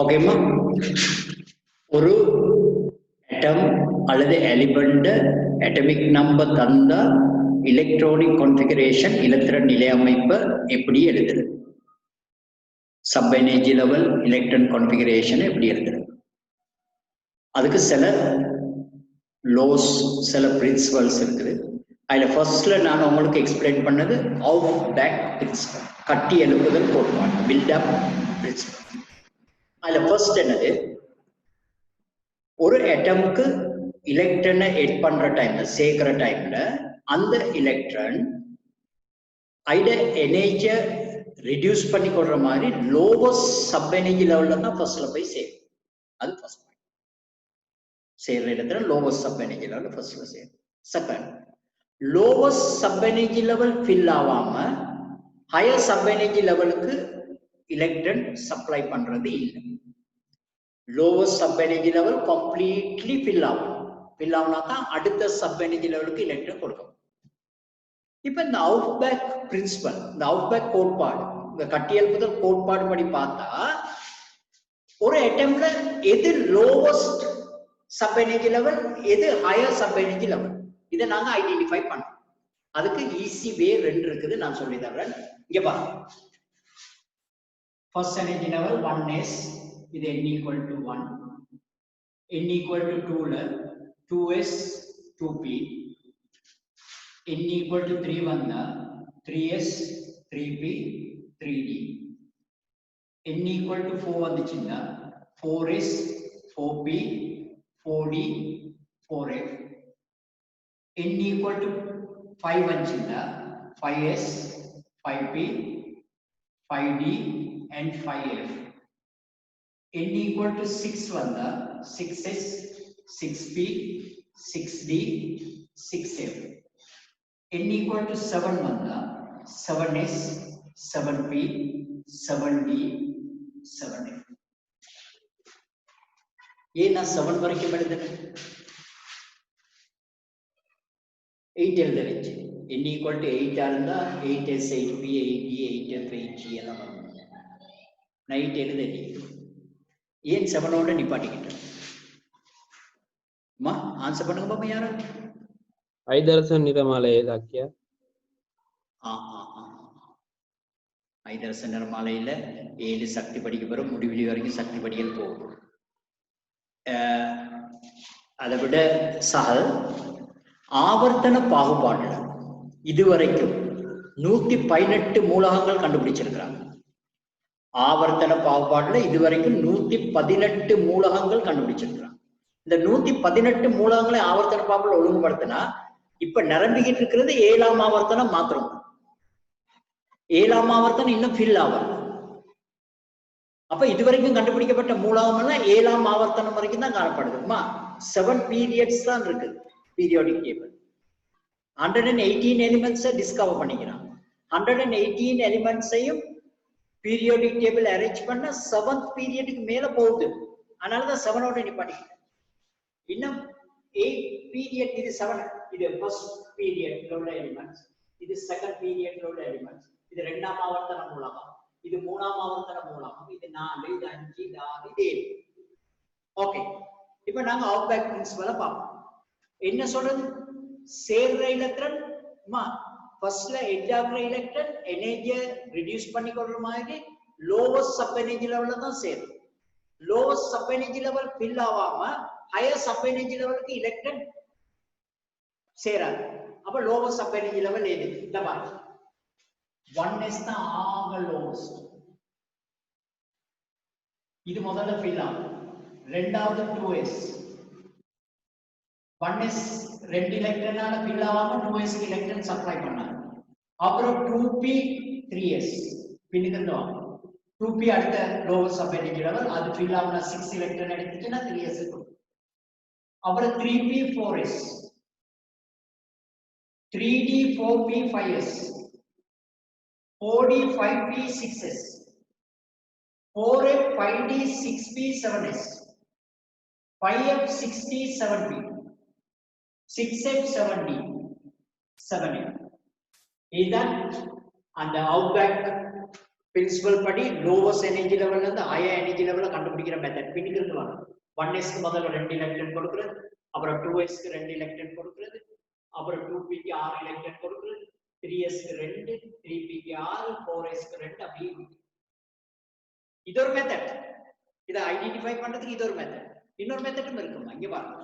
ஓகேம்மா, ஒரு அட்டம் அல்லது எலிமெண்ட் அட்டமிக் நம்பர் தந்தா எலக்ட்ரானிக் கான்ஃபிகரேஷன் இலத்திரன் நிலை அமைப்பை எப்படி எழுதுறது, sub energy level electron configuration எப்படி எழுதுறது, அதுக்கு சில லோஸ் சில பிரின்சிபல்ஸ் இருக்குது. அதுல ஃபர்ஸ்ட்ல நான் உங்களுக்கு எக்ஸ்பிளைன் பண்ணது ஆஃப் பேக் பிரின்சிபல், கட்டி எழுப்புதல் கோட்பாடு, பில்டப் பிரின்சிபல். அதுல ஃபர்ஸ்ட் என்னது, ஒரு அட்டம்க்கு எலக்ட்ரானை எட் பண்ற டைம்ல சேர்க்கிற டைம்ல அந்த எலக்ட்ரான் ஐட எனர்ஜியை ரிடியூஸ் பண்ணி கொடுற மாதிரி லோவஸ்ட் சப் எனர்ஜி லெவல்ல தான் ஃபர்ஸ்ட்ல போய் சேரும். அது ஃபர்ஸ்ட் பாயிண்ட். சேர்ற இடத்துல லோவஸ்ட் சப் எனர்ஜி லெவல் ஃபர்ஸ்ட்ல சேரும். Second, lowest sub energy level fill ஆகாம ஹையர் சப் எனர்ஜி லெவலுக்கு எலக்ட்ரான் சப்ளை பண்றது இல்லை. Lowest sub energy level completely fill ஆகும். ஃபில் ஆகுனா தான் அடுத்த சப் எனர்ஜி லெவலுக்கு எலக்ட்ரான் கொடுக்கும். இப்ப இந்த அவுட் பேக் பிரின்சிபல், இந்த அவுட் பேக் கோட்பாடு, இந்த கட்டியெழுப்புதல் கோட்பாடு படி பார்த்தா ஒரு அட்டம்ல எது லோவஸ்ட் சப் எனர்ஜி லெவல், எது ஹையர் சப் எனர்ஜி லெவல், இதை நாங்க ஐடென்டிஃபை பண்ணோம். அதுக்கு ஈஸி வே 2 இருக்குது, நான் சொல்லி தர்றேன். இங்க பாருங்க, ஃபர்ஸ்ட் எனர்ஜி லெவல் 1s, இது n equal to 1, n equal to 2 ல 2s 2p, n equal to 3 வந்தா 3s 3p 3d, n equal to 4 வந்துச்சுன்னா 4s 4p 4d 4f, n equal to 5 வந்துச்சுன்னா 5s 5p 5d and 5f, n equal to 6 வந்தா 6s 6p 6d 6f, n equal to 7 வந்தா 7s 7p 7d 7f. ஏன் நான் 7 வரைக்கும் எழுதுறேன், 8 எழுத வச்சு. n equal to 8 இருந்தா 8s 8p 8d 8f 8g எல்லாம் வரும். நான் 8 எழுத ஏன் 7ஓட நிப்பாட்டிக்கிட்டேன்? அம்மா ஆன்சர் பண்ணுங்க பாப்பா. யாரு? ஐதரசன் நிறமாலை இலக்கிய. ஐதரசன் நிறமாலையில 7 சக்தி படிக்க பெறும், முடிவிலி வரைக்கும் சக்தி படிகள் போகும். அதை விட சகல் ஆவர்த்தன பாகுபாடுல இதுவரைக்கும் 118 மூலகங்கள் கண்டுபிடிச்சிருக்கிறாங்க. ஆவர்த்தன பாகுபாடுல இதுவரைக்கும் 118 மூலகங்கள் கண்டுபிடிச்சிருக்கிறாங்க. இந்த 118 மூலகங்களை ஆவர்த்தன பாகுபாடு ஒழுங்குபடுத்தினா இப்ப நிரம்பிக்கிட்டு இருக்கிறது 7ஆம் ஆவர்த்தனம் மாத்திரம். 7ஆம் ஆவர்த்தனம் இன்னும் ஃபில் ஆகும். அப்ப இதுவரைக்கும் கண்டுபிடிக்கப்பட்ட மூலகம் எல்லாம் 7ஆம் ஆவர்த்தனம் வரைக்கும் தான் காணப்படுதுமா. 7 பீரியட்ஸ் தான் இருக்கு பீரியாடிக் டேபிள். 118 எலிமெண்ட்ஸை டிஸ்கவர் பண்ணிக்கிறான். 118 எலிமெண்ட்ஸையும் பீரியாடிக் டேபிள் அரேஞ்ச் பண்ண 7th பீரியடுக்கு மேல போகுது. அதனாலதான் 7ஓட நிப்பாட்டிக்கிட்டேன். இன்னும் 8 பீரியட், இது 7, இது ஃபர்ஸ்ட் பீரியட்ல உள்ள எலிமெண்ட்ஸ், இது செகண்ட் பீரியட்ல உள்ள எலிமெண்ட்ஸ், இது 2ஆம் ஆவர்த்தன மூலகம், இது 3ஆம் ஆவர்த்தன மூலகம், இது 4, இது 5, இது 6, இது 7. ஓகே, இப்ப நாங்க அவுட் பேக் பிரின்சிபலை பார்ப்போம். என்ன சொல்றது, சேர்ற எலக்ட்ரான் ஃபர்ஸ்ட்ல எட்ஜ் ஆஃப் எலக்ட்ரான் எனர்ஜியை ரிடியூஸ் பண்ணி கொள்ற மாதிரி லோவஸ்ட் சப் எனர்ஜி லெவல்ல தான் சேரும். Lowest sub energy level fill ஆகாம ஹையர் சப் எனர்ஜி லெவலுக்கு எலக்ட்ரான் சேராது. அப்ப லோவஸ்ட் சப் எனர்ஜி லெவல் எது? இந்த பாருங்க, 1s தான் ஆக லோவஸ்ட். இது முதல்ல ஃபில் ஆகும். ரெண்டாவது 2s 1s 2 எலக்ட்ரானால ஃபில் ஆகாம 2s க்கு எலக்ட்ரான் சப்ளை பண்ணாங்க. அப்புறம் 2p 3s பின்னுக்கு வாங்க. 2p அடுத்த லோவர் சப்எனிக் லெவல் அது ஃபில் ஆகுனா 6 எலக்ட்ரான் எடுத்துச்சுன்னா 3s இருக்கும். அப்புறம் 3p 4s 3d 4p 5s 4d 5p 6s 4f 5d 6p 7s 5f 6d 7p 6f 7d 7f. இதுதான் அந்த அவுட்பேக் பிரின்சிபல் படி லோவஸ்ட் எனர்ஜி லெவல்ல இருந்து ஹையர் எனர்ஜி லெவல்ல கண்டுபிடிக்கிற மெத்தட் பின்னிக்கிறது வாங்க. 1s க்கு முதல்ல 2 எலக்ட்ரான் கொடுக்கிறது, அப்புறம் 2s க்கு 2 எலக்ட்ரான் கொடுக்கிறது, அப்புறம் 2p க்கு 6 எலக்ட்ரான் கொடுக்கிறது, 3s க்கு 2, 3p க்கு 6, 4s க்கு 2 அப்படி. இது ஒரு மெத்தட். இத ஐடென்டிஃபை பண்றதுக்கு இது ஒரு மெத்தட். இன்னொரு மெத்தடும் இருக்குமா இங்க பாருங்க.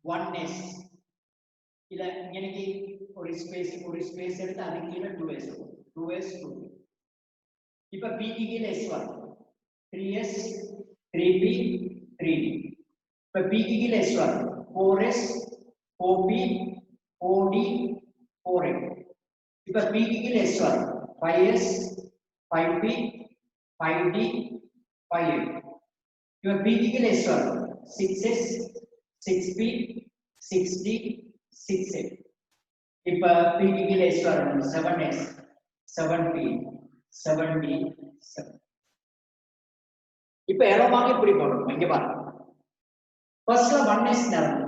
1s இல்ல எனக்கு ஒரு ஸ்பேஸ் எடுத்து அதுக்கு கீழ 2s 2. இப்ப p க்கு கீழ s வரும். 3s 3p 3d. இப்ப p க்கு கீழ s வரும். 4s 4p 4d 4f. இப்ப p க்கு கீழ s வரும். 5s 5p 5d 5f. இப்ப p க்கு கீழ s வரும். 6s 6p 6d 6f. இப்ப p க்கு கீழ s வரும். 7s 7p 7d 7. இப்ப ஏரோமாக இப்படி போடணும். இங்க பாருங்க. ஃபர்ஸ்ட்ல 1s நடக்கும்.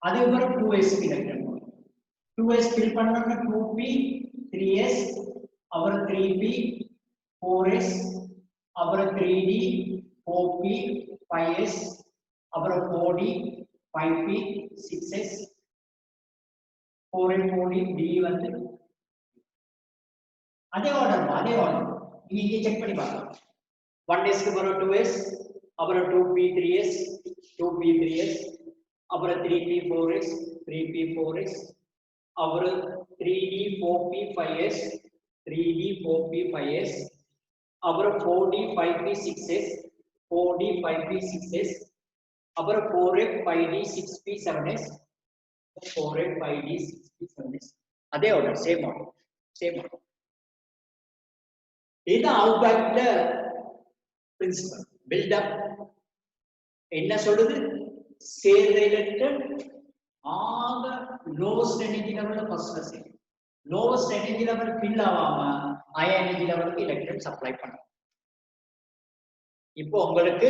அதுக்கப்புறம் 2s எலக்ட்ரான் போடும். 2s ஃபில் பண்ணனும்னா 2p 3s அப்புறம் 3p 4s அப்புறம் 3d 4p 5s அப்புறம் 4d 5p 6s 4n 4d d வந்து அதே ஆர்டர் நீங்க செக் பண்ணி பாருங்க. 1s க்கு அப்புறம் 2s அப்புறம் 2p 3s 2p 3s அப்புறம் 3p 4s 3p 4s அப்புறம் 3d 4p 5s 3d 4p 5s அப்புறம் 4d 5p 6s 4d 5p 6s அப்புறம் 4f 5d 6p 7s 4f 5d 6p 7s. அதே ஆர்டர் சேம் ஆர்டர். இதுதான் அவுட்பேக்ல principal. Build up என்ன சொல்லுது? சேர்ந்த electron ஆக lowest energy லெவல்ல ஃபர்ஸ்ட்ல சேரும். லோவஸ்ட் எனர்ஜி லெவல் ஃபில் ஆகாம ஹையர் எனர்ஜி லெவலுக்கு எலக்ட்ரான் சப்ளை பண்ணும். இப்போ உங்களுக்கு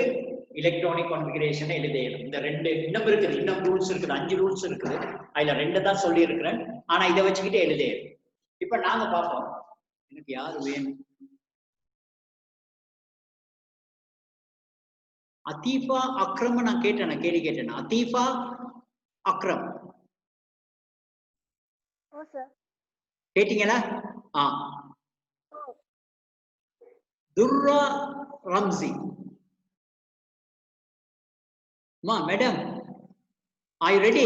எலக்ட்ரானிக் கான்ஃபிகரேஷன் எழுதணும். இந்த ரெண்டு இன்னும் இருக்குது, இன்னும் ரூல்ஸ் இருக்குது, 5 ரூல்ஸ் இருக்குது. அதுல 2 தான் சொல்லி இருக்கிறேன். ஆனா இதை வச்சுக்கிட்டு எழுதணும். இப்ப நாங்க பார்ப்போம். எனக்கு யாரு வேணும்? அத்தீஃபா அக்ரம் நான் கேள்வி கேட்டேன். அத்தீஃபா அக்ரம் கேட்டீங்களா? Durra Ramzi madam I ready?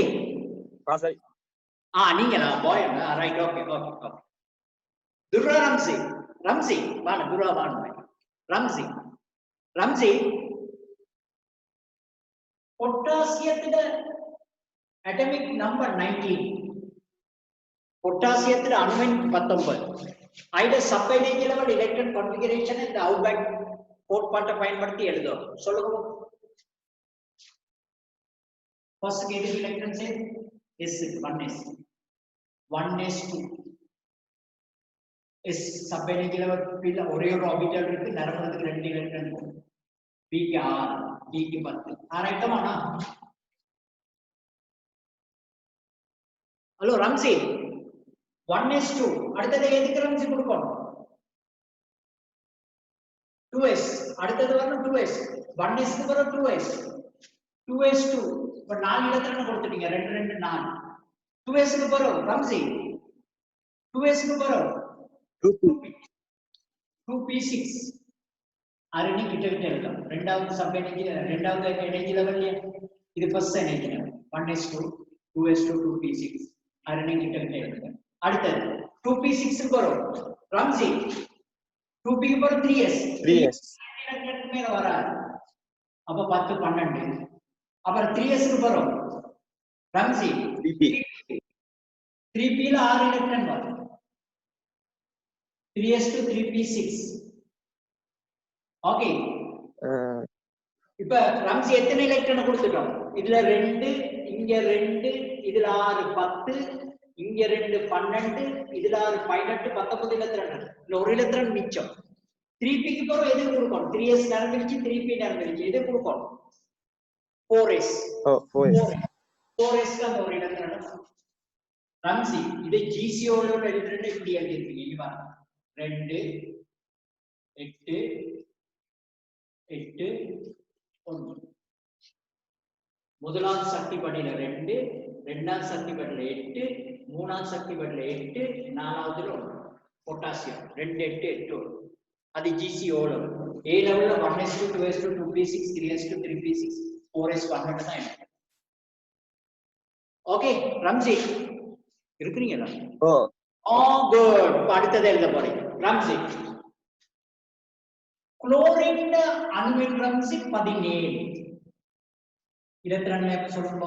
நீங்களா பாய்? Right, okay. துர்ரா ரம்சி வாங்க. துர்ரா வாங்க. ரம்சி பொட்டாசியத்துல அட்டமிக் நம்பர் 19, பொட்டாசியத்துல அணுவின் 19. ஐட சப்எனர்ஜி லெவல் எலக்ட்ரான் கான்ஃபிகரேஷன் இந்த அவுட்பேக் கோட்பாட்டை பயன்படுத்தி எழுதும். சொல்லுங்க. ஃபர்ஸ்ட் கேட்டகரி எலக்ட்ரான் சே s 1s 2 s sub energy level ஒரே ஒரு ஆர்பிட்டல் இருக்கு. நிரப்புறதுக்கு 2 எலக்ட்ரான் போகும். p க்கு 6 d க்கு 10. ஆரைட்டமானா? ஹலோ ரம்சி, 1s 2 அடுத்தது எதுக்கு ரம்சி கொடுக்கணும்? 2s அடுத்தது வரணும். 2s 1s க்கு வர 2s 2 இப்ப 4 எலக்ட்ரான் கொடுத்துட்டீங்க. 2 2 4. 2s க்கு வரும் ரம்சி. 2s க்கு வரும் 2p6 அரணி கிட்ட எழுதலாம். ரெண்டாவது சப் எனர்ஜி, ரெண்டாவது எனர்ஜி லெவல்ல இது first energy level. 1s 2 2s 2 2p6 Arani கிட்ட எழுதலாம். அடுத்தது 2p6 க்கு வரும் ரம்சி. 2p க்கு வரும் 3s மேல வராது. அப்ப 10 12. அப்புறம் 3s வரும். ரம்சி 3p ல 6 எலக்ட்ரான் வரும். 3s to 3p6. ஓகே. இப்ப ரம்சி எத்தனை எலக்ட்ரான் கொடுத்துட்டோம்? இதுல 2, இங்க 2, இதுல 6 10, இங்க 2 12, இதுல 6 18 19 எலக்ட்ரான். இல்ல ஒரு எலக்ட்ரான் மிச்சம். 3p க்கு பிறகு எது கொடுக்கணும்? 3s நடந்துருச்சு, 3p நடந்துருச்சு. எது கொடுக்கணும்? 4s. 4s தான் ஒரு எலக்ட்ரான். ரம்சி இது GCO ல எழுதுறது இப்படி எழுதிருக்கீங்க. இங்க பாருங்க. 2 8 8 1. முதலாம் சக்தி படியில 2, இரண்டாம் சக்தி படியில 8, மூணாம் சக்தி படியில 8, நாலாவதுல 1. பொட்டாசியம் 2 8 8 1. அது GCO லெவல். A லெவல்ல 1s2 2s2 2p6 3s2 3p6 4s 12 தான் இருக்கு. ஓகே ரம்சி இருக்குறீங்களா? குட். அடுத்தது எழுத போறீங்க. ரம்சி குளோரின் அணுவின் ரம்சி 17. எலக்ட்ரான் எப்ப சொல்லுங்க?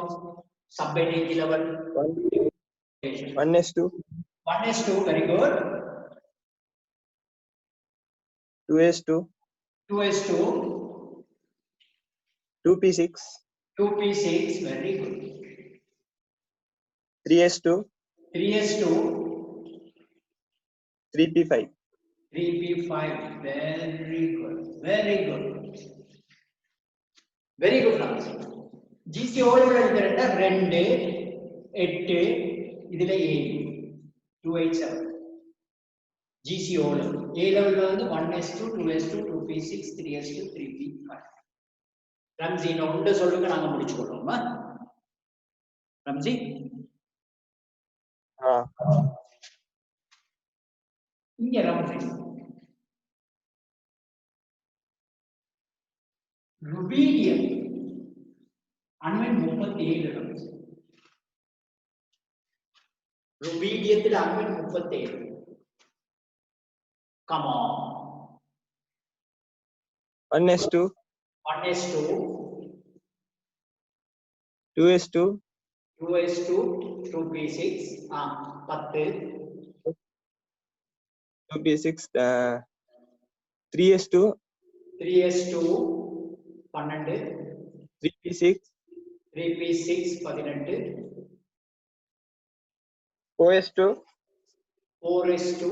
சப்எனர்ஜி level 1s2 1s2 very good. 2s2 2s2 2p6 2p6 very good. 3s2 3s2 3p5 3p5 very good. Very good. Very good. GCO ல எழுதுறத 2 8 இதுல 7 287. GCO ல A லெவல்ல வந்து 1s2 2s2 2p6 3s2 3p5. Ramzi ஒன்று சொல்லுங்க, நாங்க முடிச்சுக்கொள்றோமா? ரம்சி இங்க ரம்சி ருபீடியம் அணுவின் 37 ரம்சி. ருபீடியத்தில் அணுவின் 37. Come on. 1s2 1s2 2s2 2s2 2p6 10 2p6 3s2 3s2 12 3p6 3p6 18 4s2 4s2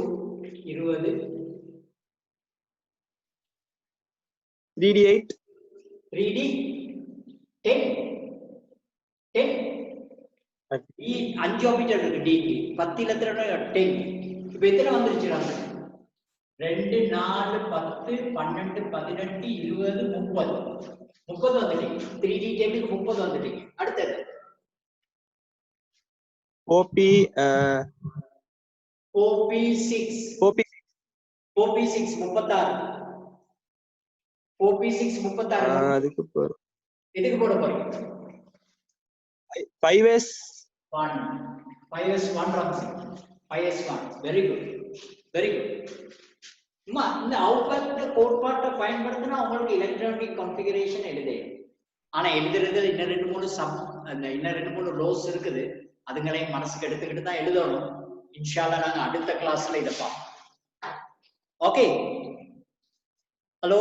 20 3d8 3d 10 10 ഈ 5 ഓർബിറ്റൽ இருக்கு d க்கு 10 ல எத்தனை 10. இப்போ எத்தனை வந்துருச்சுறாங்க? 2 4 10 12 18 20 30 30 வந்துட்டீங்க. 3d டேபிளுக்கு 30 வந்துட்டீங்க. அடுத்தது OP6 OP6 36 OP6 36. அதுக்கு போறோம். எதுக்கு போட போறீங்க? 5s1 5s1 Ramzi 5s1 very good very good. அம்மா இந்த அவுட்புட் கோட்பாட்டை பயன்படுத்தினா உங்களுக்கு எலக்ட்ரானிக் கான்ஃபிகரேஷன் எழுதே. ஆனா எழுதுறது இன்னும் 2 3 லோஸ் இருக்குது. அதுங்களையும் மனசுக்கு எடுத்துக்கிட்டு தான் எழுதணும். இன்ஷால்லா நாங்க அடுத்த கிளாஸ்ல இதை பார்ப்போம். Okay hello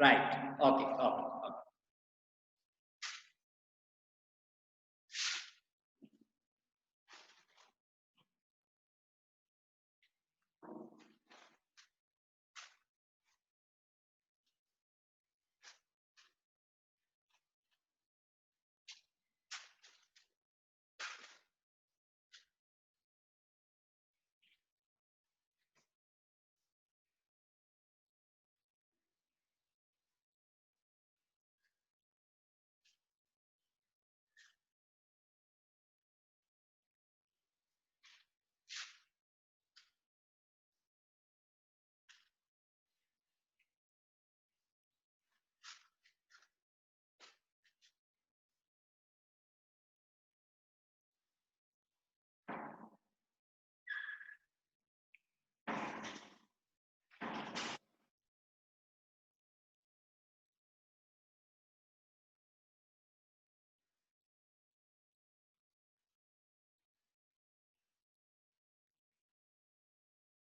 right okay okay